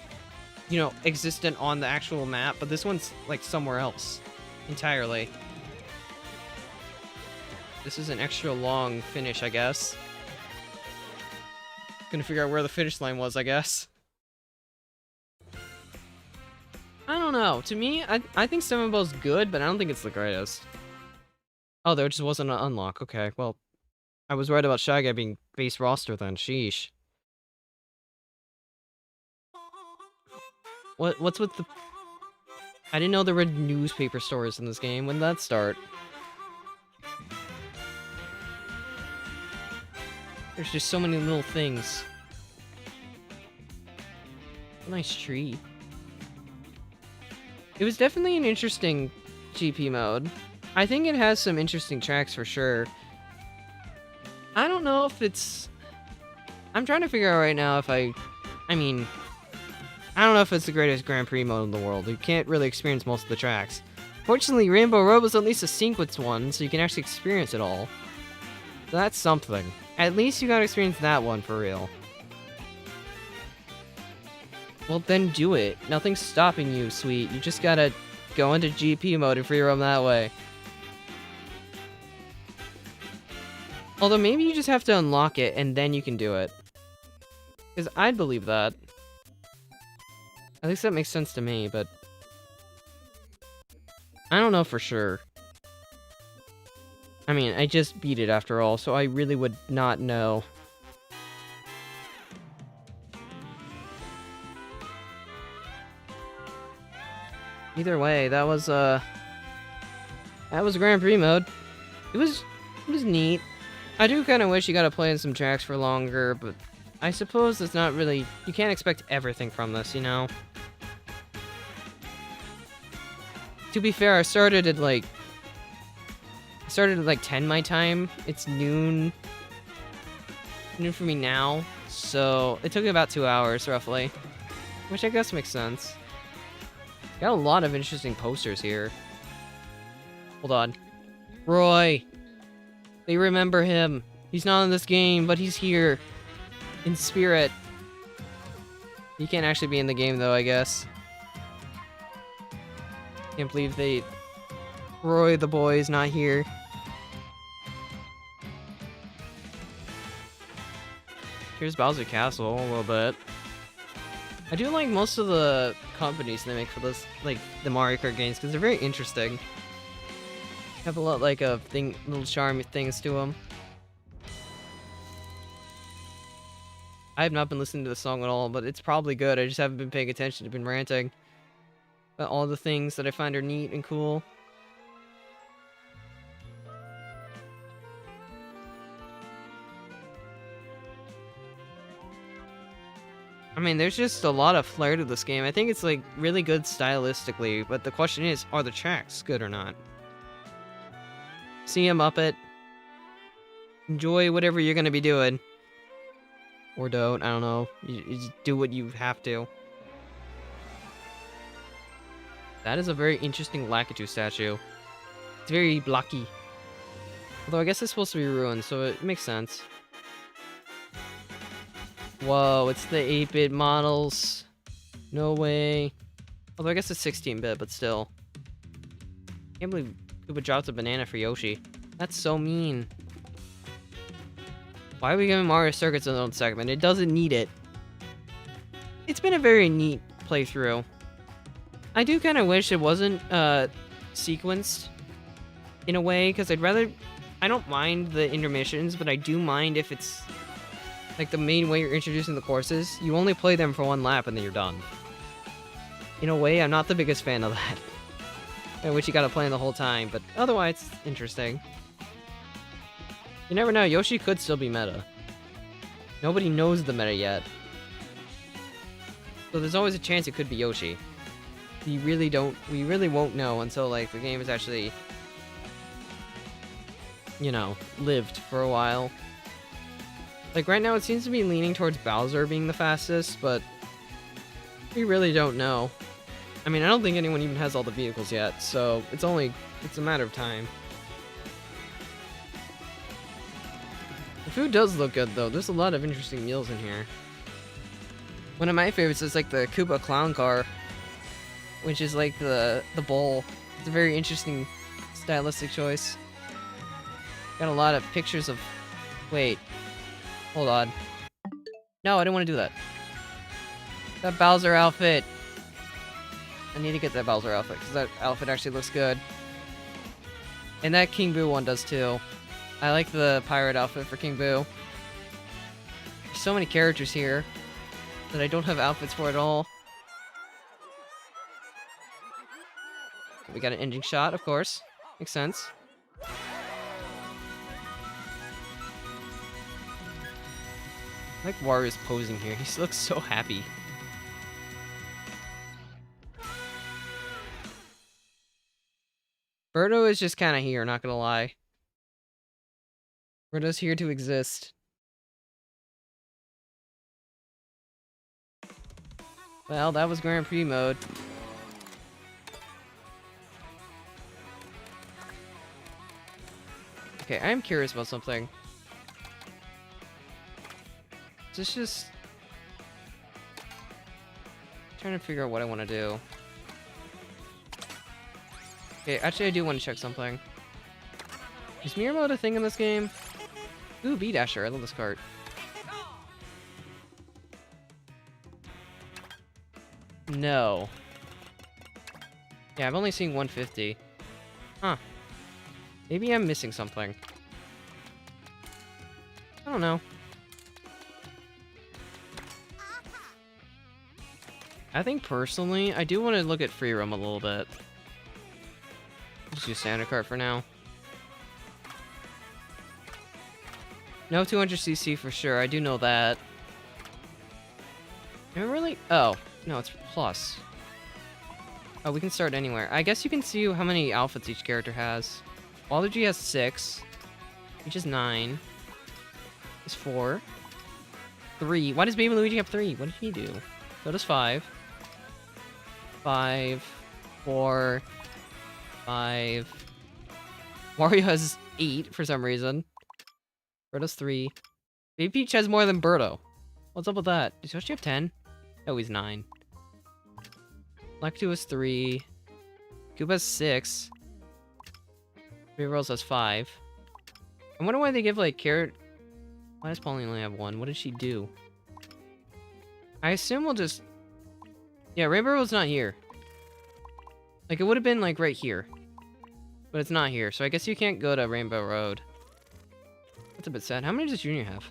you know, existent on the actual map, but this one's, like, somewhere else entirely. This is an extra long finish, I guess. Gonna figure out where the finish line was, I guess. I don't know. To me, I think Seven Bow's good, but I don't think it's the greatest. Oh, there just wasn't an unlock. Okay, well, I was right about Shy Guy being base roster then. Sheesh. What's with the... I didn't know there were newspaper stories in this game. When did that start? There's just so many little things. A nice tree. It was definitely an interesting GP mode. I think it has some interesting tracks for sure. I don't know if it's... I'm trying to figure out right now if I mean, I don't know if it's the greatest Grand Prix mode in the world. You can't really experience most of the tracks. Fortunately, Rainbow Road was at least a sequence one, so you can actually experience it all. So that's something. At least you got to experience that one for real. Well, then do it. Nothing's stopping you, sweet. You just gotta go into GP mode and free roam that way. Although maybe you just have to unlock it and then you can do it. Because I'd believe that. At least that makes sense to me, but... I don't know for sure. I mean, I just beat it after all, so I really would not know. Either way, that was Grand Prix mode. It was neat. I do kind of wish you got to play in some tracks for longer, but I suppose it's not really... You can't expect everything from this, you know? To be fair, I started at like 10 my time. It's noon for me now, so it took me about 2 hours, roughly. Which I guess makes sense. Got a lot of interesting posters here. Hold on. Roy! They remember him. He's not in this game, but he's here. In spirit. He can't actually be in the game, though, I guess. Can't believe Roy the boy is not here. Here's Bowser Castle, a little bit. I do like most of the companies they make for this, like, the Mario Kart games, because they're very interesting. Have a lot, like, of little charmy things to them. I have not been listening to the song at all, but it's probably good. I just haven't been paying attention. I've been ranting about all the things that I find are neat and cool. I mean, there's just a lot of flair to this game. I think it's, like, really good stylistically, but the question is, are the tracks good or not? See ya, Muppet. Enjoy whatever you're gonna be doing. Or don't, I don't know. You just do what you have to. That is a very interesting Lakitu statue. It's very blocky. Although I guess it's supposed to be ruined, so it makes sense. Whoa, it's the 8-bit models. No way. Although I guess it's 16-bit, but still. Can't believe Koopa dropped a banana for Yoshi. That's so mean. Why are we giving Mario Circuits its own segment? It doesn't need it. It's been a very neat playthrough. I do kind of wish it wasn't sequenced in a way, because I don't mind the intermissions, but I do mind if it's like the main way you're introducing the courses. You only play them for one lap and then you're done. In a way, I'm not the biggest fan of that. In which you gotta play the whole time, but otherwise, it's interesting. You never know, Yoshi could still be meta. Nobody knows the meta yet. So there's always a chance it could be Yoshi. We really won't know until, like, the game is actually, you know, lived for a while. Like, right now it seems to be leaning towards Bowser being the fastest, but We really don't know. I mean, I don't think anyone even has all the vehicles yet, so it's a matter of time. The food does look good, though. There's a lot of interesting meals in here. One of my favorites is like the Koopa Clown Car, which is like the bowl. It's a very interesting stylistic choice. Got a lot of pictures of... Wait. Hold on. No, I didn't want to do that. That Bowser outfit. I need to get that Bowser outfit, because that outfit actually looks good. And that King Boo one does too. I like the pirate outfit for King Boo. There's so many characters here that I don't have outfits for at all. We got an ending shot, of course. Makes sense. I like Wario's posing here. He looks so happy. Birdo is just kind of here, not gonna lie. Birdo's here to exist. Well, that was Grand Prix mode. Okay, I'm curious about something. Is this just... trying to figure out what I want to do. Okay, actually I do want to check something. Is mirror mode a thing in this game? Ooh, B-Dasher, I love this cart. No. Yeah, I've only seen 150. Huh. Maybe I'm missing something. I don't know. I think personally, I do want to look at free roam a little bit. Just use standard cart for now. No 200cc for sure, I do know that. Am I really? Oh, no, it's plus. Oh, we can start anywhere. I guess you can see how many outfits each character has. Waluigi has 6. Peach is 9. Is 4. 3. Why does Baby Luigi have 3? What did he do? So does 5. 5. 4. 5. Mario has 8 for some reason. Birdo's 3. Baby Peach has more than Birdo. What's up with that? Does Yoshi have 10? No, he's 9. Black 2 is 3. Koopa has 6. Baby Rose has 5. I wonder why they give, like, carrot... Why does Pauline only have 1? What did she do? I assume we'll just... Yeah, Rainbow Road's not here. Like, it would have been, like, right here. But it's not here, so I guess you can't go to Rainbow Road. That's a bit sad. How many does Junior have?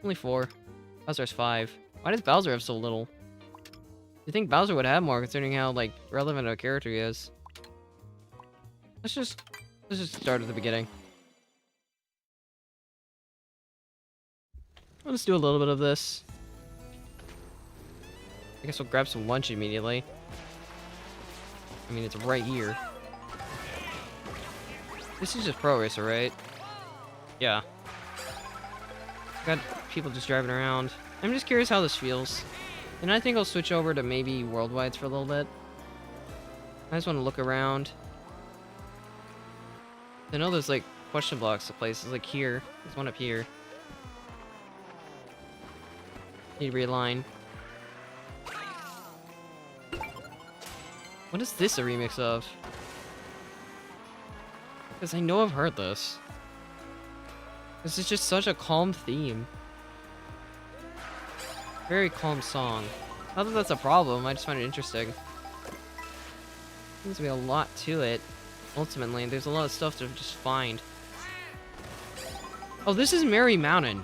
Only 4. Bowser has 5. Why does Bowser have so little? You think Bowser would have more, considering how, like, relevant a character he is. Let's just start at the beginning. I'll just do a little bit of this. I guess we'll grab some lunch immediately. I mean, it's right here. This is just Pro Racer, right? Yeah. Got people just driving around. I'm just curious how this feels. And I think I'll switch over to maybe Worldwides for a little bit. I just want to look around. I know there's like question blocks of places like here. There's one up here. Need to realign. What is this a remix of? Because I know I've heard this. This is just such a calm theme. Very calm song. Not that that's a problem, I just find it interesting. Seems to be a lot to it, ultimately. There's a lot of stuff to just find. Oh, this is Merry Mountain.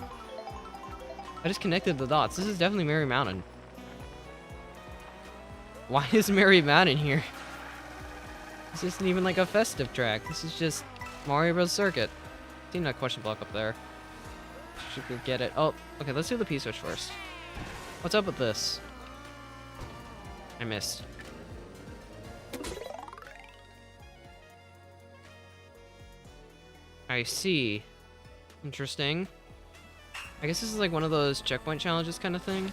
I just connected the dots. This is definitely Merry Mountain. Why is Merry Mountain here? This isn't even like a festive track. This is just Mario Bros. Circuit. Seen that question block up there. Should go get it. Oh, okay, let's do the P-switch first. What's up with this? I missed. I see. Interesting. I guess this is like one of those checkpoint challenges kind of thing.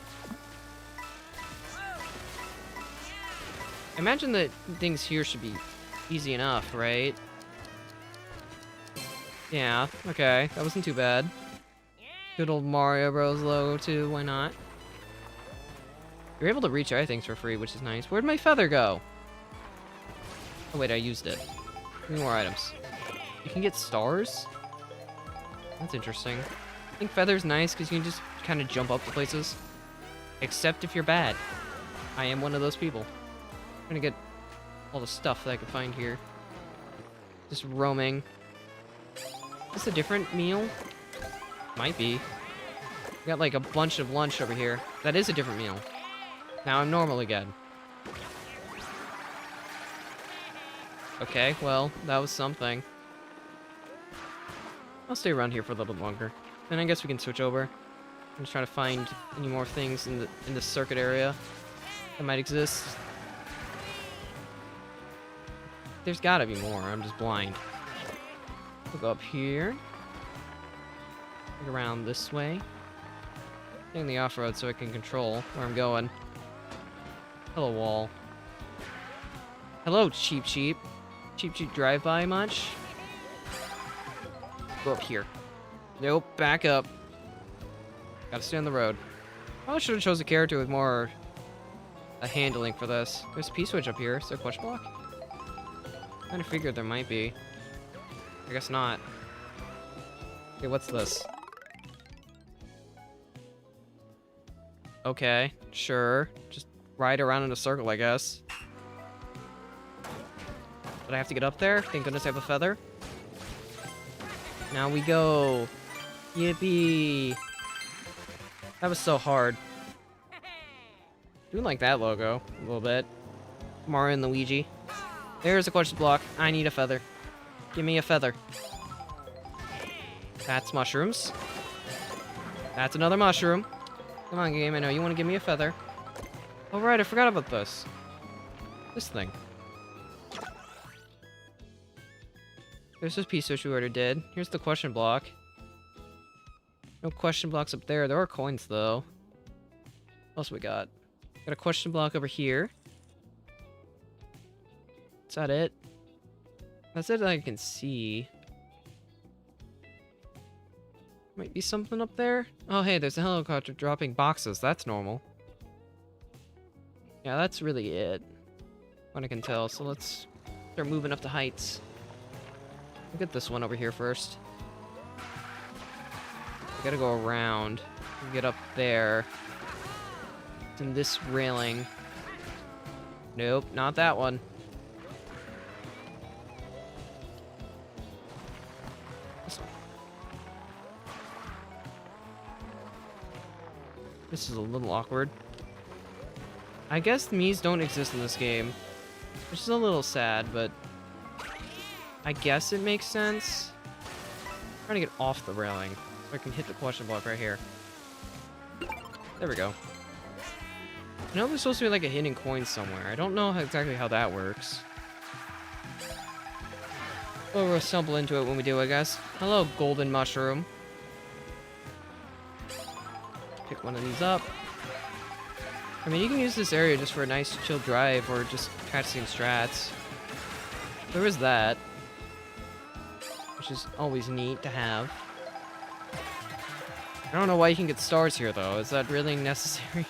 imagine that things here should be easy enough, right? Yeah, okay. That wasn't too bad. Good old Mario Bros. Logo, too. Why not? You're able to reach other things for free, which is nice. Where'd my feather go? Oh, wait, I used it. Give me more items. You can get stars? That's interesting. I think feather's nice because you can just kind of jump up to places. Except if you're bad. I am one of those people. I'm gonna get all the stuff that I can find here. Just roaming. Is this a different meal? Might be. We got like a bunch of lunch over here. That is a different meal. Now I'm normal again. Okay, well, that was something. I'll stay around here for a little bit longer. Then I guess we can switch over. I'm just trying to find any more things in the circuit area that might exist. There's gotta be more, I'm just blind. We'll go up here. Look around this way. Getting the off-road so I can control where I'm going. Hello, wall. Hello, Cheap Cheap. Cheap Cheap drive-by much? Go up here. Nope, back up. Gotta stay on the road. Probably should have chose a character with more handling for this. There's a P-switch up here. Is there a question block? Kinda figured there might be. I guess not. Okay, what's this? Okay, sure. Just ride around in a circle, I guess. But I have to get up there? Thank goodness I have a feather. Now we go. Yippee. That was so hard. Doing like that logo a little bit. Mario and Luigi. There's a question block. I need a feather. Give me a feather. That's mushrooms. That's another mushroom. Come on, game. I know you want to give me a feather. Oh, right. I forgot about this. This thing. There's this piece which we already did. Here's the question block. No question blocks up there. There are coins, though. What else we got? Got a question block over here. Is that it? That's it that I can see. Might be something up there. Oh, hey, there's a helicopter dropping boxes. That's normal. Yeah, that's really it. What I can tell. So let's start moving up the heights. We'll get this one over here first. We gotta go around. We'll get up there. It's in this railing. Nope, not that one. This is a little awkward. I guess the Mii's don't exist in this game, which is a little sad, but I guess it makes sense. I'm trying to get off the railing so I can hit the question block right here. There we go. I know there's supposed to be like a hidden coin somewhere. I don't know exactly how that works. But we'll stumble into it when we do, I guess. Hello, golden mushroom. Pick one of these up. I mean, you can use this area just for a nice chill drive or just practicing strats. There is that. Which is always neat to have. I don't know why you can get stars here, though. Is that really necessary?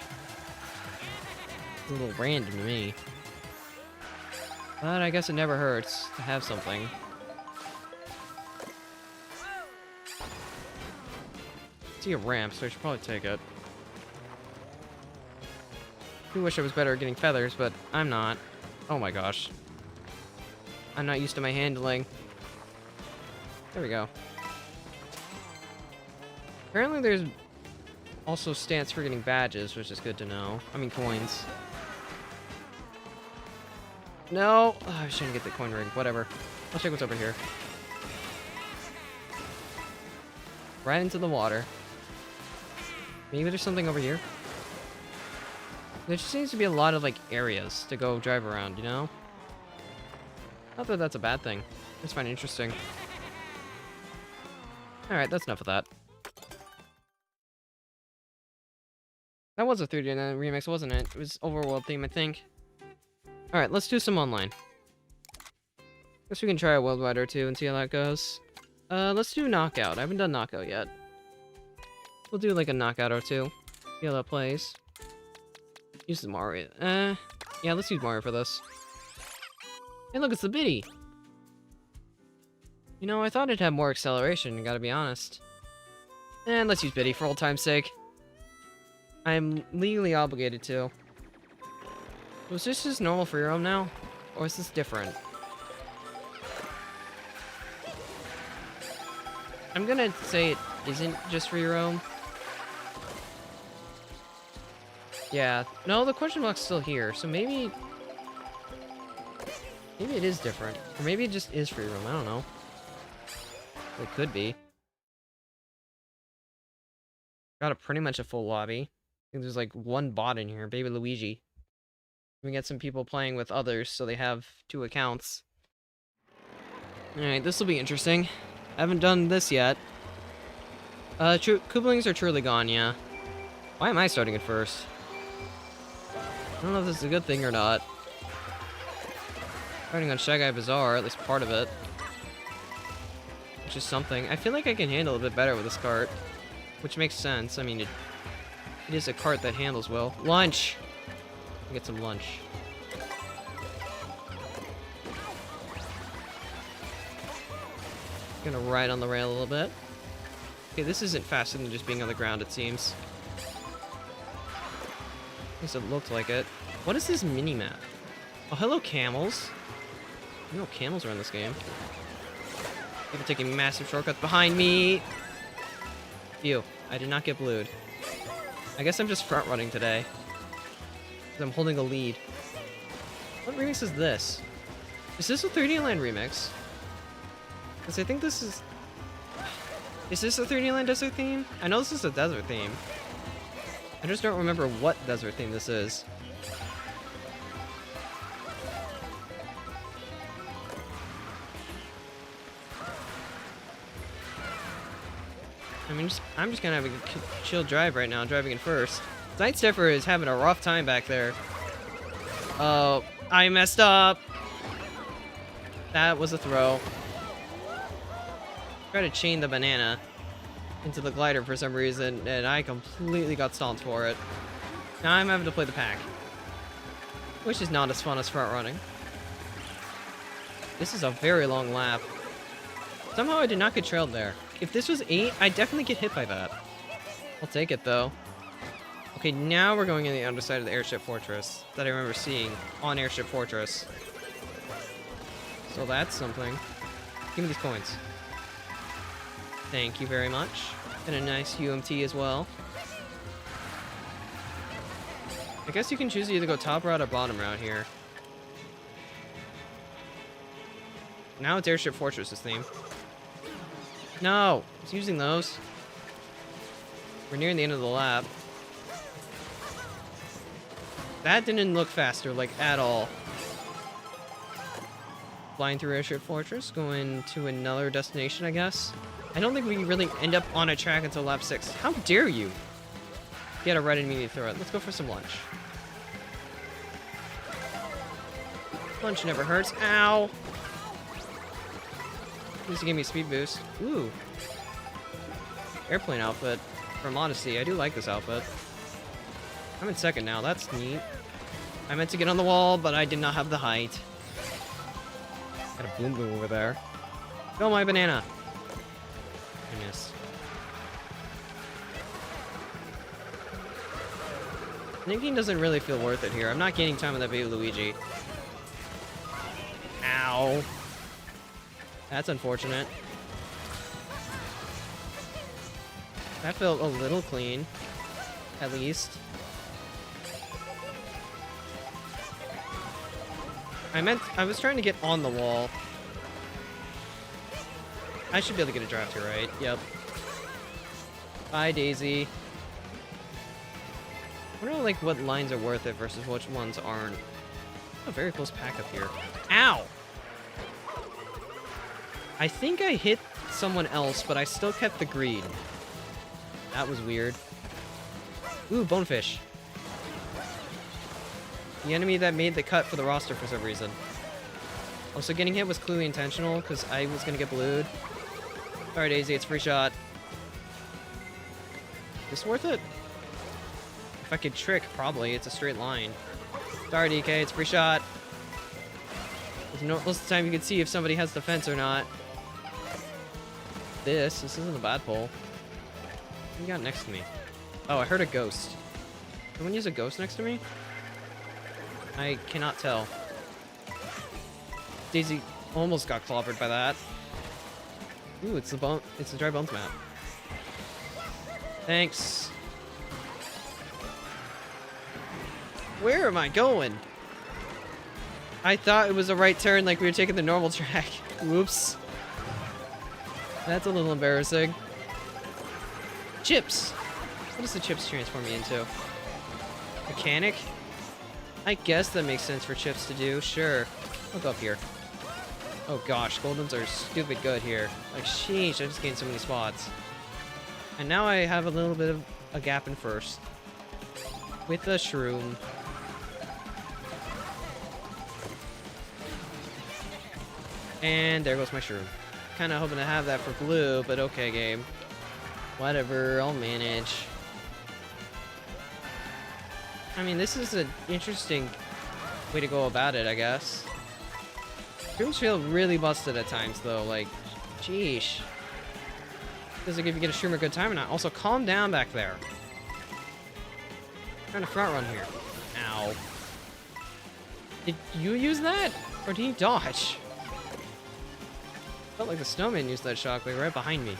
It's a little random to me. But I guess it never hurts to have something. I see a ramp, so I should probably take it. I do wish I was better at getting feathers, but I'm not. Oh my gosh. I'm not used to my handling. There we go. Apparently there's also stats for getting badges, which is good to know. I mean coins. No! Oh, I shouldn't get the coin ring. Whatever. I'll check what's over here. Right into the water. Maybe there's something over here. There just seems to be a lot of, like, areas to go drive around, you know? Not that that's a bad thing. I just find it interesting. Alright, that's enough of that. That was a 3D remix, wasn't it? It was overworld theme, I think. Alright, let's do some online. Guess we can try a worldwide or two and see how that goes. Let's do knockout. I haven't done knockout yet. We'll do like a knockout or two. See how that plays. Use the Mario. Yeah, let's use Mario for this. Hey, look, it's the Biddy. You know, I thought it'd have more acceleration, gotta be honest. And let's use Biddy for old time's sake. I'm legally obligated to. Was this just normal free roam now? Or is this different? I'm gonna say it isn't just free roam. Yeah, no, the question mark's still here, so maybe... Maybe it is different. Or maybe it just is free roam, I don't know. It could be. Got pretty much a full lobby. I think there's like one bot in here, Baby Luigi. We get some people playing with others, so they have 2 accounts. Alright, this will be interesting. I haven't done this yet. Koopalings are truly gone, yeah. Why am I starting at first? I don't know if this is a good thing or not. Starting on Shy Guy Bazaar, at least part of it. Which is something. I feel like I can handle it a bit better with this cart. Which makes sense. I mean, it is a cart that handles well. Lunch! Get some lunch. Gonna ride on the rail a little bit. Okay, this isn't faster than just being on the ground, it seems. At least it looked like it. What is this mini-map? Oh, hello, camels. No camels are in this game. People taking massive shortcuts behind me. Phew, I did not get blued. I guess I'm just front-running today. I'm holding a lead. What remix is this? Is this a 3D Land remix? Because I think this is... Is this a 3D Land desert theme? I know this is a desert theme. I just don't remember what desert theme this is. I mean, I'm just gonna have a chill drive right now, driving in first. Night Stepper is having a rough time back there. Oh, I messed up. That was a throw. Tried to chain the banana into the glider for some reason, and I completely got stomped for it. Now I'm having to play the pack, which is not as fun as front running. This is a very long lap. Somehow I did not get trailed there. If this was 8, I'd definitely get hit by that. I'll take it though. Okay, now we're going in the underside of the Airship Fortress that I remember seeing on Airship Fortress. So that's something. Give me these coins. Thank you very much. And a nice UMT as well. I guess you can choose to either go top route or bottom route here. Now it's Airship Fortress's theme. No! I was using those. We're nearing the end of the lap. That didn't look faster, like, at all. Flying through Airship Fortress, going to another destination, I guess. I don't think we can really end up on a track until lap 6. How dare you? Get a red immediate threat. Let's go for some lunch. Lunch never hurts. Ow! At least it gave me a speed boost. Ooh. Airplane outfit from Odyssey. I do like this outfit. I'm in second now. That's neat. I meant to get on the wall, but I did not have the height. Got a boom boom over there. Go, my banana. I missed. Thinking doesn't really feel worth it here. I'm not gaining time with that baby Luigi. Ow. That's unfortunate. That felt a little clean. At least. I was trying to get on the wall. I should be able to get a draft here, right? Yep. Bye, Daisy. I wonder, like, what lines are worth it versus which ones aren't. A very close pack up here. Ow! I think I hit someone else, but I still kept the green. That was weird. Ooh, bonefish. The enemy that made the cut for the roster for some reason. Also, getting hit was clearly intentional because I was going to get blued. Sorry, Daisy, it's free shot. Is this worth it? If I could trick, probably. It's a straight line. Sorry, DK, it's free shot. There's no, most of the time you can see if somebody has defense or not. This isn't a bad pull. What do you got next to me? Oh, I heard a ghost. Someone use a ghost next to me? I cannot tell. Daisy almost got clobbered by that. Ooh, it's the dry bones map. Thanks. Where am I going? I thought it was a right turn, like we were taking the normal track. Whoops. That's a little embarrassing. Chips. What does the chips transform me into? Mechanic? I guess that makes sense for chips to do. Sure. I'll go up here. Oh gosh, Goldens are stupid good here. Like, sheesh, I just gained so many spots. And now I have a little bit of a gap in first. With a shroom. And there goes my shroom. Kinda hoping to have that for blue, but okay, game. Whatever, I'll manage. I mean, this is an interesting way to go about it, I guess. Shrooms feel really busted at times, though. Like, sheesh. Does it give you get a shroom a good time or not? Also, calm down back there. I'm trying to front run here. Ow. Did you use that? Or did he dodge? Felt like the snowman used that shockwave right behind me.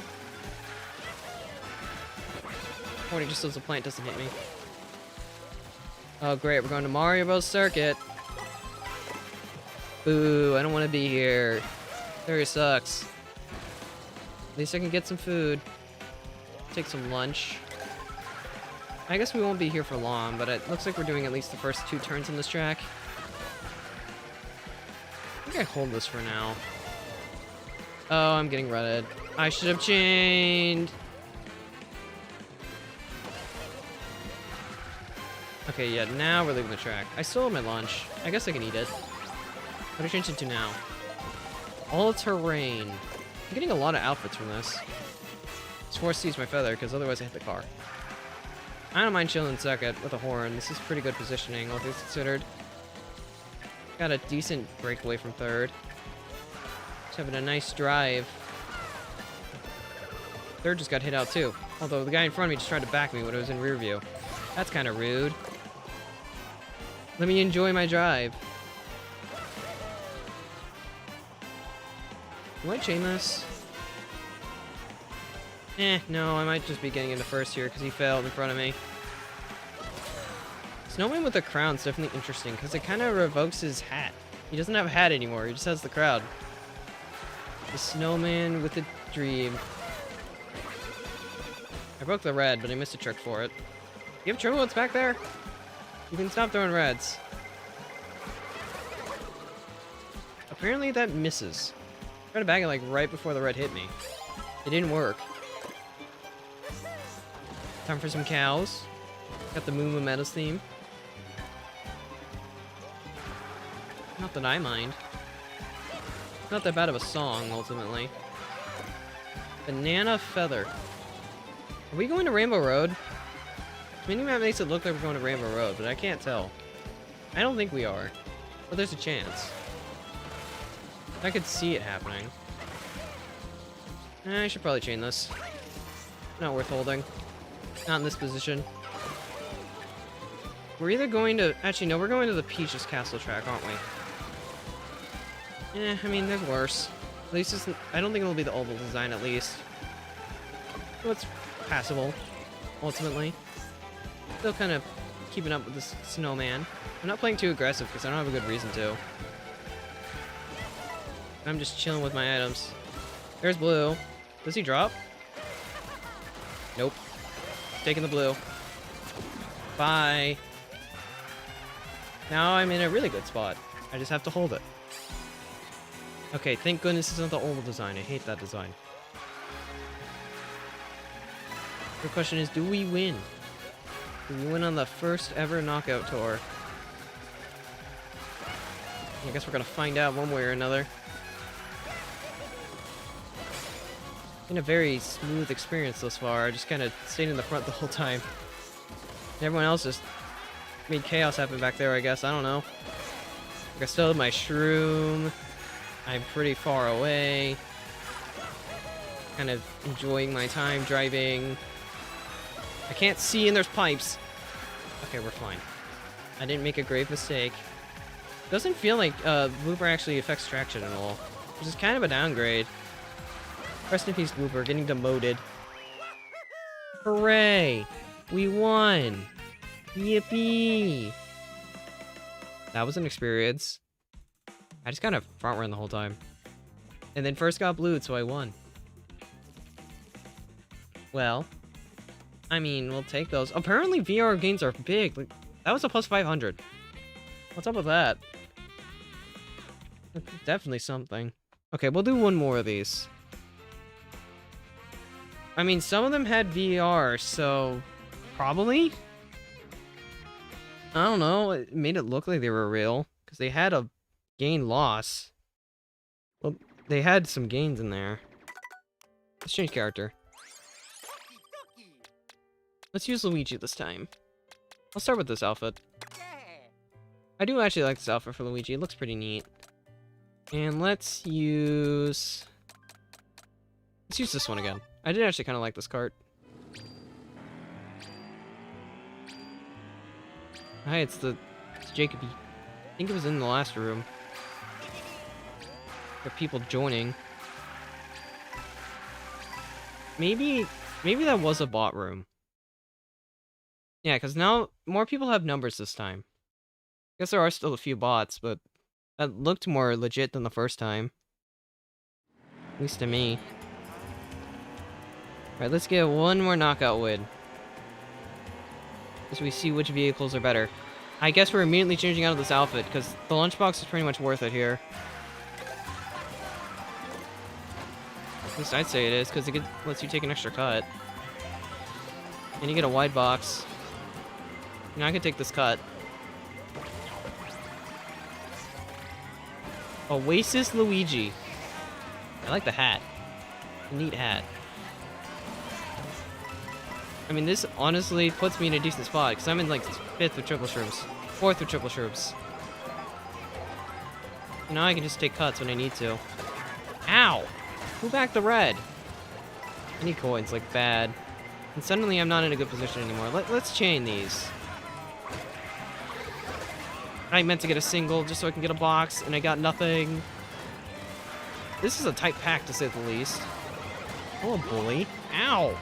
Or he just does the plant doesn't hit me. Oh great, we're going to Mario Bros. Circuit. Boo, I don't want to be here. Area sucks. At least I can get some food. Take some lunch. I guess we won't be here for long, but it looks like we're doing at least the first 2 turns on this track. I think I hold this for now. Oh, I'm getting rutted. I should have chained. Okay, yeah, now we're leaving the track. I still have my lunch. I guess I can eat it. What do I change it to now? All terrain. I'm getting a lot of outfits from this. It's forced to use my feather, because otherwise I hit the car. I don't mind chilling second with a horn. This is pretty good positioning, all things considered. Got a decent breakaway from third. Just having a nice drive. Third just got hit out too. Although the guy in front of me just tried to back me when it was in rear view. That's kind of rude. Let me enjoy my drive. Do I chain this? No, I might just be getting into first here because he failed in front of me. Snowman with the crown's definitely interesting because it kind of revokes his hat. He doesn't have a hat anymore, he just has the crown. The snowman with the dream. I broke the red, but I missed a trick for it. You have triple back there? You can stop throwing reds. Apparently that misses. I tried to bag it like right before the red hit me. It didn't work. Time for some cows. Got the Moo Moo Meadows theme. Not that I mind. Not that bad of a song, ultimately. Banana Feather. Are we going to Rainbow Road? Minimap makes it look like we're going to Rainbow Road, but I can't tell. I don't think we are. But there's a chance. I could see it happening. I should probably chain this. Not worth holding. Not in this position. We're either going to... Actually, no, we're going to the Peach's Castle track, aren't we? I mean, there's worse. At least it's... I don't think it'll be the oval design, at least. So it's passable, ultimately. Still kind of keeping up with this snowman. I'm not playing too aggressive because I don't have a good reason to. I'm just chilling with my items. There's blue. Does he drop? Nope. Taking the blue. Bye. Now I'm in a really good spot. I just have to hold it. Okay, thank goodness it's not the oval design. I hate that design. The question is, do we win? Do we win on the first ever knockout tour? I guess we're gonna find out one way or another. Been a very smooth experience thus far. I just kind of stayed in the front the whole time. And everyone else just made chaos happen back there, I guess. I don't know. Like, I still have my shroom. I'm pretty far away. Kind of enjoying my time driving. I can't see and there's pipes. Okay, we're fine. I didn't make a grave mistake. Doesn't feel like Blooper actually affects traction at all, which is kind of a downgrade. Rest in peace, Blooper, getting demoted. Hooray! We won! Yippee! That was an experience. I just kind of front ran the whole time. And then first got blued, so I won. Well, I mean, we'll take those. Apparently VR gains are big. Like, that was a plus 500. What's up with that? That's definitely something. Okay, we'll do one more of these. I mean, some of them had VR, so probably? I don't know, it made it look like they were real, because they had a gain-loss. Well, they had some gains in there. Let's change character. Let's use Luigi this time. I'll start with this outfit. I do actually like this outfit for Luigi, it looks pretty neat. And let's use this one again. I did actually kind of like this cart. Hi, it's Jacoby. I think it was in the last room. There are people joining. Maybe that was a bot room. Yeah, because now more people have numbers this time. I guess there are still a few bots, but that looked more legit than the first time. At least to me. Alright, let's get one more knockout win. As we see which vehicles are better. I guess we're immediately changing out of this outfit, because the lunchbox is pretty much worth it here. At least I'd say it is, because it lets you take an extra cut. And you get a wide box. You know, I could take this cut. Oasis Luigi. I like the hat. A neat hat. I mean, this honestly puts me in a decent spot, because I'm in, like, 5th with triple shrooms. 4th with triple shrooms. Now I can just take cuts when I need to. Ow! Who backed the red? I need coins, like, bad. And suddenly I'm not in a good position anymore. Let's chain these. I meant to get a single just so I can get a box, and I got nothing. This is a tight pack, to say the least. Oh, bully. Ow!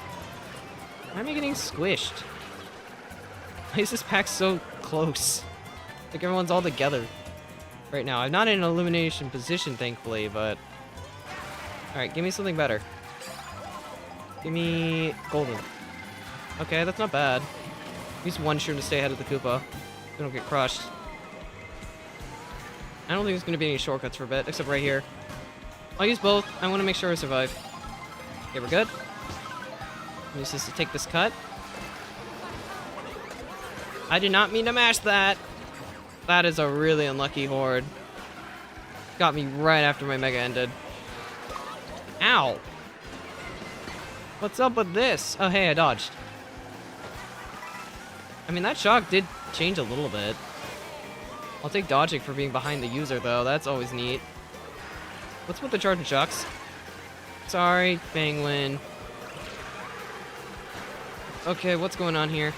Why am I getting squished? Why is this pack so close? Like everyone's all together right now. I'm not in an elimination position, thankfully, but... Alright, give me something better. Give me golden. Okay, that's not bad. Use one shroom to stay ahead of the Koopa. So I don't get crushed. I don't think there's going to be any shortcuts for a bit, except right here. I'll use both. I want to make sure I survive. Okay, we're good. Use this to take this cut. I did not mean to mash that. That is a really unlucky horde. Got me right after my mega ended. Ow! What's up with this? Oh, hey, I dodged. I mean, that shock did change a little bit. I'll take dodging for being behind the user, though. That's always neat. What's with the charge and shocks? Sorry, Penguin. Okay, what's going on here?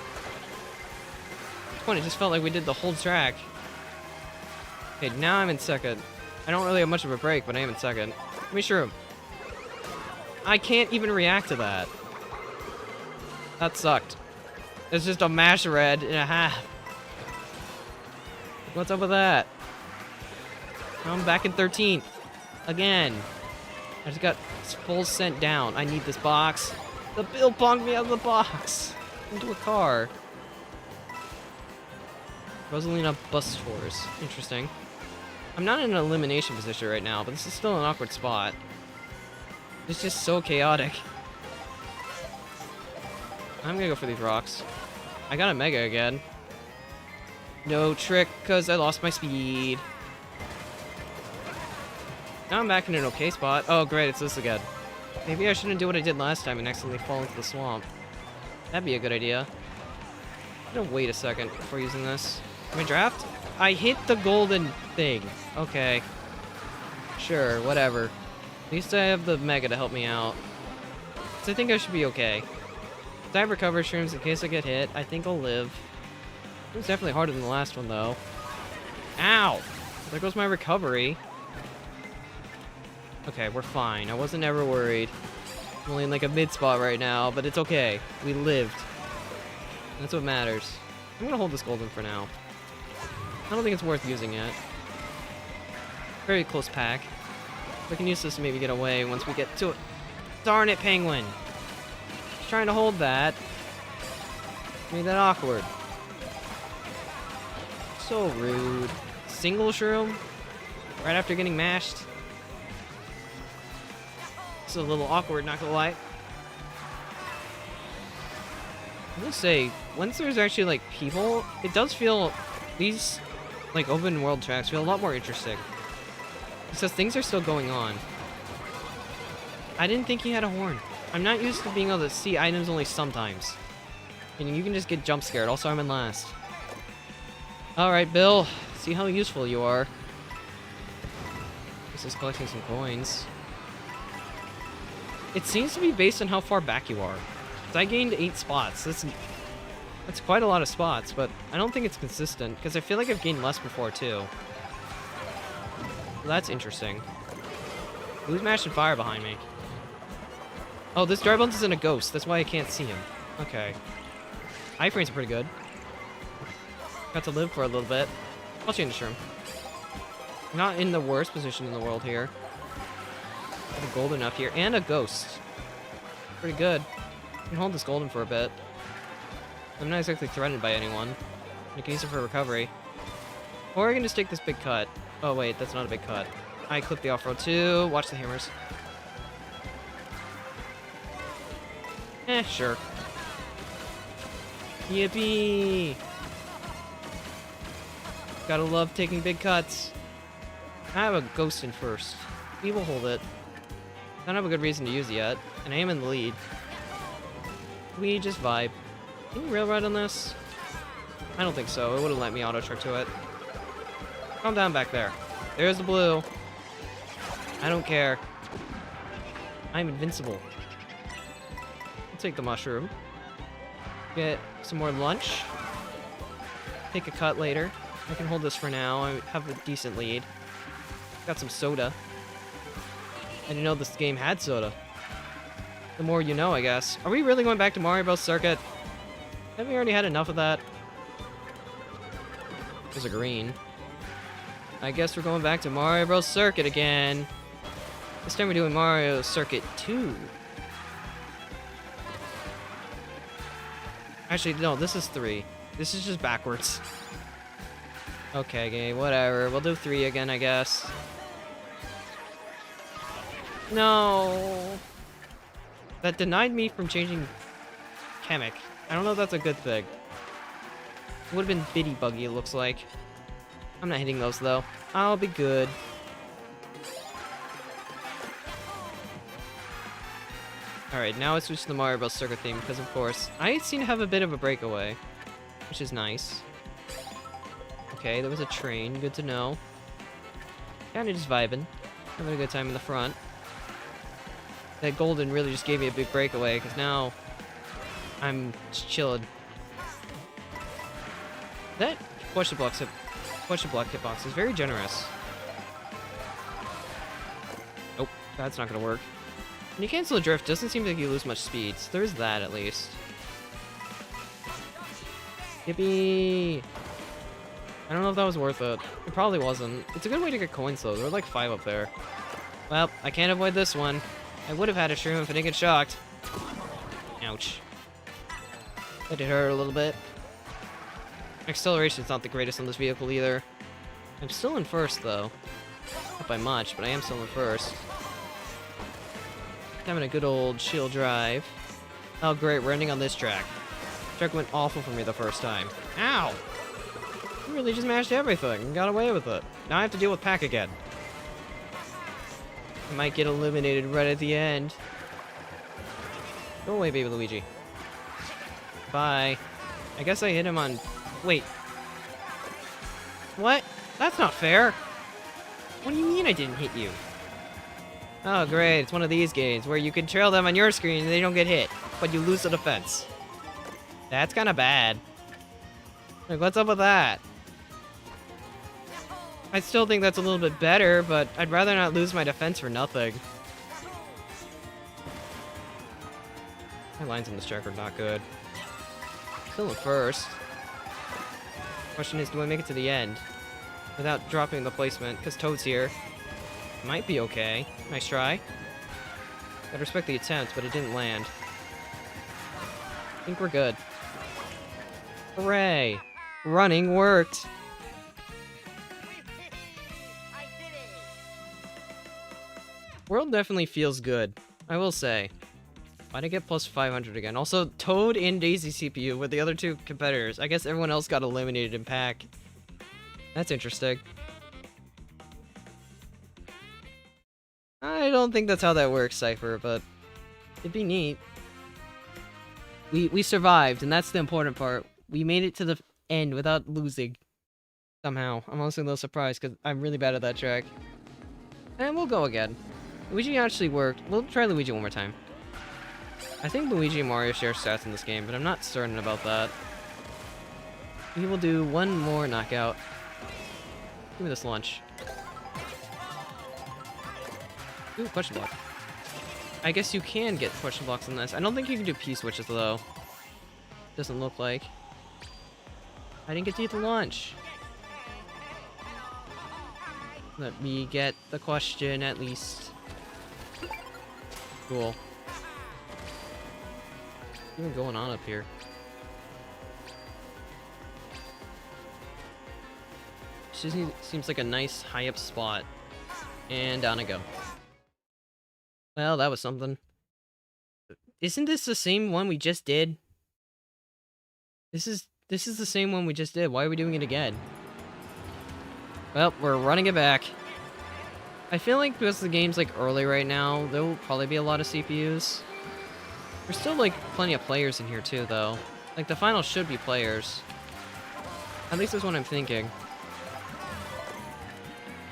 It's funny, it just felt like we did the whole track. Okay, now I'm in second. I don't really have much of a break, but I am in second. Give me shroom. I can't even react to that. That sucked. It's just a mash red and a half. What's up with that? I'm back in 13th. Again. I just got full sent down. I need this box. The bill ponged me out of the box. Into a car. Rosalina bus tours. Interesting. I'm not in an elimination position right now, but this is still an awkward spot. It's just so chaotic. I'm gonna go for these rocks. I got a mega again. No trick, because I lost my speed. Now I'm back in an okay spot. Oh, great, it's this again. Maybe I shouldn't do what I did last time and accidentally fall into the swamp. That'd be a good idea. I'm gonna wait a second before using this. Can I draft? I hit the golden thing. Okay. Sure, whatever. At least I have the Mega to help me out. So I think I should be okay. I have recovery shrooms in case I get hit. I think I'll live. It was definitely harder than the last one, though. Ow! There goes my recovery. Okay, we're fine. I wasn't ever worried. I'm only in like a mid spot right now, but it's okay. We lived. That's what matters. I'm gonna hold this golden for now. I don't think it's worth using it. Very close pack. We can use this to maybe get away once we get to it. Darn it, penguin! Just trying to hold that. Made that awkward. So rude. Single shroom? Right after getting mashed? It's a little awkward, not gonna lie. I'm gonna say, once there's actually, like, people, it does feel, these, like, open world tracks feel a lot more interesting. Because things are still going on. I didn't think he had a horn. I'm not used to being able to see items only sometimes. And you can just get jump scared. Also, I'm in last. Alright, Bill. See how useful you are. This is collecting some coins. It seems to be based on how far back you are. I gained 8 spots. That's quite a lot of spots, but I don't think it's consistent, because I feel like I've gained less before, too. Well, that's interesting. Who's mashing fire behind me? Oh, this dry bones isn't a ghost. That's why I can't see him. Okay. Iframes are pretty good. Got to live for a little bit. I'll change the shroom. Not in the worst position in the world here. Got a golden up here, and a ghost. Pretty good. I can hold this golden for a bit. I'm not exactly threatened by anyone. I can use it for recovery. Or I can just take this big cut. Oh wait, that's not a big cut. I clip the off-road too. Watch the hammers. Sure. Yippee! Gotta love taking big cuts. I have a ghost in first. We will hold it. I don't have a good reason to use it yet, and I am in the lead. We just vibe. Can you railroad on this? I don't think so. It would have let me auto truck to it. Calm down back there. There's the blue. I don't care. I'm invincible. I'll take the mushroom. Get some more lunch. Take a cut later. I can hold this for now. I have a decent lead. Got some soda. I didn't know this game had soda. The more you know, I guess. Are we really going back to Mario Bros. Circuit? Haven't we already had enough of that? There's a green. I guess we're going back to Mario Bros. Circuit again. This time we're doing Mario Circuit 2. Actually, no, this is 3. This is just backwards. Okay, game, whatever. We'll do 3 again, I guess. No. That denied me from changing Chemic. I don't know if that's a good thing. It would have been Bitty Buggy, it looks like. I'm not hitting those, though. I'll be good. Alright, now I switch to the Mario Bros. Circuit theme, because of course, I seem to have a bit of a breakaway, which is nice. Okay, there was a train, good to know. Kinda just vibing. Having a good time in the front. That golden really just gave me a big breakaway, because now I'm just chilling. That question block hitbox is very generous. Nope, that's not gonna work. When you cancel a drift, doesn't seem like you lose much speed, so there's that at least. Yippee! I don't know if that was worth it. It probably wasn't. It's a good way to get coins though, there were like 5 up there. Well, I can't avoid this one. I would have had a shroom if I didn't get shocked. Ouch. That did hurt a little bit. Acceleration's not the greatest on this vehicle either. I'm still in first though. Not by much, but I am still in first. Having a good old shield drive. Oh great, we're ending on this track. Track went awful for me the first time. Ow! I really just mashed everything and got away with it. Now I have to deal with Pack again. I might get eliminated right at the end. Go away, baby Luigi. Bye. I guess I hit him on... Wait. What? That's not fair. What do you mean I didn't hit you? Oh, great. It's one of these games where you can trail them on your screen and they don't get hit, but you lose the defense. That's kind of bad. Like, what's up with that? I still think that's a little bit better, but I'd rather not lose my defense for nothing. My lines on this track are not good. Still in first. Question is, do I make it to the end without dropping the placement? Because Toad's here. Might be okay. Nice try. I respect the attempt, but it didn't land. I think we're good. Hooray! Running worked! World definitely feels good, I will say. Why'd I get plus 500 again? Also, Toad and Daisy CPU were the other two competitors. I guess everyone else got eliminated in pack. That's interesting. I don't think that's how that works, Cypher, but it'd be neat. We survived, and that's the important part. We made it to the end without losing. Somehow. I'm honestly a little surprised, because I'm really bad at that track. And we'll go again. Luigi actually worked. We'll try Luigi one more time. I think Luigi and Mario share stats in this game, but I'm not certain about that. We will do one more knockout. Give me this lunch. Ooh, question block. I guess you can get question blocks in this. I don't think you can do P-switches, though. Doesn't look like. I didn't get to eat the lunch. Let me get the question, at least. Cool. What's even going on up here? Seems like a nice high-up spot. And down I go. Well, that was something. Isn't this the same one we just did? This is the same one we just did. Why are we doing it again? Well, we're running it back. I feel like because the game's like early right now, there will probably be a lot of CPUs. There's still like plenty of players in here too, though. Like the final should be players. At least that's what I'm thinking.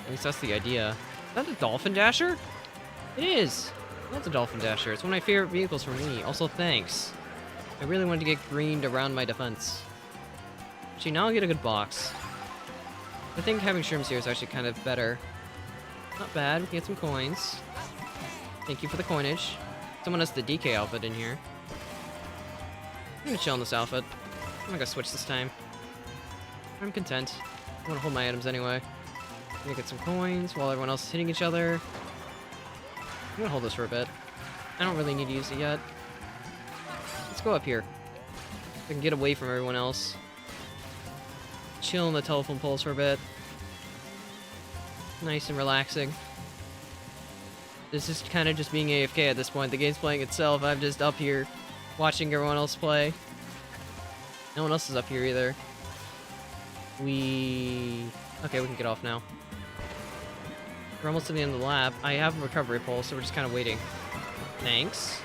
At least that's the idea. Is that a Dolphin Dasher? It is! That's a Dolphin Dasher. It's one of my favorite vehicles from Wii. Also, thanks. I really wanted to get greened around my defense. Actually, now I'll get a good box. I think having shrooms here is actually kind of better. Not bad. We can get some coins. Thank you for the coinage. Someone has the DK outfit in here. I'm gonna chill in this outfit. I'm not gonna switch this time. I'm content. I want to hold my items anyway. I'm gonna get some coins while everyone else is hitting each other. I'm gonna hold this for a bit. I don't really need to use it yet. Let's go up here. I can get away from everyone else. Chill on the telephone poles for a bit. Nice and relaxing. This is kind of just being AFK at this point. The game's playing itself. I'm just up here watching everyone else play. No one else is up here either. Okay, we can get off now. We're almost to the end of the lap. I have a recovery pole, so we're just kind of waiting. Thanks.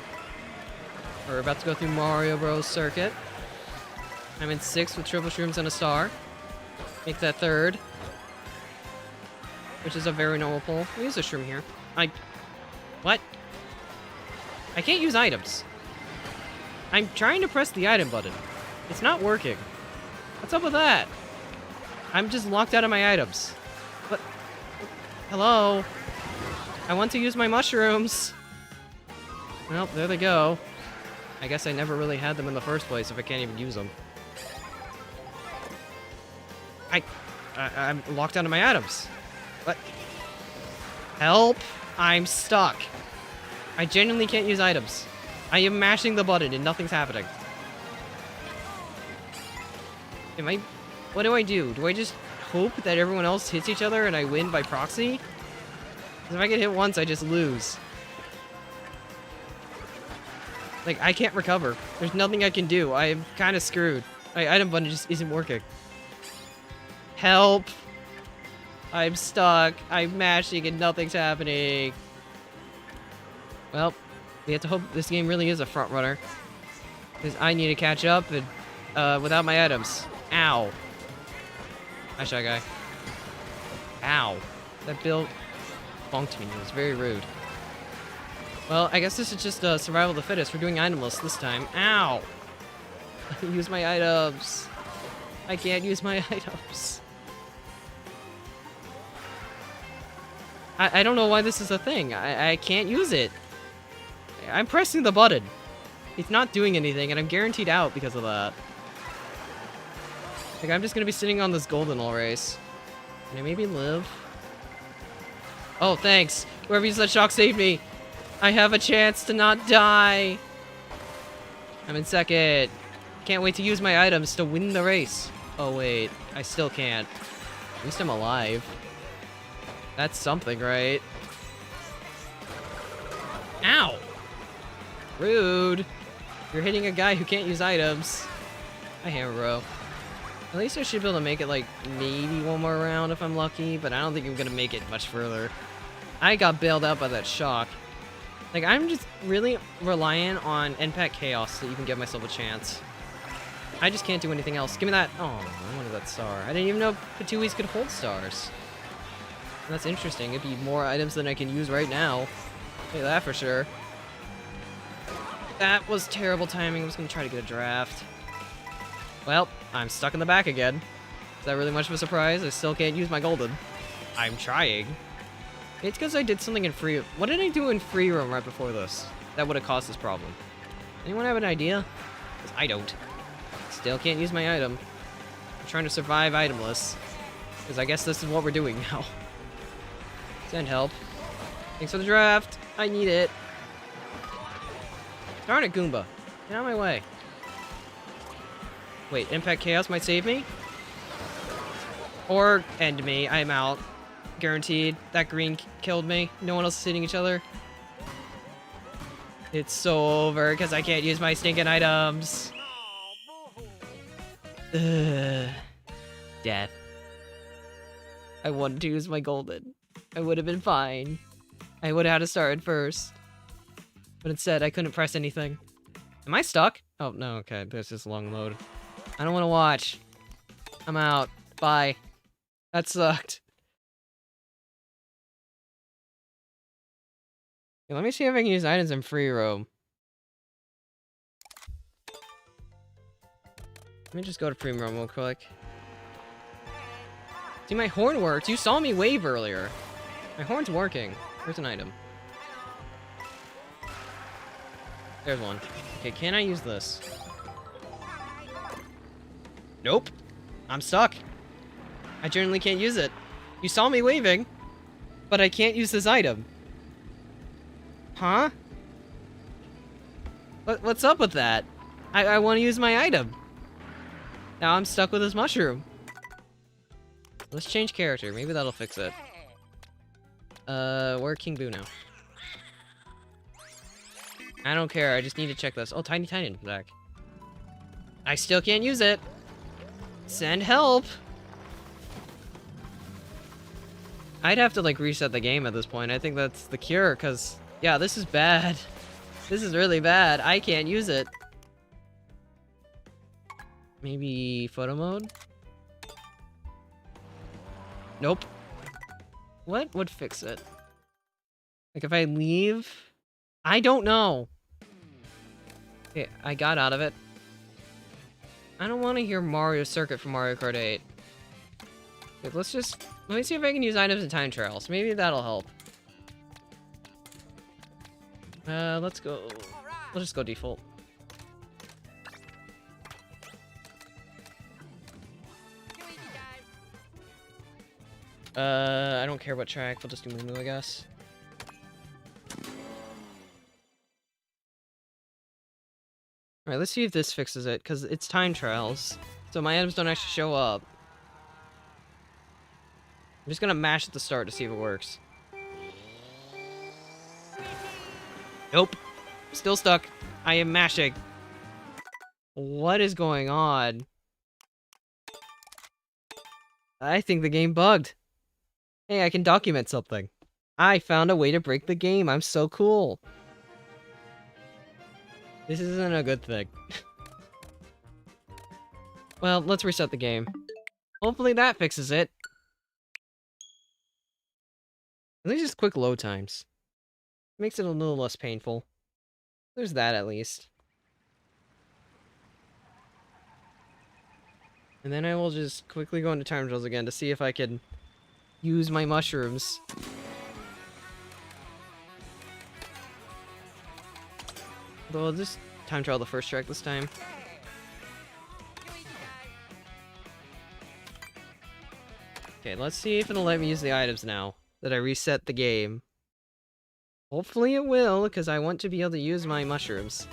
We're about to go through Mario Bros. Circuit. I'm in 6th with triple shrooms and a star. Make that 3rd. Which is a very normal pole. We use a shroom here. What? I can't use items. I'm trying to press the item button. It's not working. What's up with that? I'm just locked out of my items. What? Hello? I want to use my mushrooms. Well, there they go. I guess I never really had them in the first place if I can't even use them. I'm locked out of my items. What? Help! I'm stuck. I genuinely can't use items. I am mashing the button and nothing's happening. What do I do? Do I just hope that everyone else hits each other and I win by proxy? Because if I get hit once, I just lose. Like, I can't recover. There's nothing I can do. I am kind of screwed. My item button just isn't working. Help! I'm stuck. I'm mashing and nothing's happening. Well, we have to hope this game really is a front runner. Because I need to catch up and, without my items. Ow. Hi, Shy Guy. Ow. That Bill bonked me. It was very rude. Well, I guess this is just survival of the fittest. We're doing itemless this time. Ow. Use my items. I can't use my items. I don't know why this is a thing. I can't use it. I'm pressing the button. It's not doing anything, and I'm guaranteed out because of that. Like, I'm just gonna be sitting on this golden all race. Can I maybe live? Oh, thanks. Whoever used that shock saved me. I have a chance to not die. I'm in second. Can't wait to use my items to win the race. Oh, wait. I still can't. At least I'm alive. That's something, right? Ow! Rude. You're hitting a guy who can't use items. I hammer bro. At least I should be able to make it, like, maybe one more round if I'm lucky, but I don't think I'm gonna make it much further. I got bailed out by that shock. Like, I'm just really reliant on NPAC Chaos to even give myself a chance. I just can't do anything else. Give me that. Oh, I wanted that star. I didn't even know Patuis could hold stars. That's interesting. It'd be more items than I can use right now. I'll tell you that for sure. That was terrible timing. I was going to try to get a draft. Well, I'm stuck in the back again. Is that really much of a surprise? I still can't use my golden. I'm trying. It's because I did something in free... What did I do in free roam right before this? That would have caused this problem. Anyone have an idea? Because I don't. Still can't use my item. I'm trying to survive itemless. Because I guess this is what we're doing now. Send help. Thanks for the draft. I need it. Darn it, Goomba. Get out of my way. Wait, Impact Chaos might save me? Or end me. I'm out. Guaranteed. That green killed me. No one else is hitting each other. It's so over because I can't use my stinking items. Ugh. Death. I wanted to use my golden. I would have been fine. I would have had to start at first. But instead, I couldn't press anything. Am I stuck? Oh, no, okay. There's just a long load. I don't want to watch. I'm out. Bye. That sucked. Okay, let me see if I can use items in free roam. Let me just go to free roam real quick. See, my horn worked. You saw me wave earlier. My horn's working. Where's an item? There's one. Okay, can I use this? Nope. I'm stuck. I generally can't use it. You saw me waving, but I can't use this item. Huh? What's up with that? I want to use my item. Now I'm stuck with this mushroom. Let's change character. Maybe that'll fix it. We're King Boo now. I don't care. I just need to check this. Oh, Tiny Titan back. I still can't use it. Send help. I'd have to, like, reset the game at this point. I think that's the cure, because, yeah, this is bad. This is really bad. I can't use it. Maybe photo mode? Nope. What would fix it? Like, if I leave? I don't know. Okay, I got out of it. I don't want to hear Mario Circuit from Mario Kart 8. Okay, let me see if I can use items in time trials. Maybe that'll help. Let's go. We'll just go default. I don't care what track. We'll just do Moo Moo, I guess. Alright, let's see if this fixes it, because it's time trials. So my items don't actually show up. I'm just gonna mash at the start to see if it works. Nope. Still stuck. I am mashing. What is going on? I think the game bugged. Hey, I can document something. I found a way to break the game. I'm so cool. This isn't a good thing. Well, let's reset the game. Hopefully that fixes it. At least just quick load times. Makes it a little less painful. There's that at least. And then I will just quickly go into time trials again to see if I can use my mushrooms. Though I'll just time trial the first track this time. Okay, let's see if it'll let me use the items now that I reset the game. Hopefully it will, because I want to be able to use my mushrooms.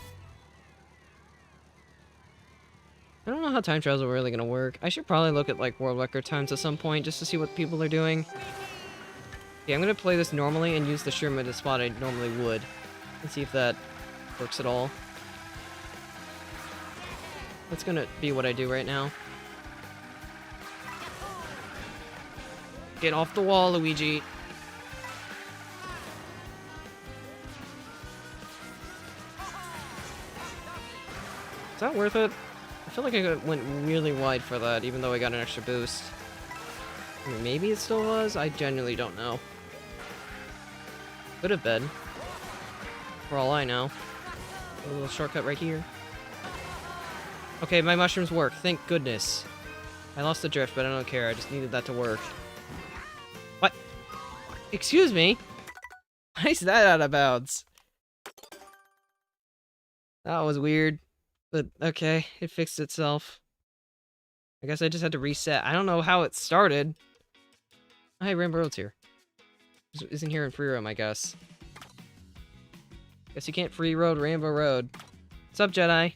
I don't know how time trials are really gonna work. I should probably look at like world record times at some point just to see what people are doing. Yeah, I'm gonna play this normally and use the shroom at the spot I normally would. And see if that works at all. That's gonna be what I do right now. Get off the wall, Luigi. Is that worth it? I feel like I went really wide for that, even though I got an extra boost. I mean, maybe it still was? I genuinely don't know. Could have been. For all I know. A little shortcut right here. Okay, my mushrooms work. Thank goodness. I lost the drift, but I don't care. I just needed that to work. What? Excuse me? Why is that out of bounds? That was weird. But, okay, it fixed itself. I guess I just had to reset. I don't know how it started. Oh, hey, Rainbow Road's here. Isn't here in free roam, I guess. Guess you can't free road Rainbow Road. What's up, Jedi?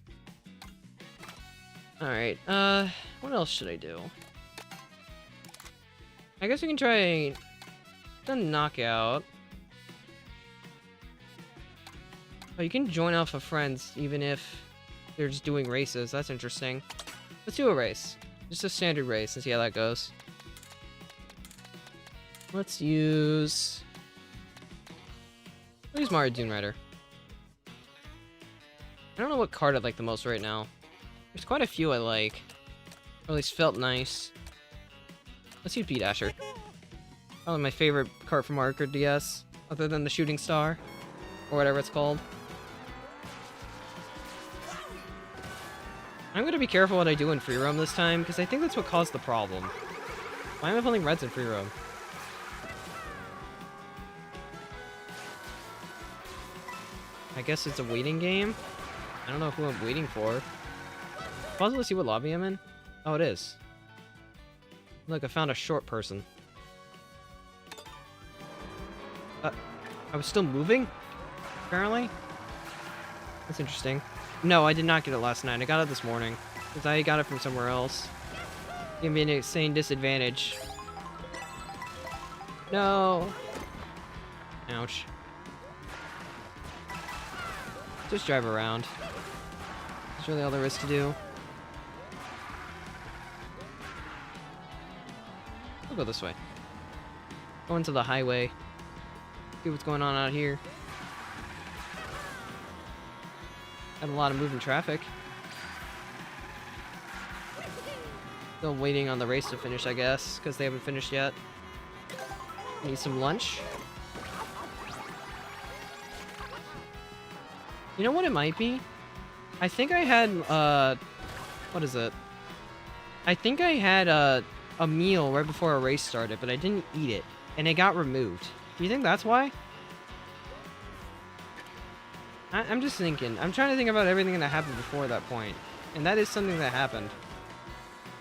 Alright, what else should I do? I guess we can try the knockout. Oh, you can join off of friends even if they're just doing races. That's interesting. Let's do a race. Just a standard race and see how that goes. Let's use Mario Dune Rider. I don't know what card I like the most right now. There's quite a few I like. Or at least felt nice. Let's use B-Dasher. Probably my favorite card from Mario Kart DS, other than the Shooting Star, or whatever it's called. I'm gonna be careful what I do in free roam this time, because I think that's what caused the problem. Why am I pulling reds in free roam? I guess it's a waiting game? I don't know who I'm waiting for. Possibly see what lobby I'm in? Oh, it is. Look, I found a short person. I was still moving? Apparently? That's interesting. No, I did not get it last night. I got it this morning. Because I got it from somewhere else. Give me an insane disadvantage. No! Ouch. Just drive around. That's really all there is to do. We'll go this way. Go into the highway. See what's going on out here. Had a lot of moving traffic. Still waiting on the race to finish, I guess, because they haven't finished yet. Need some lunch. You know what it might be? I think I had, what is it? I think I had a meal right before a race started, but I didn't eat it, and it got removed. Do you think that's why? I'm just thinking. I'm trying to think about everything that happened before that point, and that is something that happened.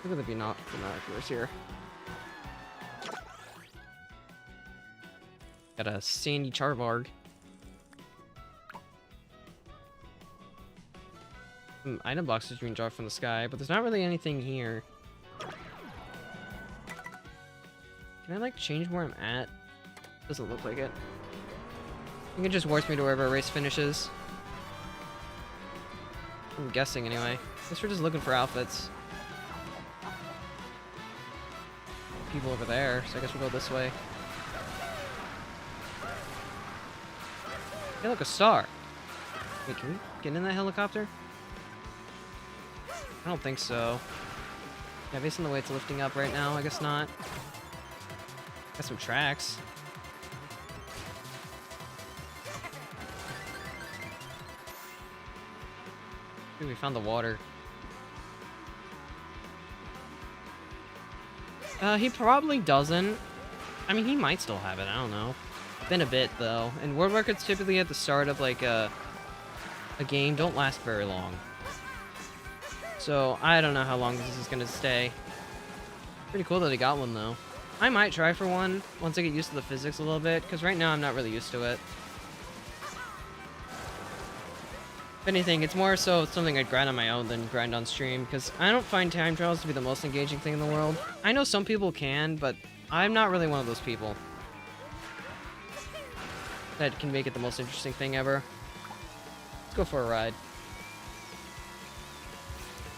Look at the binoculars here. Got a sandy charvarg. Item boxes being dropped from the sky, but there's not really anything here. Can I, like, change where I'm at? Doesn't look like it. I think it just warps me to wherever a race finishes. I'm guessing, anyway. I guess we're just looking for outfits. People over there, so I guess we'll go this way. Hey, look, a star. Wait, can we get in that helicopter? I don't think so. Yeah, based on the way it's lifting up right now, I guess not. Got some tracks. Dude, we found the water. He probably doesn't. I mean, he might still have it, I don't know. Been a bit, though. And world records typically at the start of, like, a game don't last very long. So, I don't know how long this is gonna stay. Pretty cool that he got one, though. I might try for one once I get used to the physics a little bit, because right now I'm not really used to it. If anything, it's more so something I'd grind on my own than grind on stream, because I don't find time trials to be the most engaging thing in the world. I know some people can, but I'm not really one of those people that can make it the most interesting thing ever. Let's go for a ride.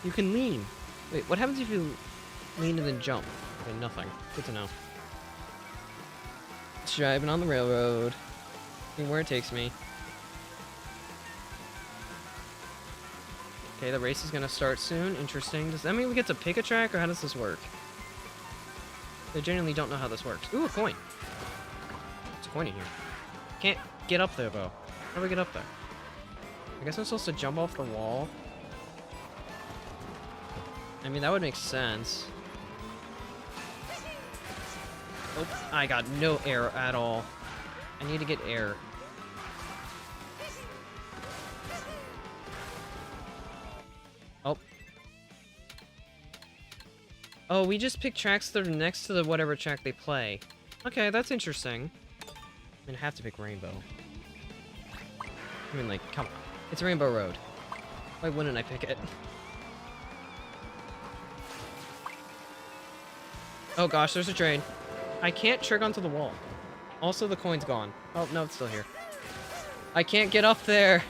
You can lean. Wait, what happens if you lean and then jump? Okay, nothing. Good to know. It's driving on the railroad. Seeing where it takes me. Okay, the race is gonna start soon. Interesting. Does that mean we get to pick a track, or how does this work? I genuinely don't know how this works. Ooh, a coin. There's a coin in here. Can't get up there, though. How do we get up there? I guess I'm supposed to jump off the wall. I mean, that would make sense. Oh, I got no air at all. I need to get air. Oh. Oh, we just pick tracks that are next to the whatever track they play. Okay, that's interesting. I mean, I have to pick Rainbow. I mean, like, come on. It's Rainbow Road. Why wouldn't I pick it? Oh gosh, there's a train. I can't trick onto the wall. Also, the coin's gone. Oh, no, it's still here. I can't get up there.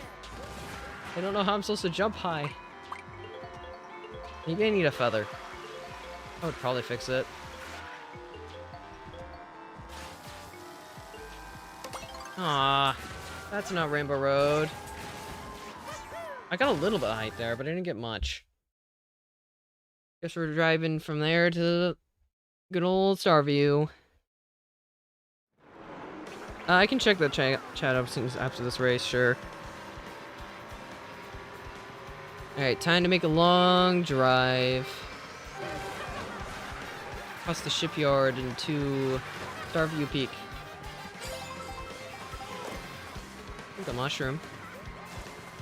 I don't know how I'm supposed to jump high. Maybe I need a feather. That would probably fix it. Ah, that's not Rainbow Road. I got a little bit of height there, but I didn't get much. Guess we're driving from there to good old Starview. I can check the chat up after this race, sure. Alright, time to make a long drive. Across the shipyard into Starview Peak. I think a mushroom.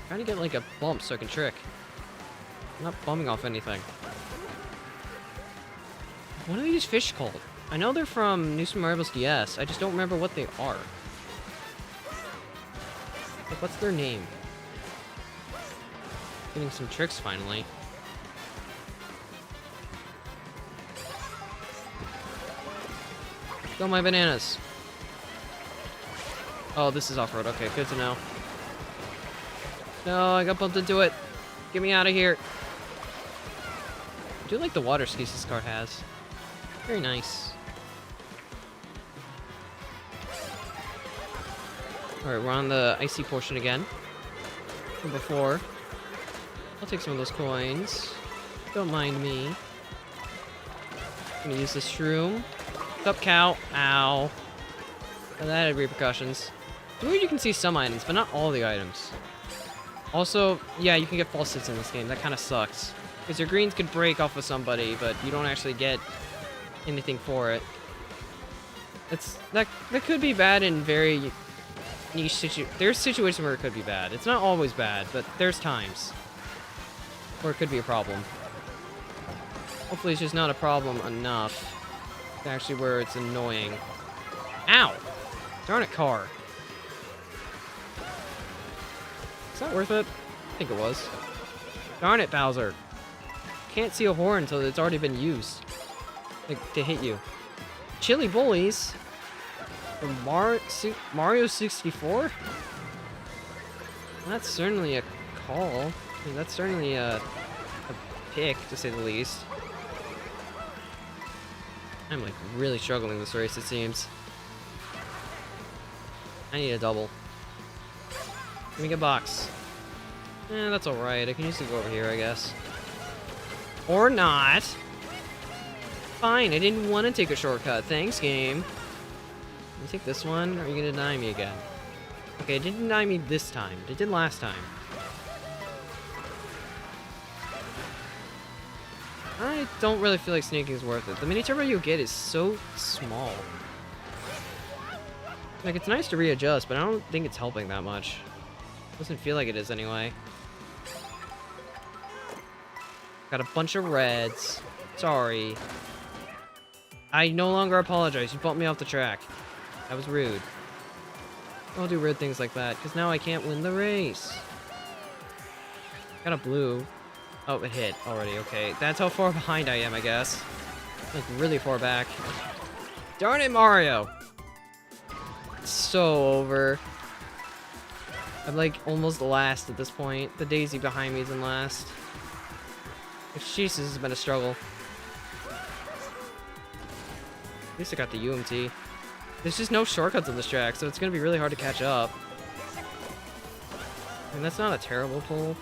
Trying to get like a bump so I can trick. I'm not bumming off anything. What are these fish called? I know they're from New Super Mario Bros. DS. I just don't remember what they are. Like, what's their name? Getting some tricks finally. Go my bananas. Oh, this is off-road. Okay, good to know. No, I got bumped into it. Get me out of here. I do like the water skis this car has. Very nice. Alright, we're on the icy portion again. From before. I'll take some of those coins. Don't mind me. Gonna use this shroom. Up, cow. Ow. And that had repercussions. It's weird you can see some items, but not all the items. Also, yeah, you can get false hits in this game. That kind of sucks. Because your greens could break off of somebody, but you don't actually get anything for it. That could be bad in very niche there's situations where it could be bad. It's not always bad, but there's times where it could be a problem. Hopefully it's just not a problem enough to actually where it's annoying. Ow! Darn it, car. Is that worth it? I think it was. Darn it, Bowser. Can't see a horn until it's already been used. Like, to hit you. Chili Bullies? From Mario 64? That's certainly a call. I mean, that's certainly a pick, to say the least. I'm, like, really struggling this race, it seems. I need a double. Give me a box. That's alright. I can usually go over here, I guess. Or not. Fine, I didn't want to take a shortcut. Thanks, game. Let me take this one, or are you gonna deny me again? Okay, it didn't deny me this time. It did last time. I don't really feel like sneaking is worth it. The mini turbo you get is so small. Like, it's nice to readjust, but I don't think it's helping that much. Doesn't feel like it is anyway. Got a bunch of reds. Sorry. I no longer apologize. You bumped me off the track. That was rude. I'll do weird things like that, because now I can't win the race. Got a blue. Oh, it hit already. Okay, that's how far behind I am, I guess. Like, really far back. Darn it, Mario! It's so over. I'm like almost last at this point. The daisy behind me is in last. Jesus, this has been a struggle. At least I got the UMT. There's just no shortcuts on this track, so it's gonna be really hard to catch up. And that's not a terrible pull.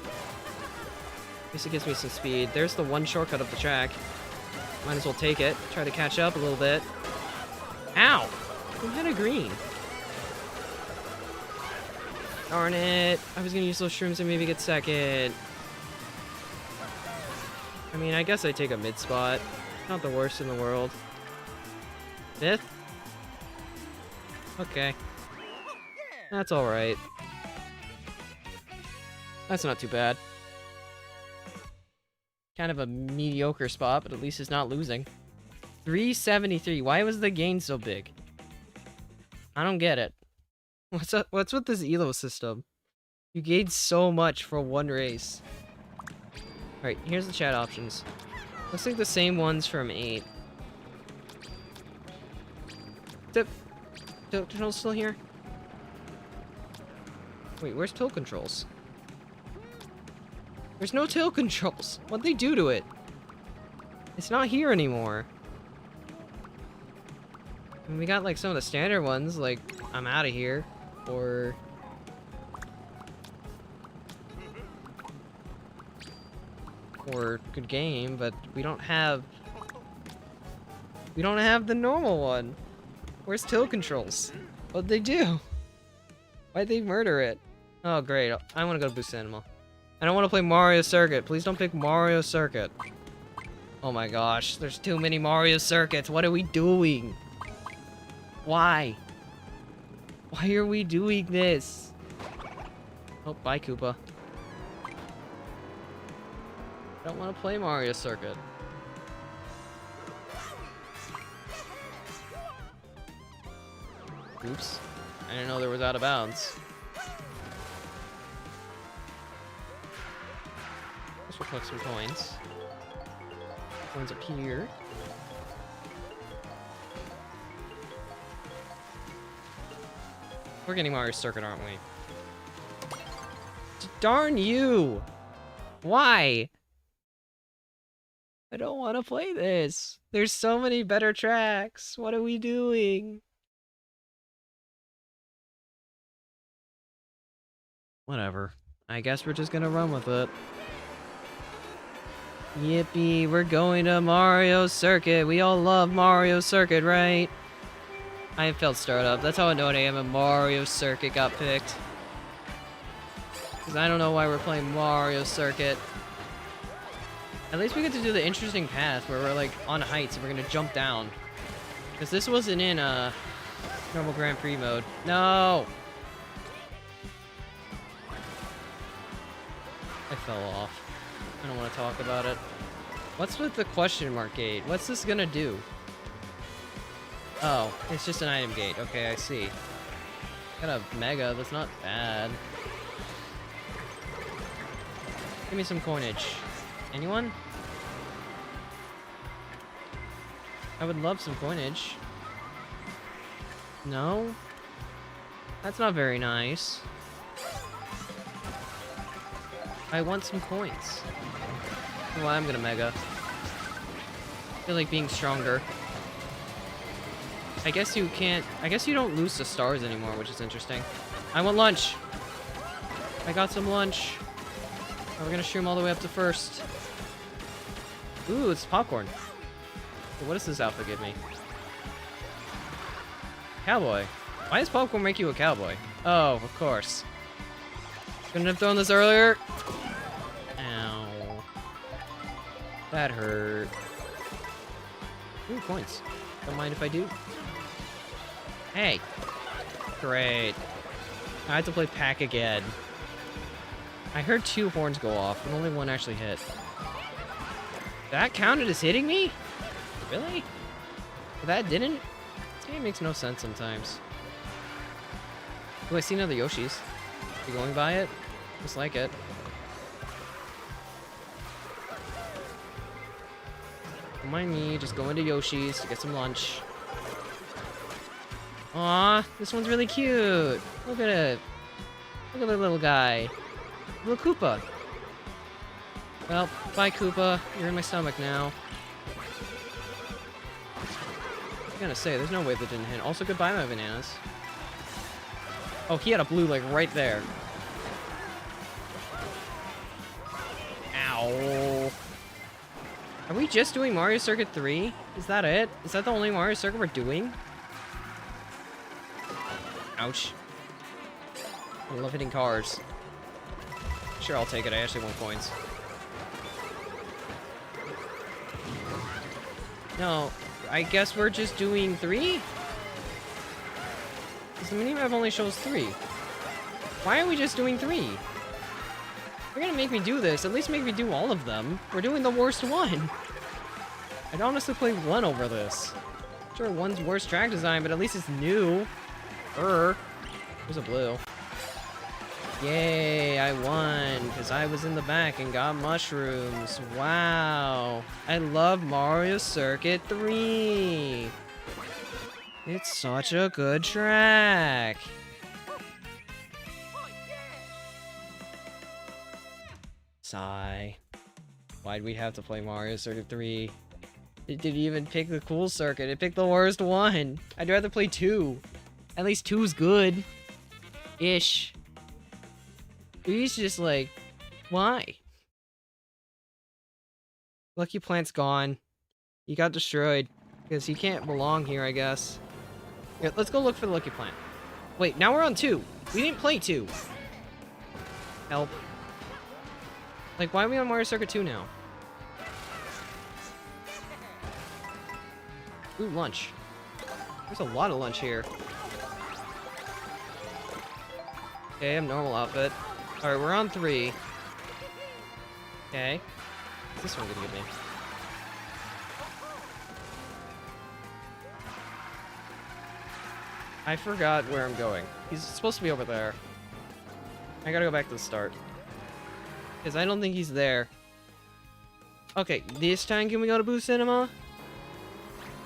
At least it gives me some speed. There's the one shortcut of the track. Might as well take it. Try to catch up a little bit. Ow! Who had a green? Darn it. I was gonna use those shrooms and maybe get second. I mean, I guess I take a mid spot. Not the worst in the world. Fifth? Okay. That's alright. That's not too bad. Kind of a mediocre spot, but at least it's not losing. 373. Why was the gain so big? I don't get it. What's up? What's with this elo system? You gained so much for one race. Alright, here's the chat options. Looks like the same ones from 8. Tilt controls still here? Wait, where's tilt controls? There's no tilt controls. What'd they do to it? It's not here anymore. And we got like some of the standard ones, like I'm out of here, or good game, but we don't have the normal one. Where's tilt controls? What'd they do? Why'd they murder it? Oh great, I want to go to Boost Animal. I don't want to play Mario Circuit. Please don't pick Mario Circuit. Oh my gosh, there's too many Mario Circuits. What are we doing? Why? Why are we doing this? Oh, bye, Koopa. I don't want to play Mario Circuit. Oops. I didn't know there was out of bounds. Let's collect some coins. Coins up here. We're getting Mario Circuit, aren't we? Darn you! Why? I don't want to play this. There's so many better tracks. What are we doing? Whatever. I guess we're just gonna run with it. Yippee, we're going to Mario Circuit. We all love Mario Circuit, right? I have failed startup. That's how annoyed I am when Mario Circuit got picked. Because I don't know why we're playing Mario Circuit. At least we get to do the interesting path where we're like on heights and we're gonna jump down. Because this wasn't in normal Grand Prix mode. No! I fell off. I don't want to talk about it. What's with the question mark gate? What's this gonna do? Oh, it's just an item gate. Okay, I see. Got a mega. That's not bad. Give me some coinage. Anyone? I would love some coinage. No? That's not very nice. I want some coins. Well, I'm gonna mega. I feel like being stronger. I guess you can't... I guess you don't lose the stars anymore, which is interesting. I want lunch! I got some lunch. We're gonna shoot him all the way up to first. Ooh, it's popcorn. So what does this outfit give me? Cowboy. Why does popcorn make you a cowboy? Oh, of course. Couldn't have thrown this earlier. Ow. That hurt. Ooh, coins. Don't mind if I do. Hey. Great. I have to play pack again. I heard 2 horns go off, but only 1 actually hit. That counted as hitting me? Really? But that didn't? This game makes no sense sometimes. Oh, I see another Yoshi's. You going by it? Just like it. Don't mind me, just going to Yoshi's to get some lunch. Aw, this one's really cute. Look at it. Look at the little guy. Little Koopa. Well, bye Koopa. You're in my stomach now. I'm gonna say, there's no way that didn't hit. Also, goodbye my bananas. Oh, he had a blue, like, right there. Ow. Are we just doing Mario Circuit 3? Is that it? Is that the only Mario Circuit we're doing? Ouch. I love hitting cars. Sure, I'll take it. I actually want coins. No, I guess we're just doing 3? Because the minimap only shows 3. Why are we just doing 3? If you're gonna make me do this, at least make me do all of them. We're doing the worst one. I'd honestly play 1 over this. Sure, 1's worst track design, but at least it's new. There's a blue. Yay, I won, because I was in the back and got mushrooms. Wow. I love Mario Circuit 3. It's such a good track. Sigh. Why'd we have to play Mario Circuit 3? It didn't even pick the cool circuit. It picked the worst one. I'd rather play 2. At least 2's good. Ish. 3's just like, why? Lucky Plant's gone. He got destroyed. Because he can't belong here, I guess. Here, let's go look for the Lucky Plant. Wait, now we're on 2. We didn't play 2. Help. Like, why are we on Mario Circuit 2 now? Ooh, lunch. There's a lot of lunch here. Okay, I'm normal outfit. Alright, we're on 3. Okay. What's this one gonna give me? I forgot where I'm going. He's supposed to be over there. I gotta go back to the start. Because I don't think he's there. Okay, this time can we go to Boo Cinema?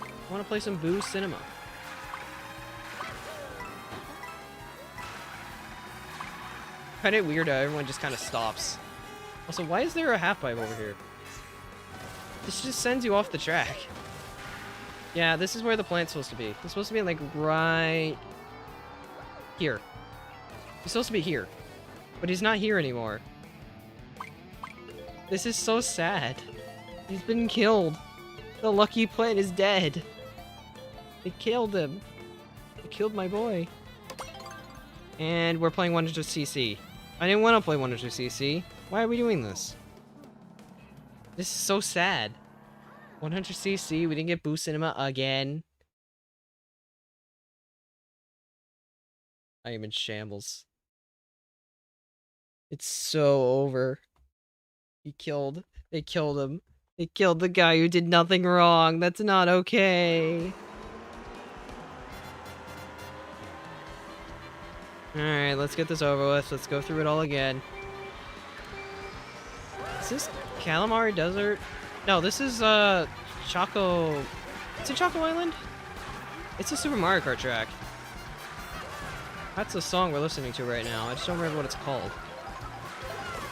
I want to play some Boo Cinema. Kind of weird how everyone just kind of stops. Also, why is there a half pipe over here? This just sends you off the track. Yeah, this is where the plant's supposed to be. It's supposed to be like right here. He's supposed to be here. But he's not here anymore. This is so sad. He's been killed. The lucky plant is dead. They killed him. They killed my boy. And we're playing 100cc. I didn't want to play 100cc. Why are we doing this? This is so sad. 100cc, we didn't get Boo Cinema again. I am in shambles. It's so over. They killed him. They killed the guy who did nothing wrong. That's not okay. Alright, let's get this over with. Let's go through it all again. Is this Calamari Desert? No, this is, Choco... Is it Choco Island? It's a Super Mario Kart track. That's the song we're listening to right now. I just don't remember what it's called.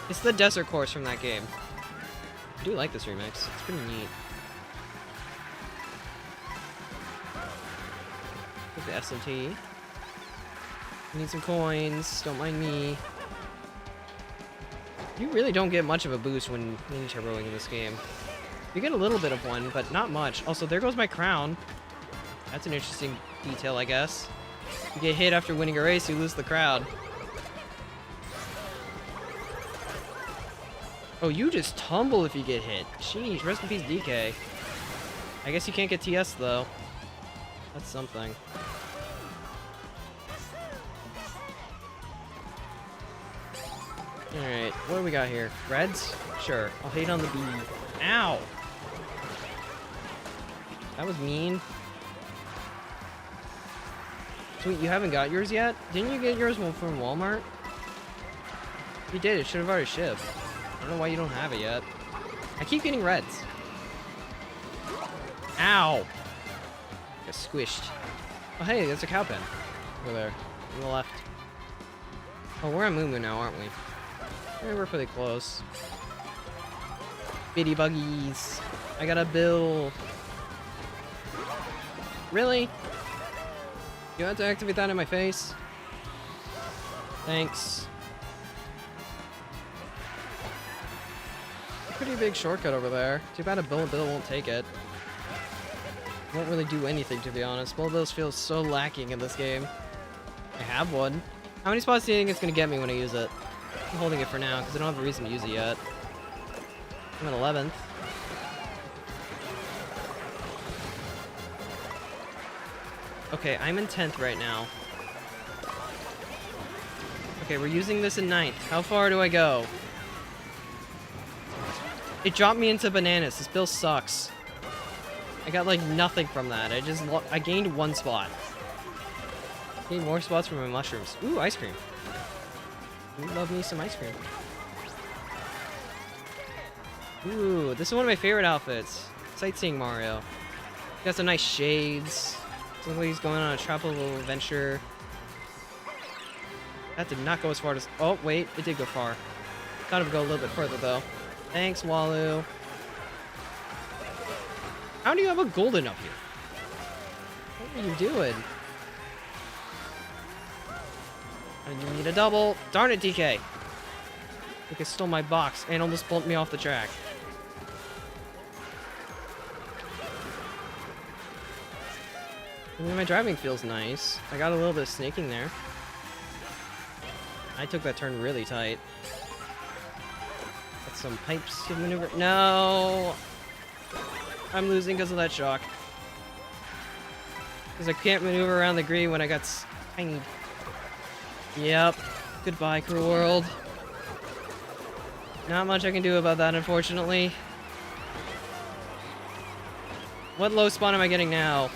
It's the desert course from that game. I do like this remix. It's pretty neat. Get the SMT. Need some coins. Don't mind me. You really don't get much of a boost when mini turboing in this game. You get a little bit of one, but not much. Also, there goes my crown. That's an interesting detail, I guess. You get hit after winning a race, you lose the crowd. Oh, you just tumble if you get hit. Sheesh, rest in peace, DK. I guess you can't get TS, though. That's something. Alright, what do we got here? Reds? Sure. I'll hate on the B. Ow! That was mean. Sweet, you haven't got yours yet? Didn't you get yours from Walmart? You did, it should have already shipped. I don't know why you don't have it yet. I keep getting reds. Ow! Got squished. Oh hey, there's a cow pen. Over there. On the left. Oh, we're on Moo Moo now, aren't we? Yeah, we're pretty close. Bitty buggies. I got a bill. Really? You have to activate that in my face? Thanks. Pretty big shortcut over there. Too bad a Bill won't take it. Won't really do anything, to be honest. Bills feels so lacking in this game. I have one. How many spots do you think it's going to get me when I use it? I'm holding it for now, because I don't have a reason to use it yet. I'm at 11th. Okay, I'm in 10th right now. Okay, we're using this in 9th. How far do I go? It dropped me into bananas. This bill sucks. I got like nothing from that. I gained 1 spot. Gained more spots from my mushrooms. Ooh, ice cream. You love me some ice cream. Ooh, this is one of my favorite outfits. Sightseeing Mario. Got some nice shades. Looks like he's going on a tropical adventure. That did not go as far as... Oh, wait. It did go far. Thought it would go a little bit further, though. Thanks, Walu. How do you have a golden up here? What are you doing? I need a double. Darn it, DK. Like it stole my box and almost bumped me off the track. I mean, my driving feels nice. I got a little bit of snaking there. I took that turn really tight. Got some pipes to maneuver. No! I'm losing because of that shock. Because I can't maneuver around the green when I got tiny. Yep. Goodbye, cruel world. Not much I can do about that, unfortunately. What low spawn am I getting now?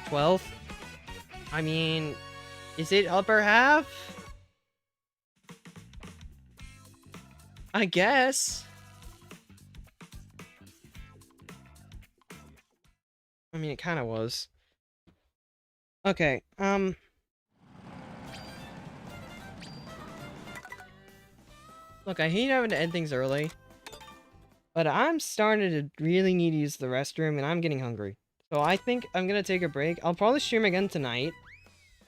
12th? I mean, is it upper half? I guess. I mean, it kind of was. Okay, look, I hate having to end things early, but I'm starting to really need to use the restroom, and I'm getting hungry. So I think I'm gonna take a break. I'll probably stream again tonight,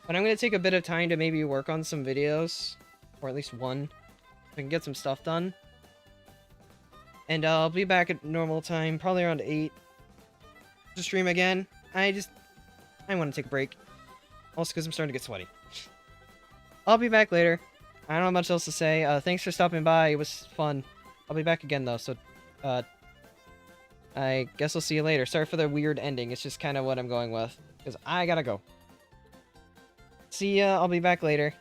but I'm gonna take a bit of time to maybe work on some videos, or at least one, so I can get some stuff done. And I'll be back at normal time, probably around 8, to stream again. I want to take a break. Also, because I'm starting to get sweaty. I'll be back later. I don't have much else to say. Thanks for stopping by. It was fun. I'll be back again, though, so... I guess I'll see you later. Sorry for the weird ending. It's just kind of what I'm going with. Because I gotta go. See ya. I'll be back later.